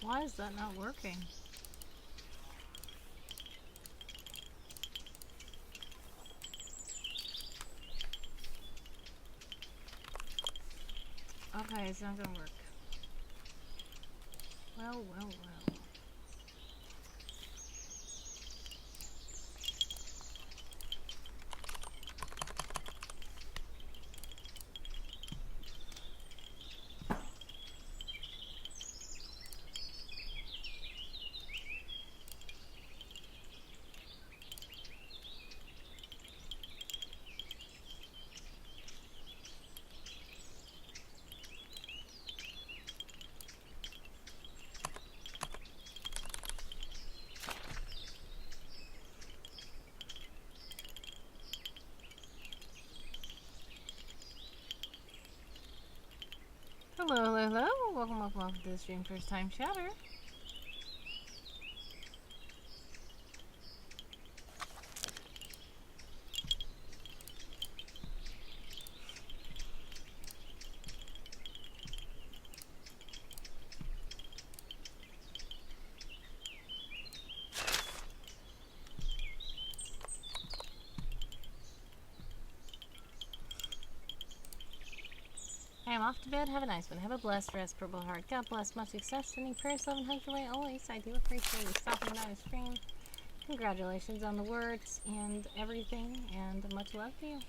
S1: Why is that not working? Okay, it's not gonna work. Well, well, well. Hello, hello, hello. Welcome to the stream. First time chatter. I am off to bed. Have a nice one. Have a blessed rest, Purple Heart. God bless. Much success. Sending prayers, love, and hugs your way always. I do appreciate you stopping by the stream. Congratulations on the words and everything, and much love to you.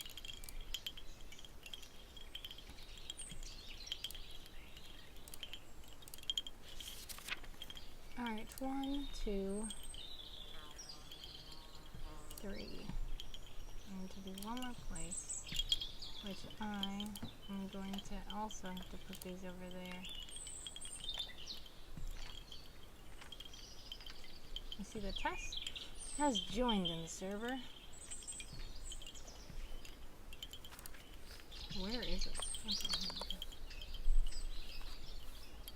S1: Alright, 1, 2, 3. I need to do one more place, which I am going to also have to put these over there. You see the chest? has joined in the server. Where is it? Okay.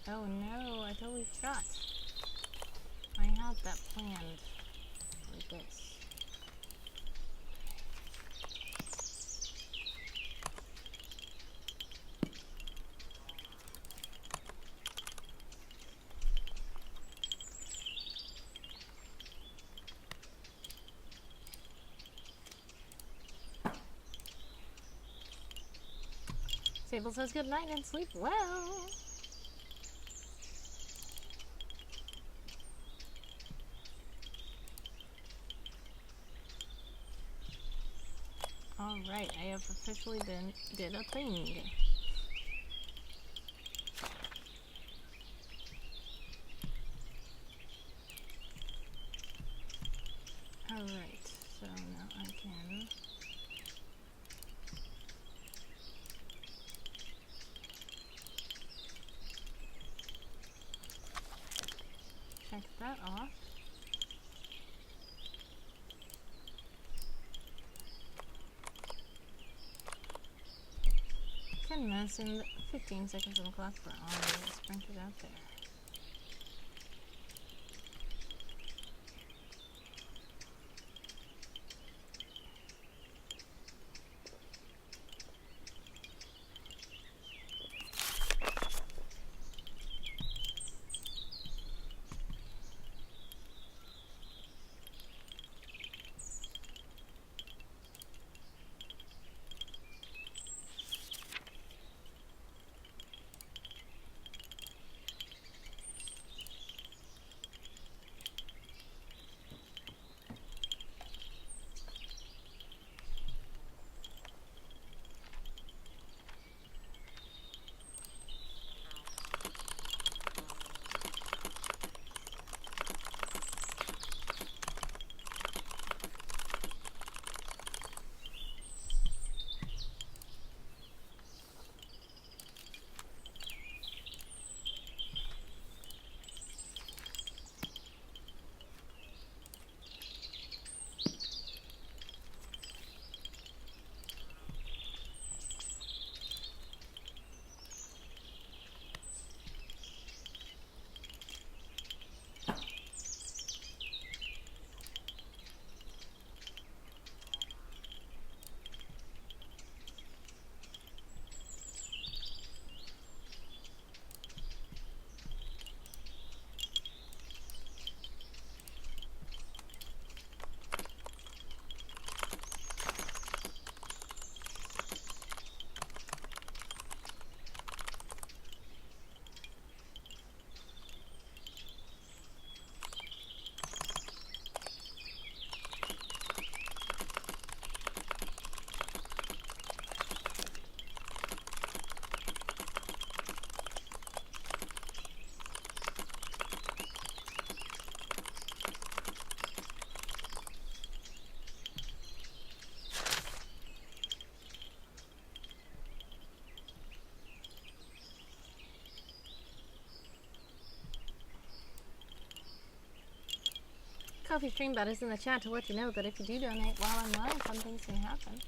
S1: Oh no, I totally forgot. I had that planned for this. Sable says good night and sleep well. Alright, I have officially did a thing. Alright, so now I can check that off. 10 minutes and 15 seconds on the clock for all the sprinters out there. Coffee Stream Bot is in the chat to let you know that if you do donate while I'm live, fun things can happen.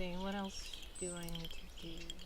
S1: see, what else do I need to do?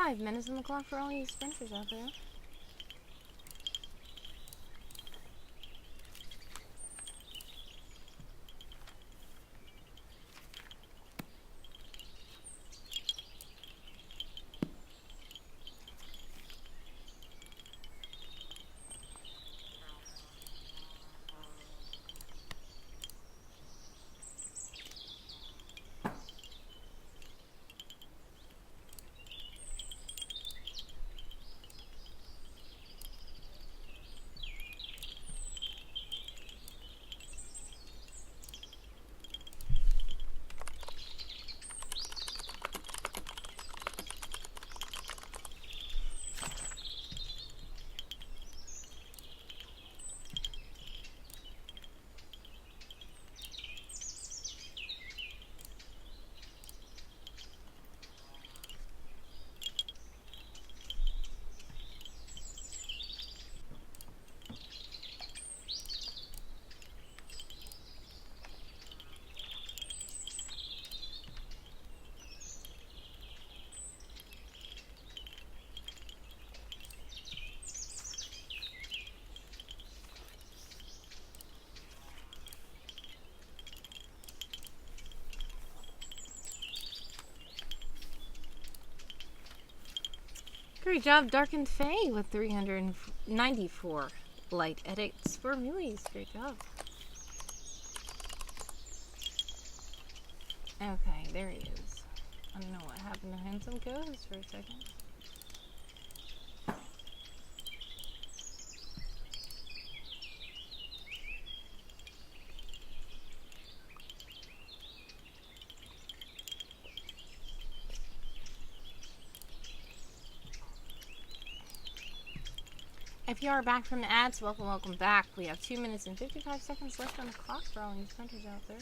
S1: Five minutes on the clock for all you sprinters out there. Great job, Darkened Fae, with 394 light edits for Muleys. Great job. Okay, there he is. I don't know what happened to Handsome Ghost for a second. If you are back from the ads, welcome back. We have 2 minutes and 55 seconds left on the clock for all you sprinters out there.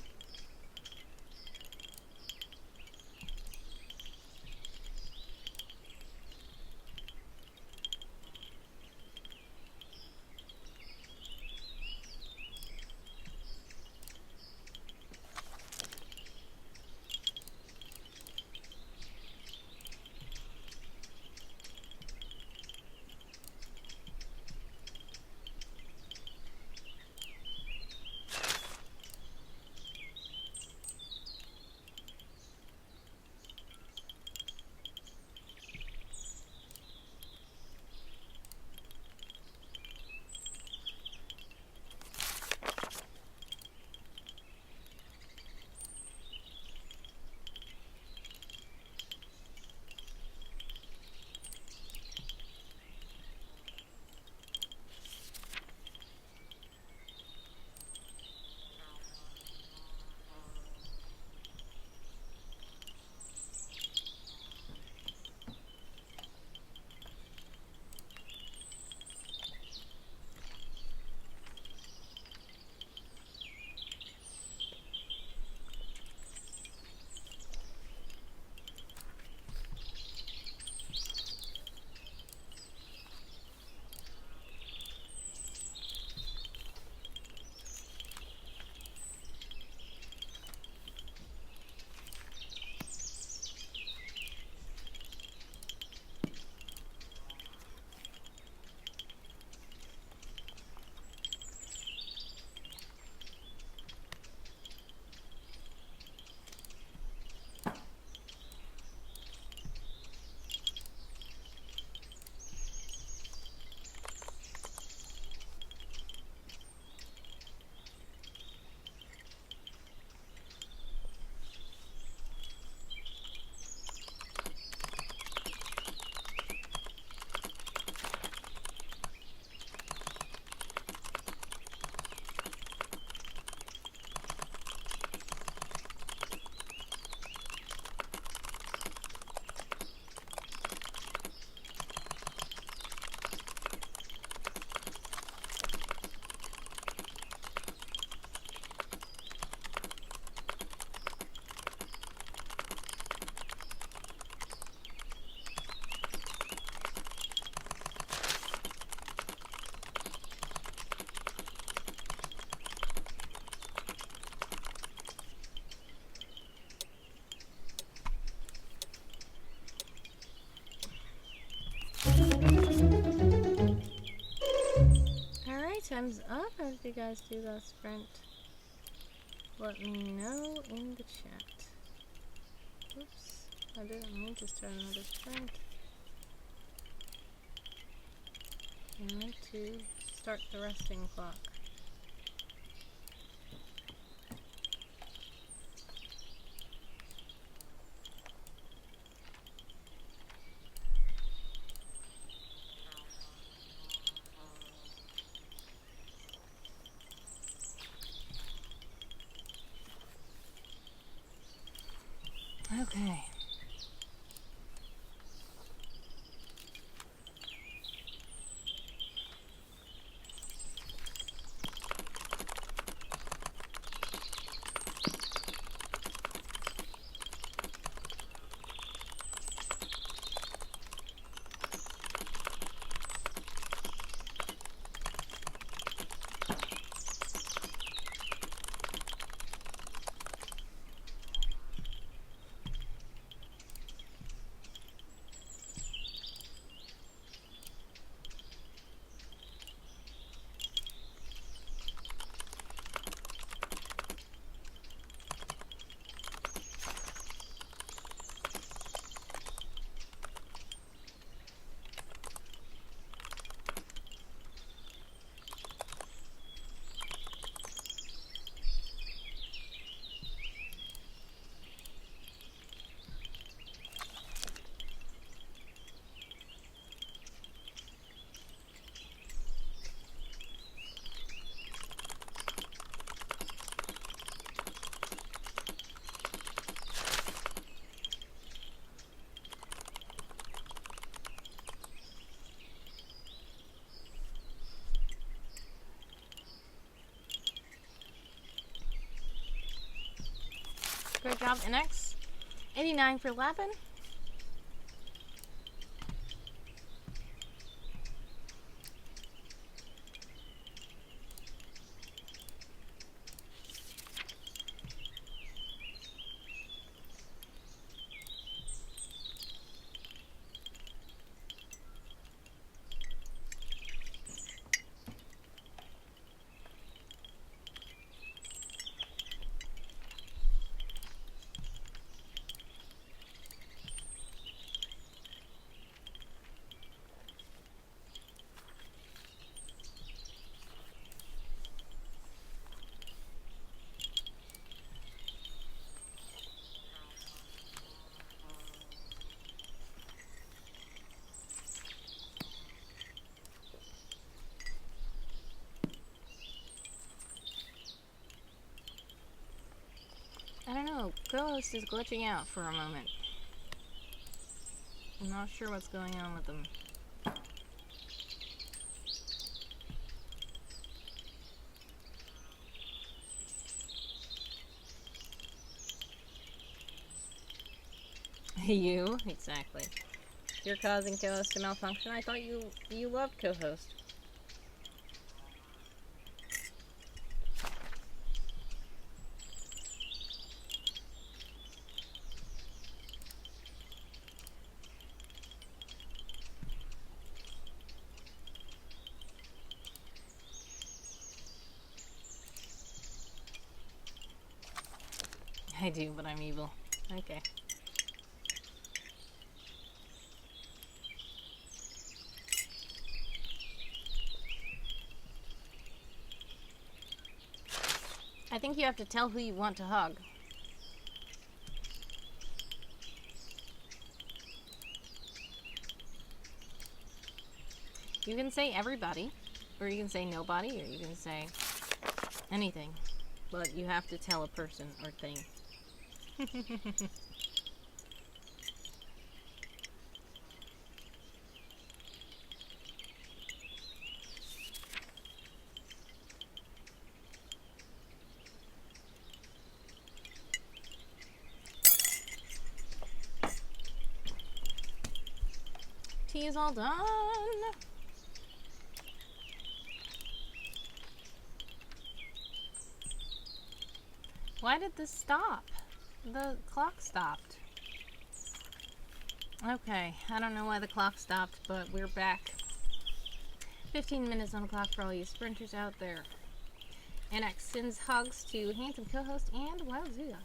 S1: time's up as you guys do that sprint. Let me know in the chat. Oops, I didn't mean to start another sprint. I meant to start the resting clock. Okay. Great job, NX. 89 for Lavin. I don't know, co-host is glitching out for a moment. I'm not sure what's going on with them. You? Exactly. You're causing co-host to malfunction? I thought you loved co-host. I do, but I'm evil. Okay. I think you have to tell who you want to hug. You can say everybody, or you can say nobody, or you can say anything. But you have to tell a person or thing. Tea is all done. Why did this stop? The clock stopped. Okay, I don't know why the clock stopped, but we're back. 15 minutes on the clock for all you sprinters out there. NX sends hugs to handsome co-host and Wild Zoo Guy.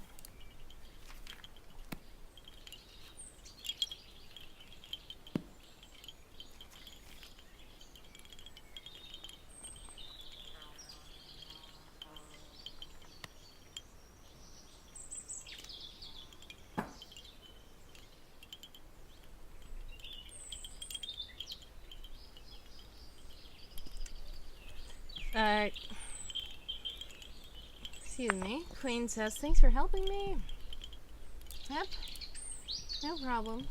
S1: Excuse me. Queen says, thanks for helping me. Yep. No problem.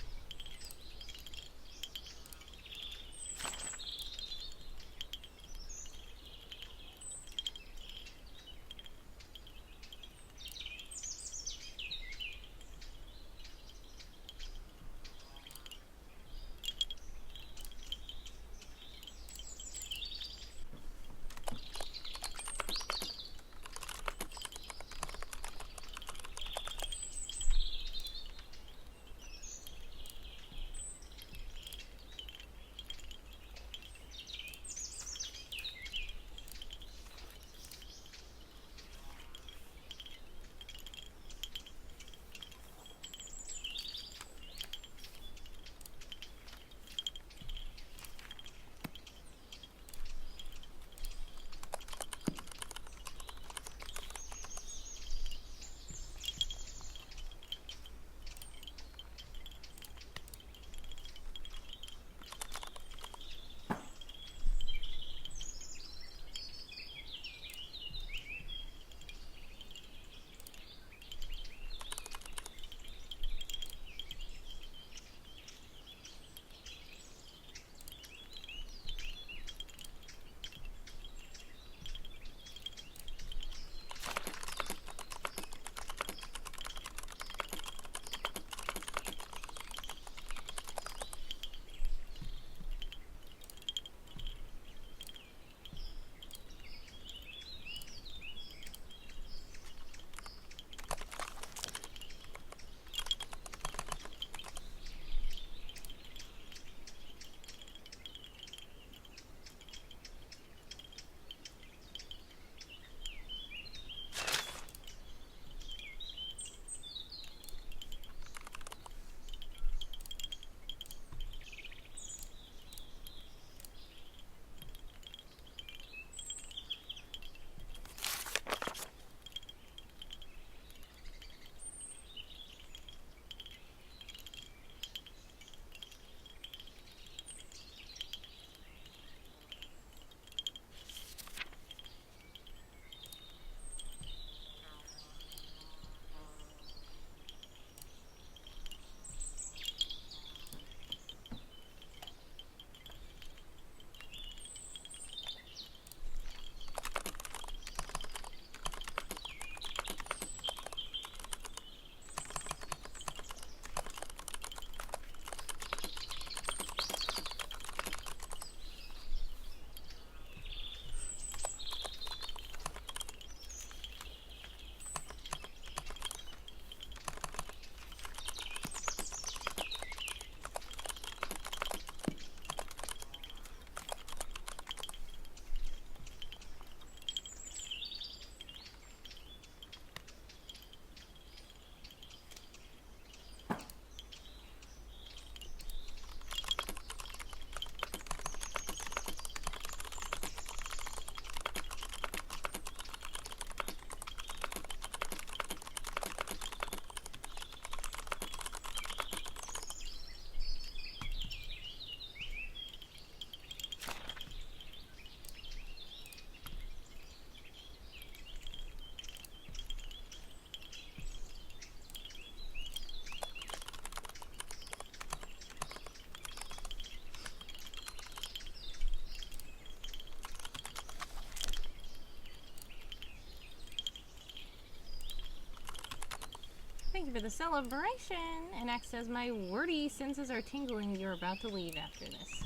S1: Thank you for the celebration. And X says, my wordy senses are tingling. You're about to leave after this.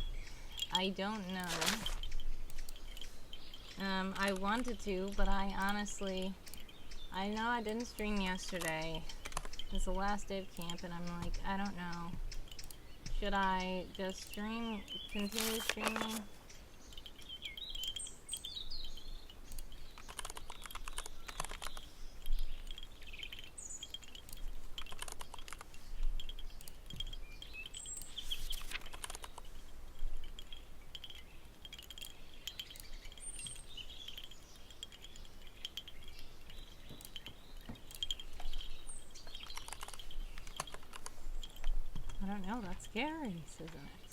S1: I don't know. I wanted to, but I honestly, I know I didn't stream yesterday. It's the last day of camp, and I'm like, I don't know. Should I just continue streaming? don't know. That's scary, says X.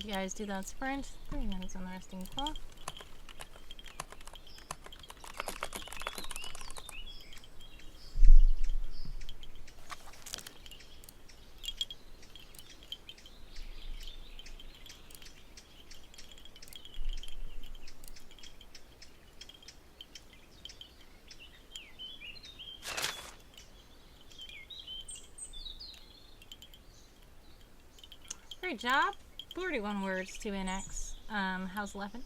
S1: you guys do that sprint. 3 minutes on the resting clock. Great job. 41 words to NX. How's 11?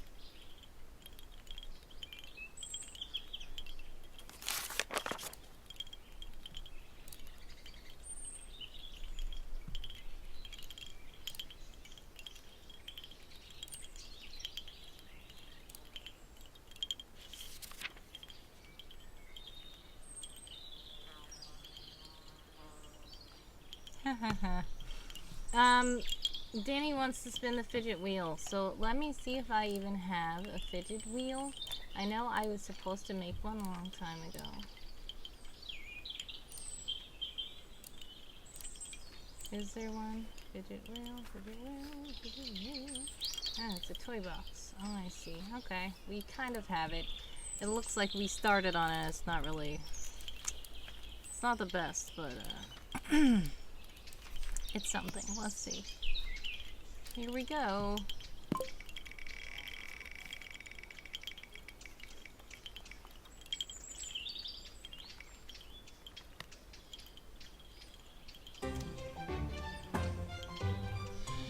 S1: Danny wants to spin the fidget wheel, so let me see if I even have a fidget wheel. I know I was supposed to make one a long time ago. Is there one? Fidget wheel, fidget wheel, fidget wheel. Ah, it's a toy box. Oh, I see. Okay, we kind of have it. It looks like we started on it. It's not really... It's not the best, but it's something. Let's see. Here we go.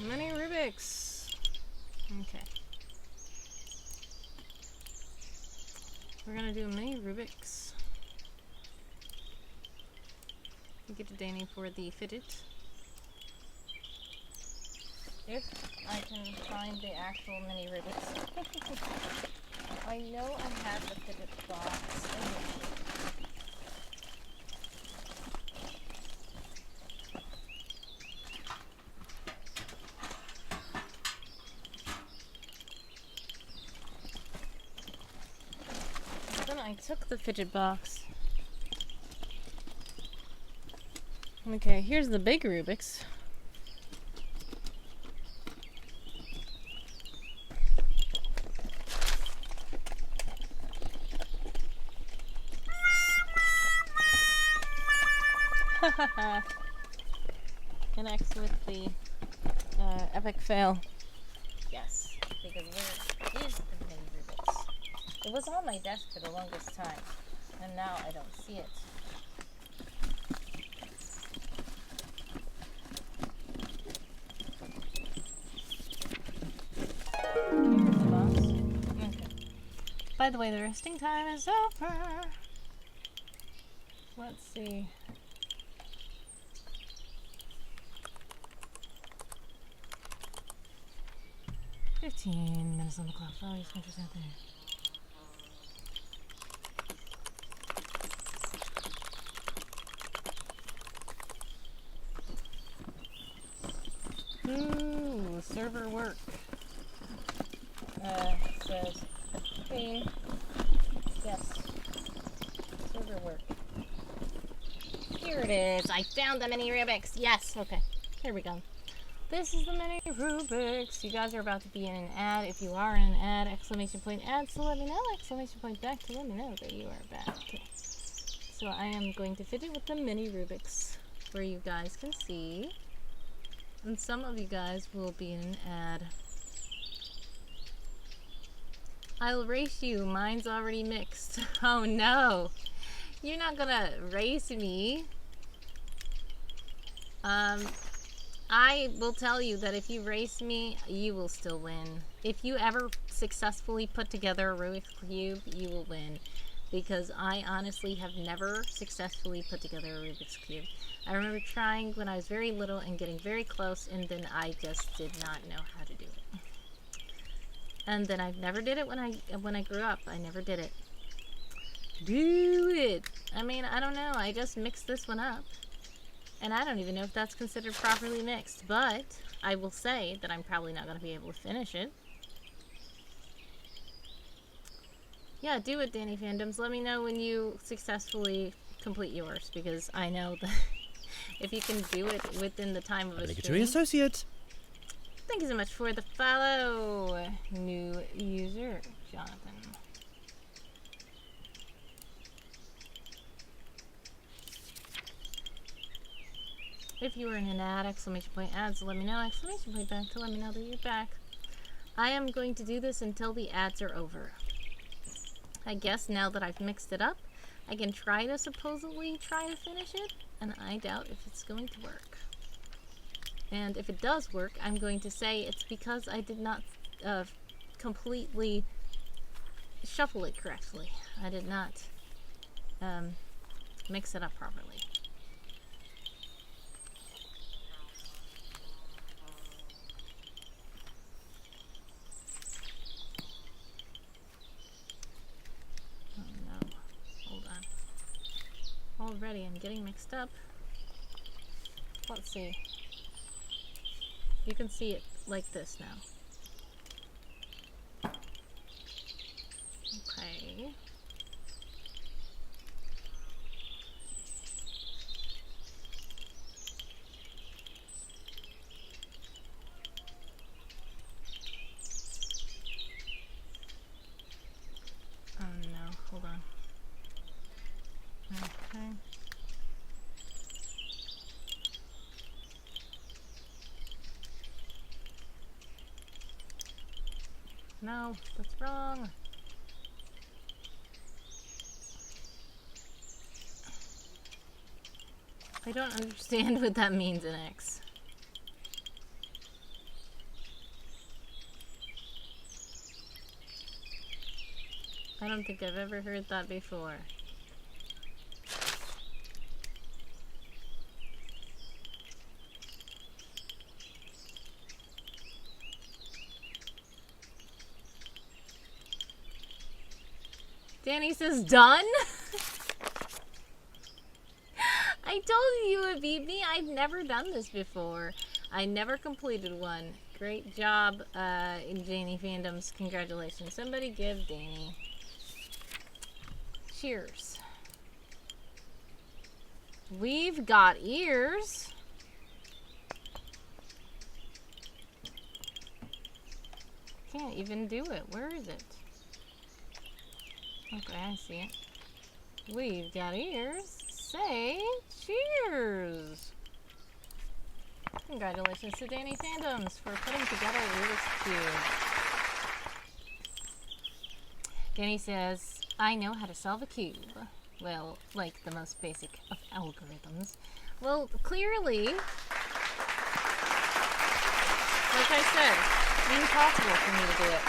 S1: Mini Rubik's. Okay. We're gonna do a mini Rubik's. We get to Danny for the fidget. If I can find the actual mini Rubik's. I know I have the fidget box in here. Then I took the fidget box. Okay, here's the big Rubik's. Connects with the epic fail. Yes, because where is the mini Rubik's? It was on my desk for the longest time, and now I don't see it. Here's the box. Okay. By the way, the resting time is over. Let's see. "15 minutes on the clock. Oh, you smudges out there." Ooh, server work. Says, hey, yes, server work. Here it is. I found the mini Rubik's. Yes, okay. Here we go. This is the mini Rubik's. You guys are about to be in an ad. If you are in an ad, exclamation point ad, so let me know. Exclamation point back to let me know that you are back. So I am going to fidget with the mini Rubik's where you guys can see. And some of you guys will be in an ad. I'll race you. Mine's already mixed. Oh no. You're not gonna race me. I will tell you that if you race me, you will still win. If you ever successfully put together a Rubik's Cube, you will win. Because I honestly have never successfully put together a Rubik's Cube. I remember trying when I was very little and getting very close, and then I just did not know how to do it. And then I never did it when I grew up. I never did it. Do it! I mean, I don't know. I just mixed this one up. And I don't even know if that's considered properly mixed. But I will say that I'm probably not going to be able to finish it. Yeah, do it, Danny Fandoms. Let me know when you successfully complete yours. Because I know that if you can do it within the time of a stream.
S2: Associate.
S1: thank you so much for the follow, new user, Jonathan. If you were in an ad, exclamation point ads, let me know, exclamation point back to let me know that you're back. I am going to do this until the ads are over. I guess now that I've mixed it up, I can try to supposedly try to finish it, and I doubt if it's going to work. And if it does work, I'm going to say it's because I did not completely shuffle it correctly. I did not mix it up properly. Already I'm getting mixed up. Let's see. You can see it like this now. Okay. Oh no, hold on. Okay. No, that's wrong. I don't understand what that means in X. I don't think I've ever heard that before. Danny says done? I told you you would beat me. I've never done this before. I never completed one. Great job, Janie Fandoms. Congratulations. Somebody give Danny. Cheers. We've got ears. Can't even do it. Where is it? Okay, I see it. We've got ears. Say cheers. Congratulations to Danny Fandoms for putting together Rubik's Cube. Danny says, I know how to solve a cube. Well, like the most basic of algorithms. Well, clearly, like I said, impossible for me to do it.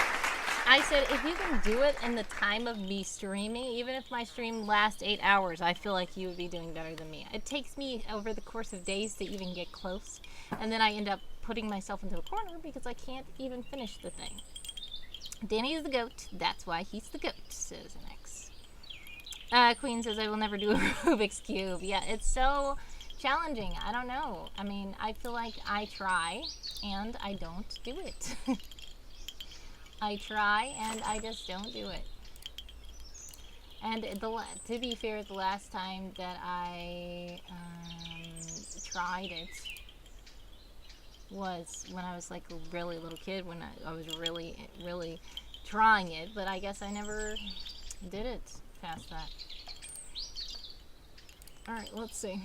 S1: I said, if you can do it in the time of me streaming, even if my stream lasts 8 hours, I feel like you would be doing better than me. It takes me over the course of days to even get close, and then I end up putting myself into a corner because I can't even finish the thing. Danny is the goat. That's why he's the goat, says an X. Queen says, I will never do a Rubik's Cube. Yeah, it's so challenging. I don't know. I mean, I feel like I try, and I don't do it. I try, and I just don't do it. And to be fair, the last time that I tried it was when I was like a really little kid, when I was really, really trying it, but I guess I never did it past that. Alright, let's see.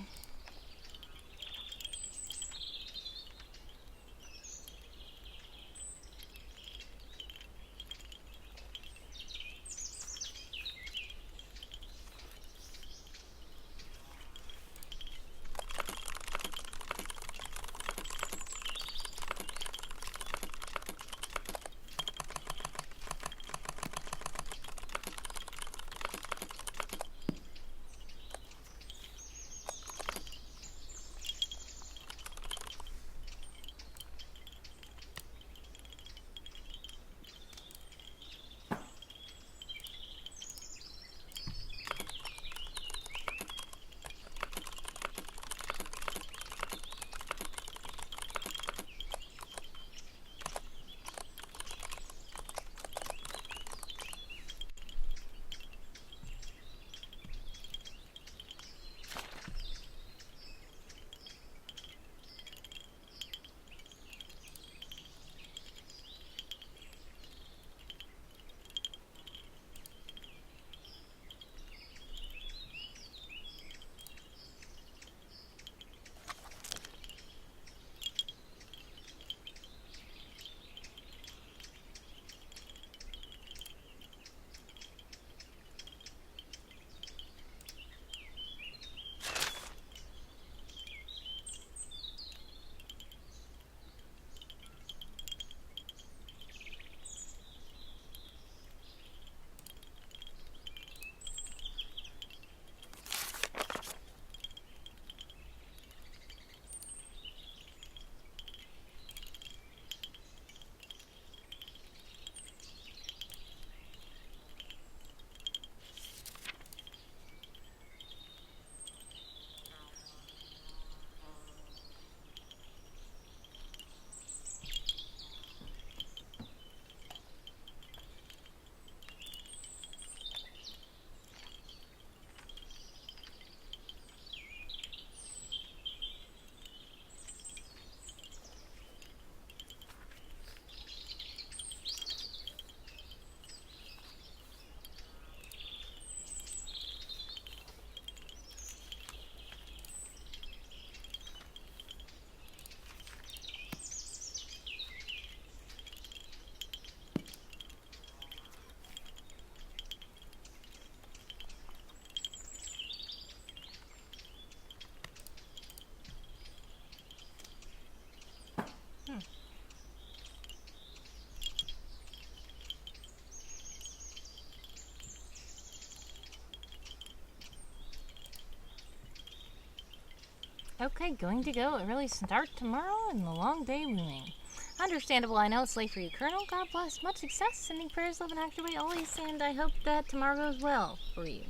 S1: Okay, going to go. Early start tomorrow and the long day looming. Understandable, I know it's late for you, Colonel. God bless. Much success. Sending prayers, love, and activate always, and I hope that tomorrow goes well for you.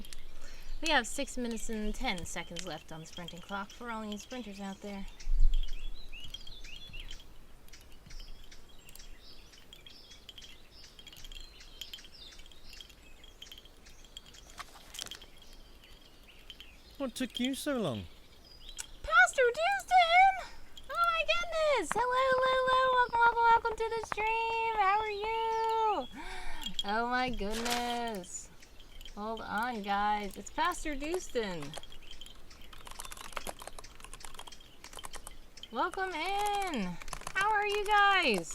S1: We have 6 minutes and 10 seconds left on the sprinting clock for all you sprinters out there.
S2: What took you so long?
S1: Pastor Houston! Oh my goodness! Hello, welcome to the stream! How are you? Oh my goodness. Hold on, guys. It's Pastor Houston. Welcome in! How are you guys?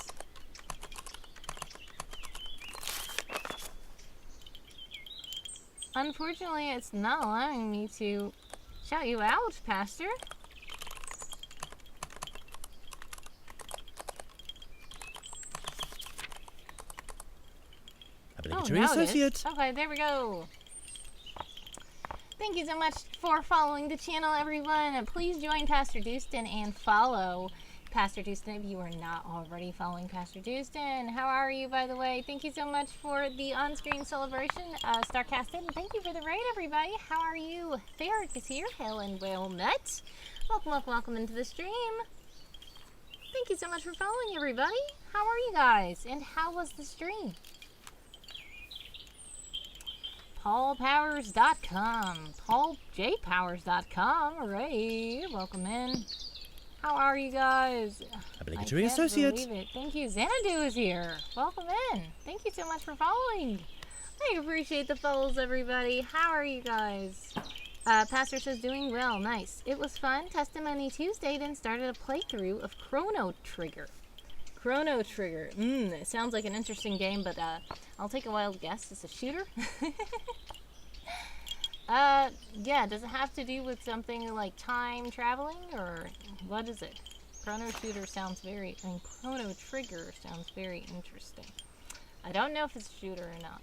S1: Unfortunately, it's not allowing me to shout you out, Pastor.
S2: Obligatory associate.
S1: Okay, there we go. Thank you so much for following the channel, everyone. Please join Pastor Houston and follow Pastor Houston if you are not already following Pastor Houston. How are you, by the way? Thank you so much for the on-screen celebration, Starcasted. And thank you for the raid, everybody. How are you? Ferric is here. Helen well met. Welcome into the stream. Thank you so much for following, everybody. How are you guys? And how was the stream? PaulPowers.com. PaulJPowers.com. Hooray. Welcome in. How are you guys?
S2: Obligatory associate.
S1: Believe it. Thank you. Xanadu is here. Welcome in. Thank you so much for following. I appreciate the follows, everybody. How are you guys? Pastor says doing well. Nice. It was fun. Testimony Tuesday, then started a playthrough of Chrono Trigger. Chrono Trigger. It sounds like an interesting game, but I'll take a wild guess. It's a shooter. Yeah, does it have to do with something like time traveling, or what is it? Chrono Shooter sounds very, Chrono Trigger sounds very interesting. I don't know if it's a shooter or not.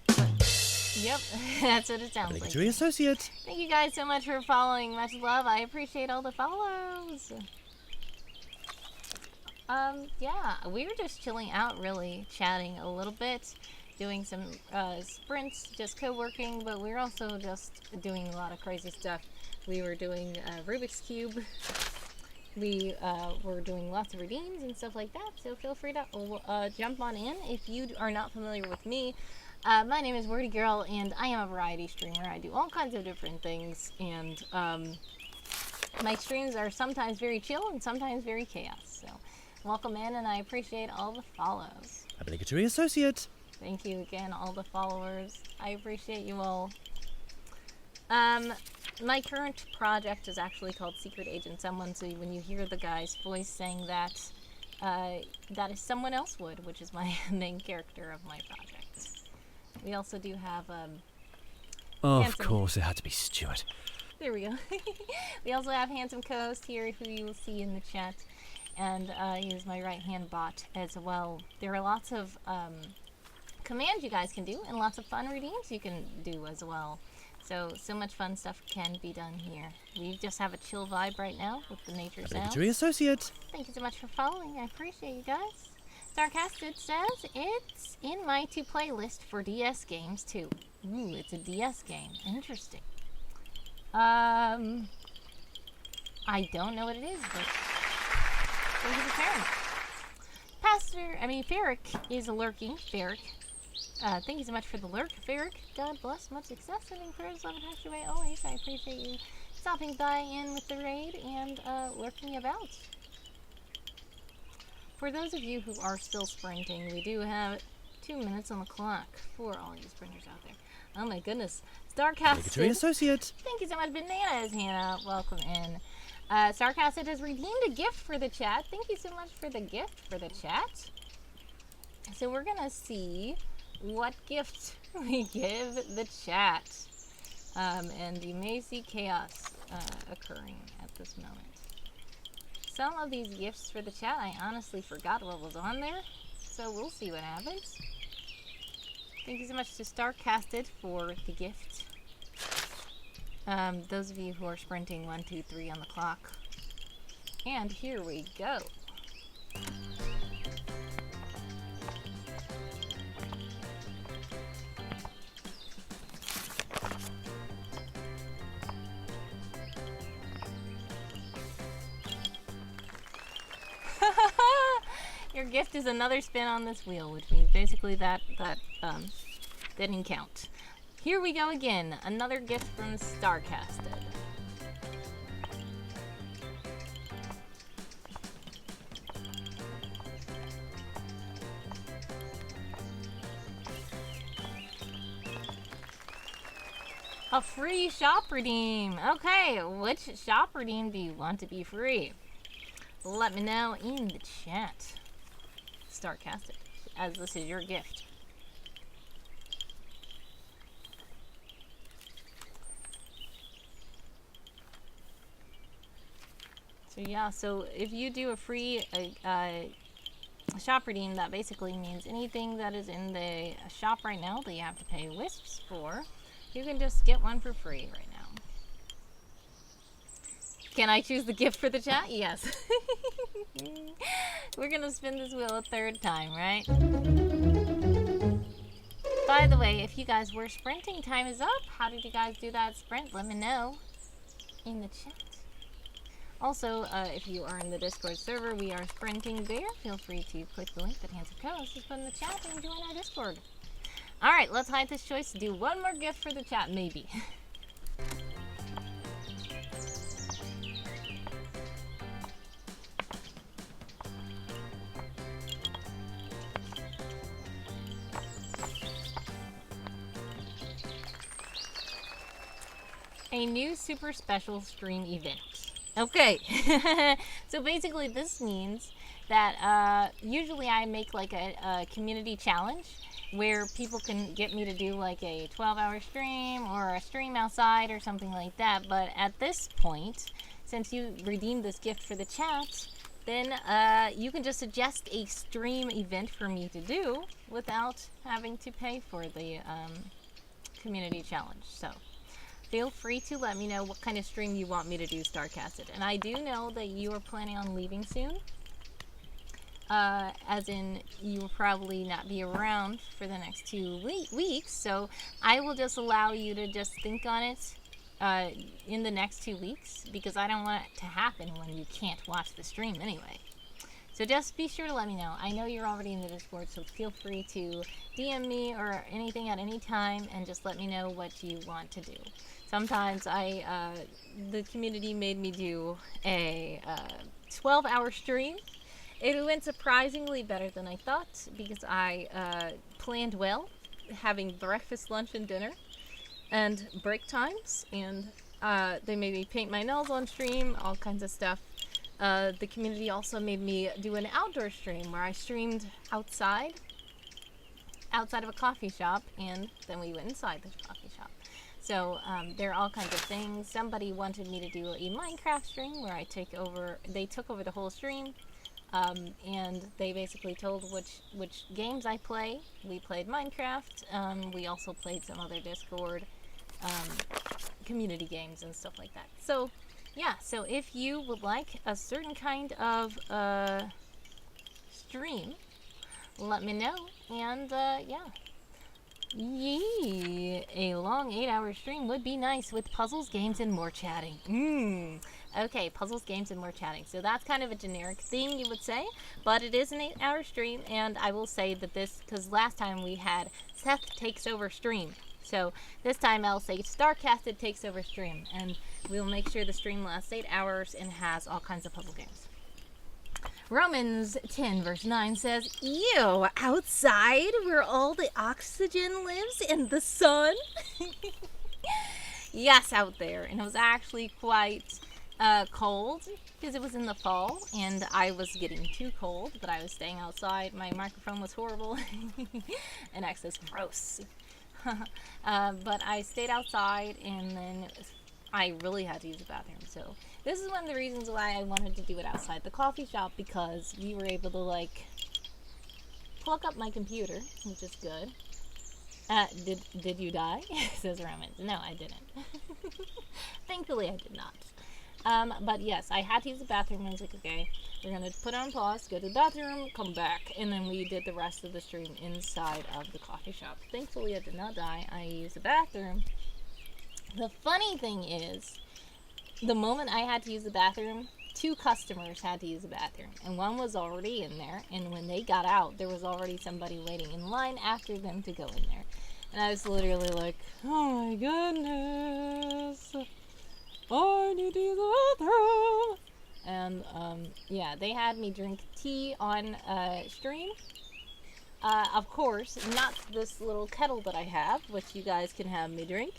S1: But, yep, that's what it sounds like.
S2: Obligatory associate.
S1: Thank you guys so much for following. Much love. I appreciate all the follows. Yeah, we were just chilling out, really, chatting a little bit, doing some sprints, just co-working, but we were also just doing a lot of crazy stuff. We were doing Rubik's Cube. We were doing lots of redeems and stuff like that, so feel free to jump on in. If you are not familiar with me, my name is Wordy Girl, and I am a variety streamer. I do all kinds of different things, and my streams are sometimes very chill and sometimes very chaos, so welcome in, and I appreciate all the follows.
S2: Obligatory associate.
S1: Thank you again, all the followers. I appreciate you all. My current project is actually called Secret Agent Someone, so when you hear the guy's voice saying that, that is Someone Else Would, which is my main character of my project. We also do have,
S2: Of course, it had to be Stuart.
S1: There we go. We also have Handsome Co-host here, who you will see in the chat, and he is my right-hand bot as well. There are lots of commands you guys can do, and lots of fun redeems you can do as well. So much fun stuff can be done here. We just have a chill vibe right now with the nature sounds.
S2: Obligatory associate.
S1: Thank you so much for following. I appreciate you guys. Sarcastic says it's in my to-play list for DS games too. Ooh, it's a DS game. Interesting. I don't know what it is, but thank you for sharing. Ferric is lurking. Ferric. Thank you so much for the lurk, Ferric. God bless, much success, sending prayers, love, and hash your way always. I appreciate you stopping by in with the raid and lurking about. For those of you who are still sprinting, we do have 2 minutes on the clock for all you sprinters out there. Oh my goodness.
S2: Obligatory
S1: Starcasted.
S2: associate.
S1: Thank you so much, Bananas, Hannah. Welcome in. Starcasted has redeemed a gift for the chat. Thank you so much for the gift for the chat. So we're going to see what gift we give the chat. And you may see chaos occurring at this moment. Some of these gifts for the chat, I honestly forgot what was on there. So we'll see what happens. Thank you so much to Starcasted for the gift. Those of you who are sprinting 1, 2, 3 on the clock. And here we go. Your gift is another spin on this wheel, which means basically that didn't count. Here we go again. Another gift from Starcasted. A free shop redeem. Okay, which shop redeem do you want to be free? Let me know in the chat. Starcasted, as this is your gift. So yeah, so if you do a free shop redeem, that basically means anything that is in the shop right now that you have to pay wisps for, you can just get one for free right now. Can I choose the gift for the chat? Yes. We're gonna spin this wheel a third time, right? By the way, if you guys were sprinting, time is up. How did you guys do that sprint? Let me know in the chat. Also, if you are in the Discord server, we are sprinting there. Feel free to click the link that Handsome Co-host has put in the chat and join our Discord. Alright, let's hide this choice. Do one more gift for the chat, maybe. A new super special stream event. Okay, so basically this means that usually I make like a community challenge where people can get me to do like a 12-hour stream or a stream outside or something like that. But at this point, since you redeemed this gift for the chat, then you can just suggest a stream event for me to do without having to pay for the community challenge. So feel free to let me know what kind of stream you want me to do, Starcasted. And I do know that you are planning on leaving soon. As in, you will probably not be around for the next 2 weeks. So I will just allow you to just think on it in the next 2 weeks. Because I don't want it to happen when you can't watch the stream anyway. So just be sure to let me know. I know you're already in the Discord, so feel free to DM me or anything at any time and just let me know what you want to do. Sometimes the community made me do a 12-hour stream. It went surprisingly better than I thought because I planned well, having breakfast, lunch, and dinner, and break times, and they made me paint my nails on stream, all kinds of stuff. The community also made me do an outdoor stream where I streamed outside of a coffee shop, and then we went inside the coffee shop. So there are all kinds of things. Somebody wanted me to do a Minecraft stream where they took over the whole stream, and they basically told which games I play. We played Minecraft. We also played some other Discord community games and stuff like that. So yeah, so if you would like a certain kind of stream, let me know. And yeah. Yee, a long 8-hour stream would be nice with puzzles, games, and more chatting. Okay, puzzles, games, and more chatting. So that's kind of a generic theme, you would say, but it is an 8-hour stream, and I will say that because last time we had Seth Takes Over Stream. So this time I'll say Starcasted Takes Over Stream, and we'll make sure the stream lasts 8 hours and has all kinds of puzzle games. Romans 10 verse 9 says, "Ew, outside where all the oxygen lives and the sun." Yes, out there. And it was actually quite cold because it was in the fall and I was getting too cold, but I was staying outside. My microphone was horrible and access gross. But I stayed outside, and then I really had to use the bathroom. So this is one of the reasons why I wanted to do it outside the coffee shop, because we were able to like plug up my computer, which is good. Did you die? Says Roman. No, I didn't. Thankfully, I did not. But yes, I had to use the bathroom. And I was like, okay, we're gonna put on pause, go to the bathroom, come back, and then we did the rest of the stream inside of the coffee shop. Thankfully, I did not die. I used the bathroom. The funny thing is, the moment I had to use the bathroom, 2 customers had to use the bathroom, and one was already in there, and when they got out, there was already somebody waiting in line after them to go in there. And I was literally like, oh my goodness, I need to use the bathroom. And yeah, they had me drink tea on stream. Of course, not this little kettle that I have, which you guys can have me drink,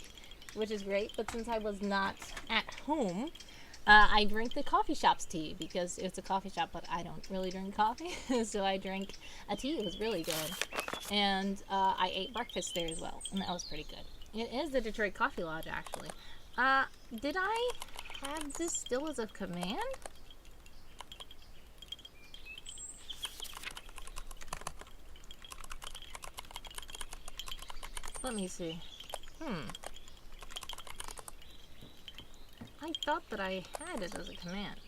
S1: which is great, but since I was not at home, I drink the coffee shop's tea because it's a coffee shop, but I don't really drink coffee. So I drank a tea. It was really good. And I ate breakfast there as well, and that was pretty good. It is the Detroit Coffee Lodge, actually. Did I have this still as a command? Let me see. I thought that I had it as a command.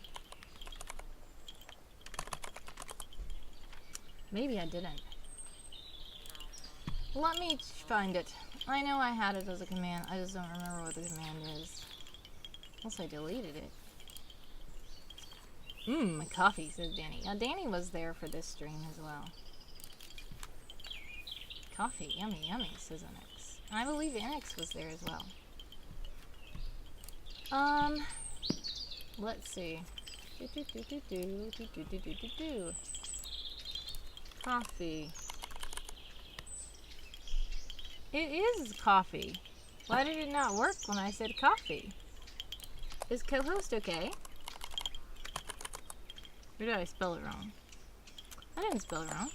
S1: Maybe I didn't. Let me find it. I know I had it as a command. I just don't remember what the command is. Unless I deleted it. My coffee, says Danny. Now, Danny was there for this stream as well. Coffee, yummy, yummy, says NX. I believe NX was there as well. Let's see. Coffee. It is coffee. Why did it not work when I said coffee? Is co-host okay? Or did I spell it wrong? I didn't spell it wrong.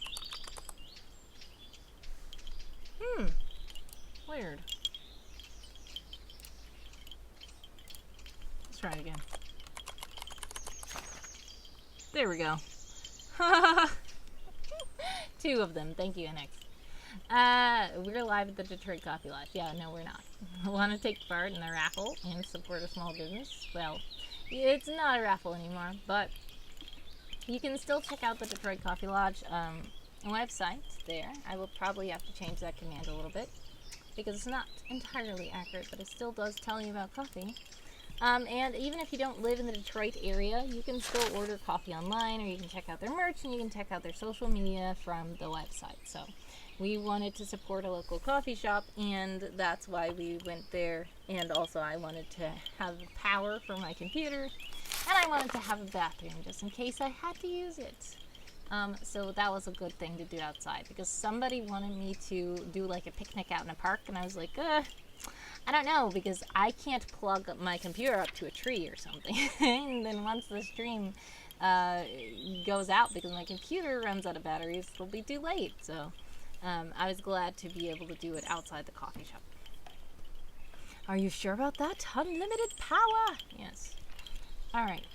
S1: Weird. Let's try it again. There we go. 2 of them. Thank you, NX. We're live at the Detroit Coffee Lodge. Yeah, no, we're not. Want to take part in the raffle and support a small business? Well, it's not a raffle anymore, but you can still check out the Detroit Coffee Lodge website there. I will probably have to change that command a little bit because it's not entirely accurate, but it still does tell you about coffee. And even if you don't live in the Detroit area, you can still order coffee online, or you can check out their merch, and you can check out their social media from the website. So we wanted to support a local coffee shop, and that's why we went there. And also I wanted to have power for my computer, and I wanted to have a bathroom just in case I had to use it. So that was a good thing to do outside, because somebody wanted me to do like a picnic out in a park, and I was like, I don't know, because I can't plug my computer up to a tree or something. And then once the stream goes out, because my computer runs out of batteries, it'll be too late. So I was glad to be able to do it outside the coffee shop. Are you sure about that? Unlimited power! Yes. Alright.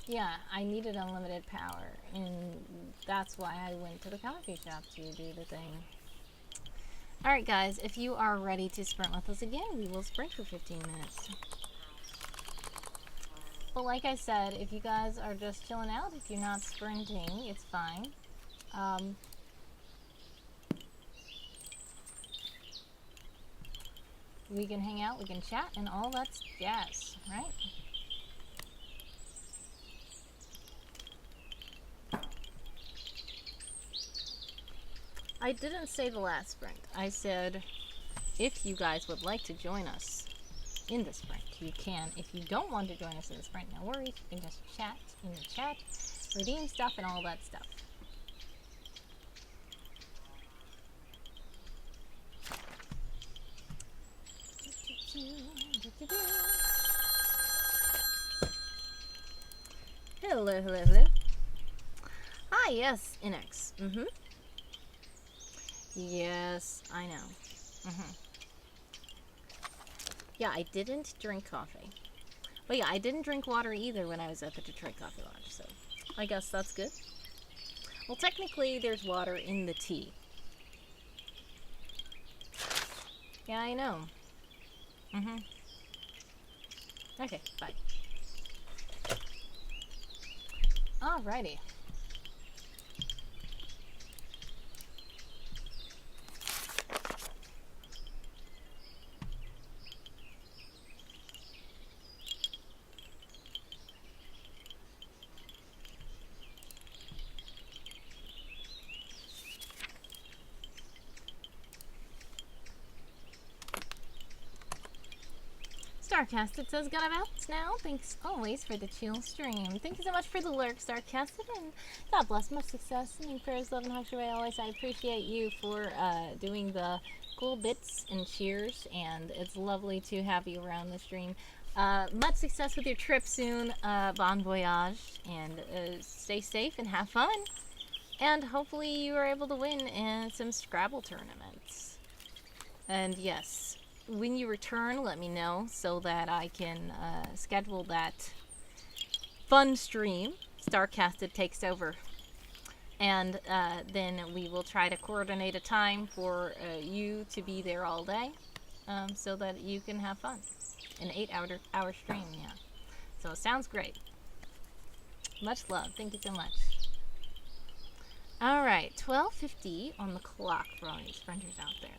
S1: Yeah, I needed unlimited power, and that's why I went to the coffee shop to do the thing. Alright guys, if you are ready to sprint with us again, we will sprint for 15 minutes. But like I said, if you guys are just chilling out, if you're not sprinting, it's fine. We can hang out, we can chat, and all that's jazz, right? I didn't say the last sprint. I said, if you guys would like to join us in the sprint, you can. If you don't want to join us in the sprint, no worries. You can just chat in the chat, redeem stuff, and all that stuff. Hello, hello, hello. Hi, yes, NX. Yes, I know. Yeah, I didn't drink coffee. But yeah, I didn't drink water either when I was at the Detroit Coffee Lodge, so I guess that's good. Well, technically, there's water in the tea. Yeah, I know. Okay, bye. Alrighty. Starcasted says, gotta bounce now. Thanks always for the chill stream. Thank you so much for the lurk, Starcasted, and God bless, much success, and prayers, love, and hugs your way always. I appreciate you for doing the cool bits and cheers, and it's lovely to have you around the stream. Much success with your trip soon, bon voyage, and stay safe and have fun. And hopefully you are able to win in some Scrabble tournaments. And yes, when you return, let me know so that I can schedule that fun stream. Starcasted takes over. And then we will try to coordinate a time for you to be there all day so that you can have fun. An 8-hour stream, yeah. So it sounds great. Much love. Thank you so much. Alright, 12:50 on the clock for all you sprinters out there.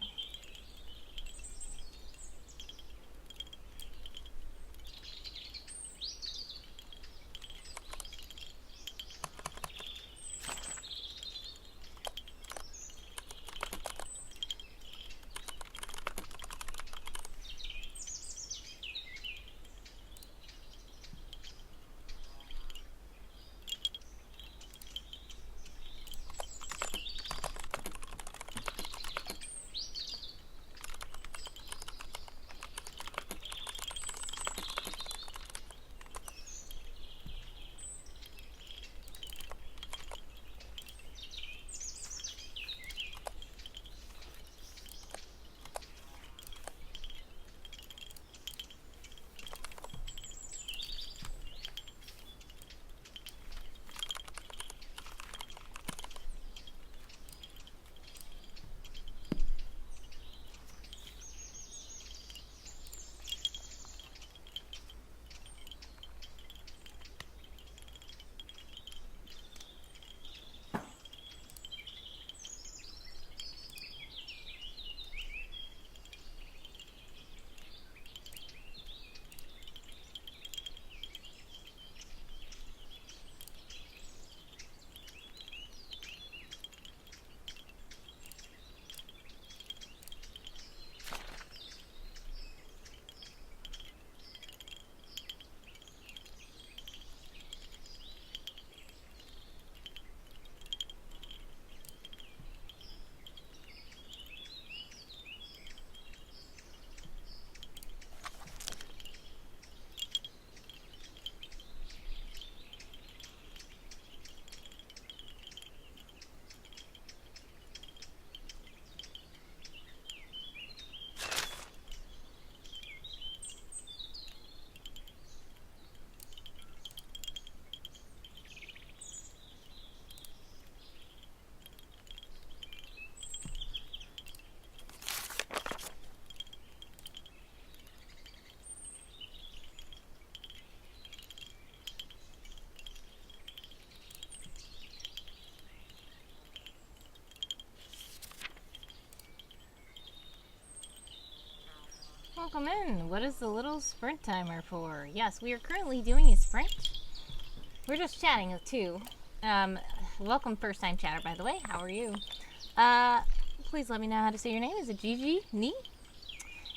S1: Welcome in. What is the little sprint timer for? Yes, we are currently doing a sprint. We're just chatting too. Welcome first time chatter, by the way. How are you? Please let me know how to say your name. Is it Gigi? Nee?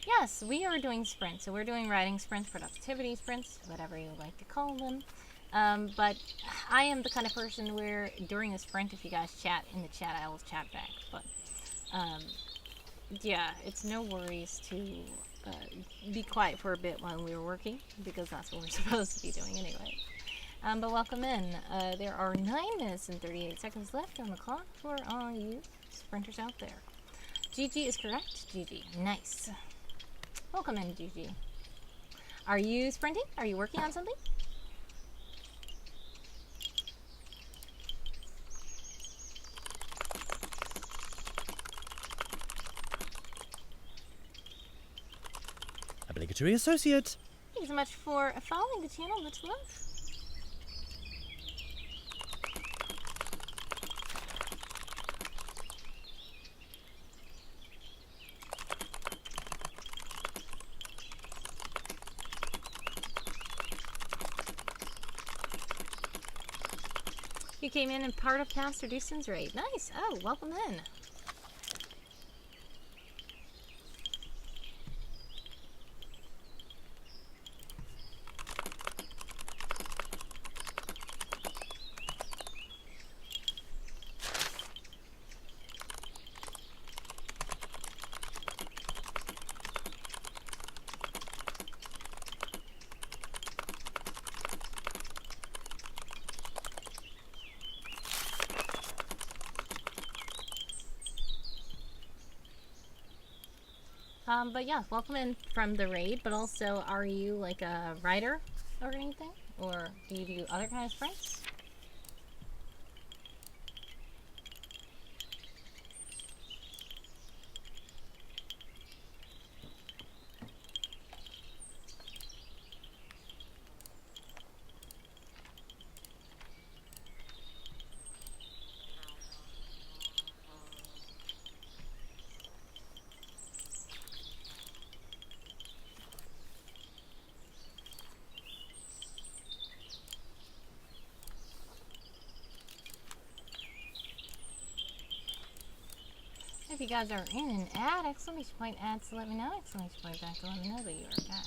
S1: Yes, we are doing sprints. So we're doing writing sprints, productivity sprints, whatever you like to call them. But I am the kind of person where during a sprint, if you guys chat in the chat, I will chat back. But yeah, it's no worries to be quiet for a bit while we were working, because that's what we're supposed to be doing anyway. But welcome in. There are 9 minutes and 38 seconds left on the clock for all you sprinters out there. GG is correct. GG. Nice. Welcome in, GG. Are you sprinting? Are you working on something?
S2: Jittery Associate.
S1: Thank you so much for following the channel. Much love. You came in and part of Pastor Deucen's raid. Nice. Oh, welcome in. But yeah, welcome in from the raid, but also, are you like a writer or anything? Or do you do other kind of sprites? If you guys are in and out, exclamation point adds to let me know, exclamation point back to let me know that you are back.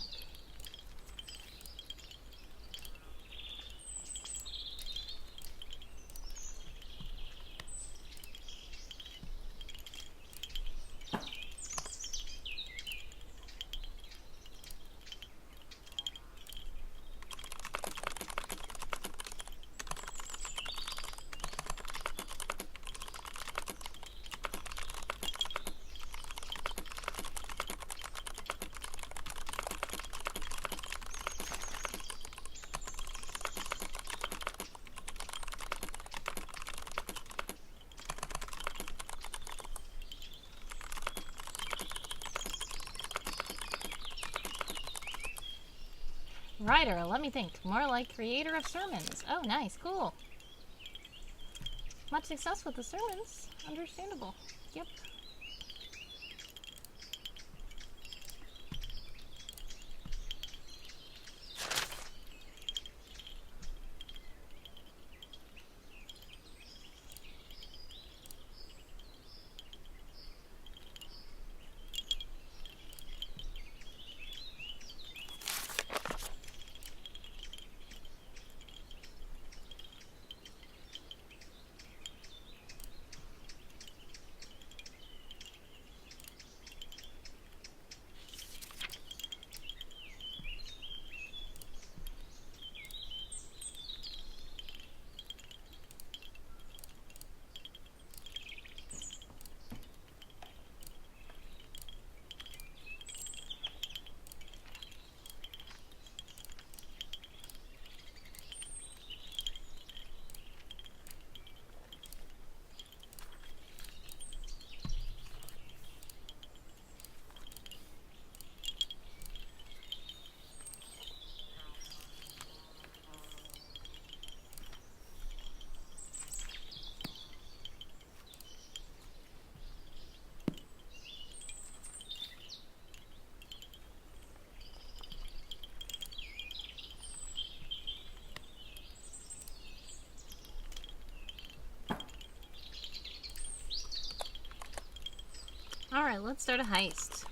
S1: Writer, let me think. More like creator of sermons. Oh, nice, cool. Much success with the sermons. Understandable. Yep. Alright, let's start a heist.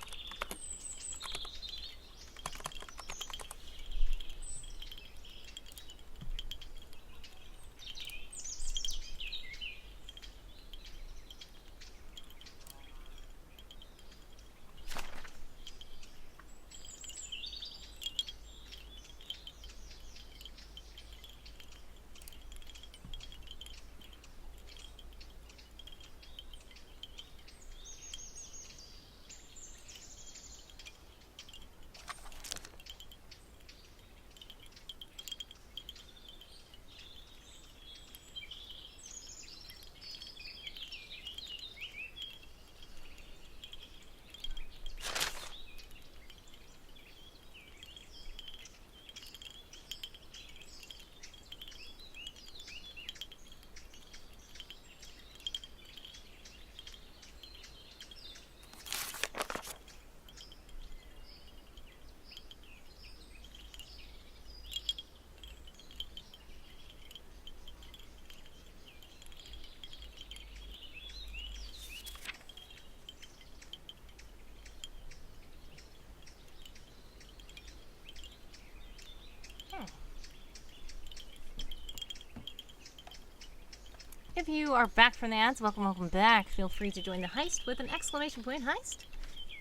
S1: If you are back from the ads, welcome back. Feel free to join the heist with an exclamation point heist.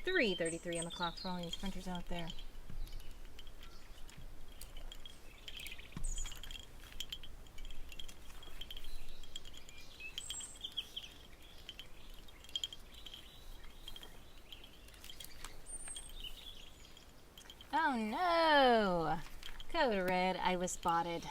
S1: 3:33 on the clock for all you sprinters out there. Oh no! Code red, I was spotted.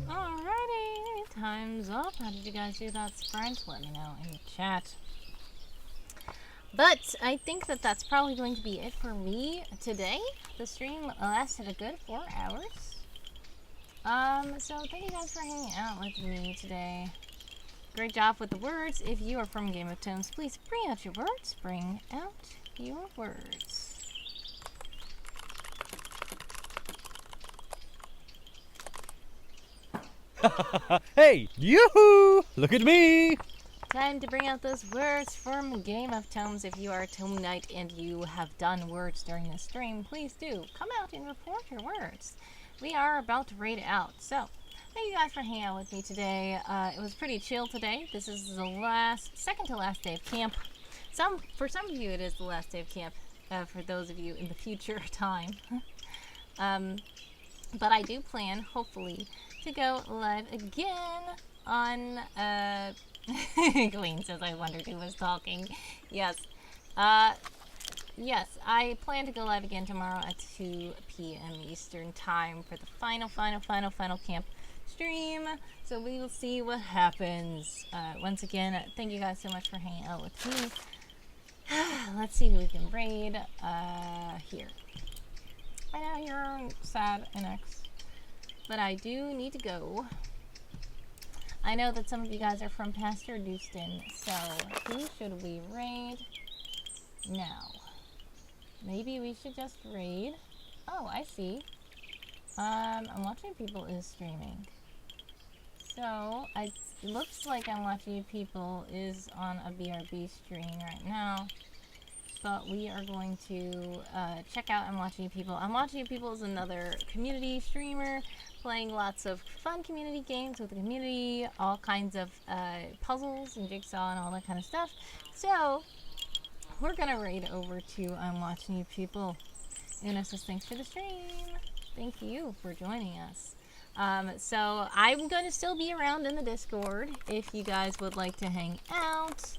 S1: Alrighty, time's up. How did you guys do that sprint? Let me know in the chat. But I think that that's probably going to be it for me today. The stream lasted a good 4 hours. So thank you guys for hanging out with me today. Great job with the words. If you are from Game of Tones, please bring out your words. Bring out your words.
S2: Hey, yoo-hoo! Look at me!
S1: Time to bring out those words from Game of Tomes. If you are a Tome Knight and you have done words during this stream, please do come out and report your words. We are about to read it out. So, thank you guys for hanging out with me today. It was pretty chill today. This is the second to last day of camp. For some of you, it is the last day of camp. For those of you in the future time. But I do plan, hopefully, to go live again on, Queen says, I wondered who was talking. Yes. Yes, I plan to go live again tomorrow at 2 p.m. Eastern time for the final camp stream. So we will see what happens. Once again, thank you guys so much for hanging out with me. Let's see who we can raid. Here. I know you're sad, NX. But I do need to go. I know that some of you guys are from Pastor Dustin, so who should we raid now? Maybe we should just raid. Oh, I see. I'm watching people is streaming. So, it looks like I'm watching people is on a BRB stream right now. But we are going to check out I'm Watching People. I'm Watching People is another community streamer playing lots of fun community games with the community, all kinds of puzzles and jigsaw and all that kind of stuff. So, we're going to raid over to I'm Watching You People. Una says thanks for the stream. Thank you for joining us. So, I'm going to still be around in the Discord if you guys would like to hang out.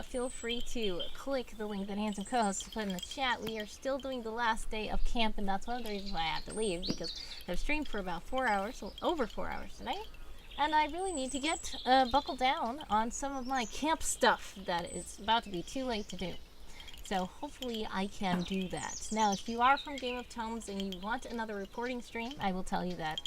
S1: Feel free to click the link that Handsome Co-host put in the chat. We are still doing the last day of camp, and that's one of the reasons why I have to leave, because I've streamed for about 4 hours, so over 4 hours today, and I really need to get buckled down on some of my camp stuff that is about to be too late to do. So hopefully I can do that. Now, if you are from Game of Tomes and you want another reporting stream, I will tell you that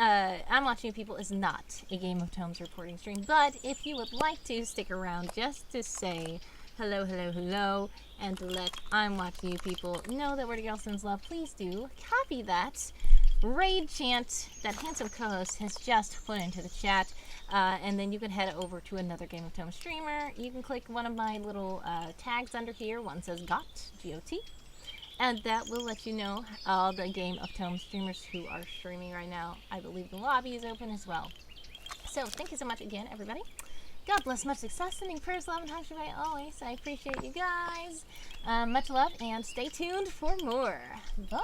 S1: I'm Watching People is not a Game of Tomes reporting stream, but if you would like to stick around just to say hello, hello, hello, and to let I'm Watching You People know that Word of Girl sends love, please do copy that raid chant that Handsome Co-host has just put into the chat, and then you can head over to another Game of Tomes streamer. You can click one of my little tags under here. One says GOT, G-O-T. And that will let you know all the Game of Tomes streamers who are streaming right now. I believe the lobby is open as well. So, thank you so much again, everybody. God bless, much success, sending prayers, love, and hugs your way always. I appreciate you guys. Much love, and stay tuned for more. Bye!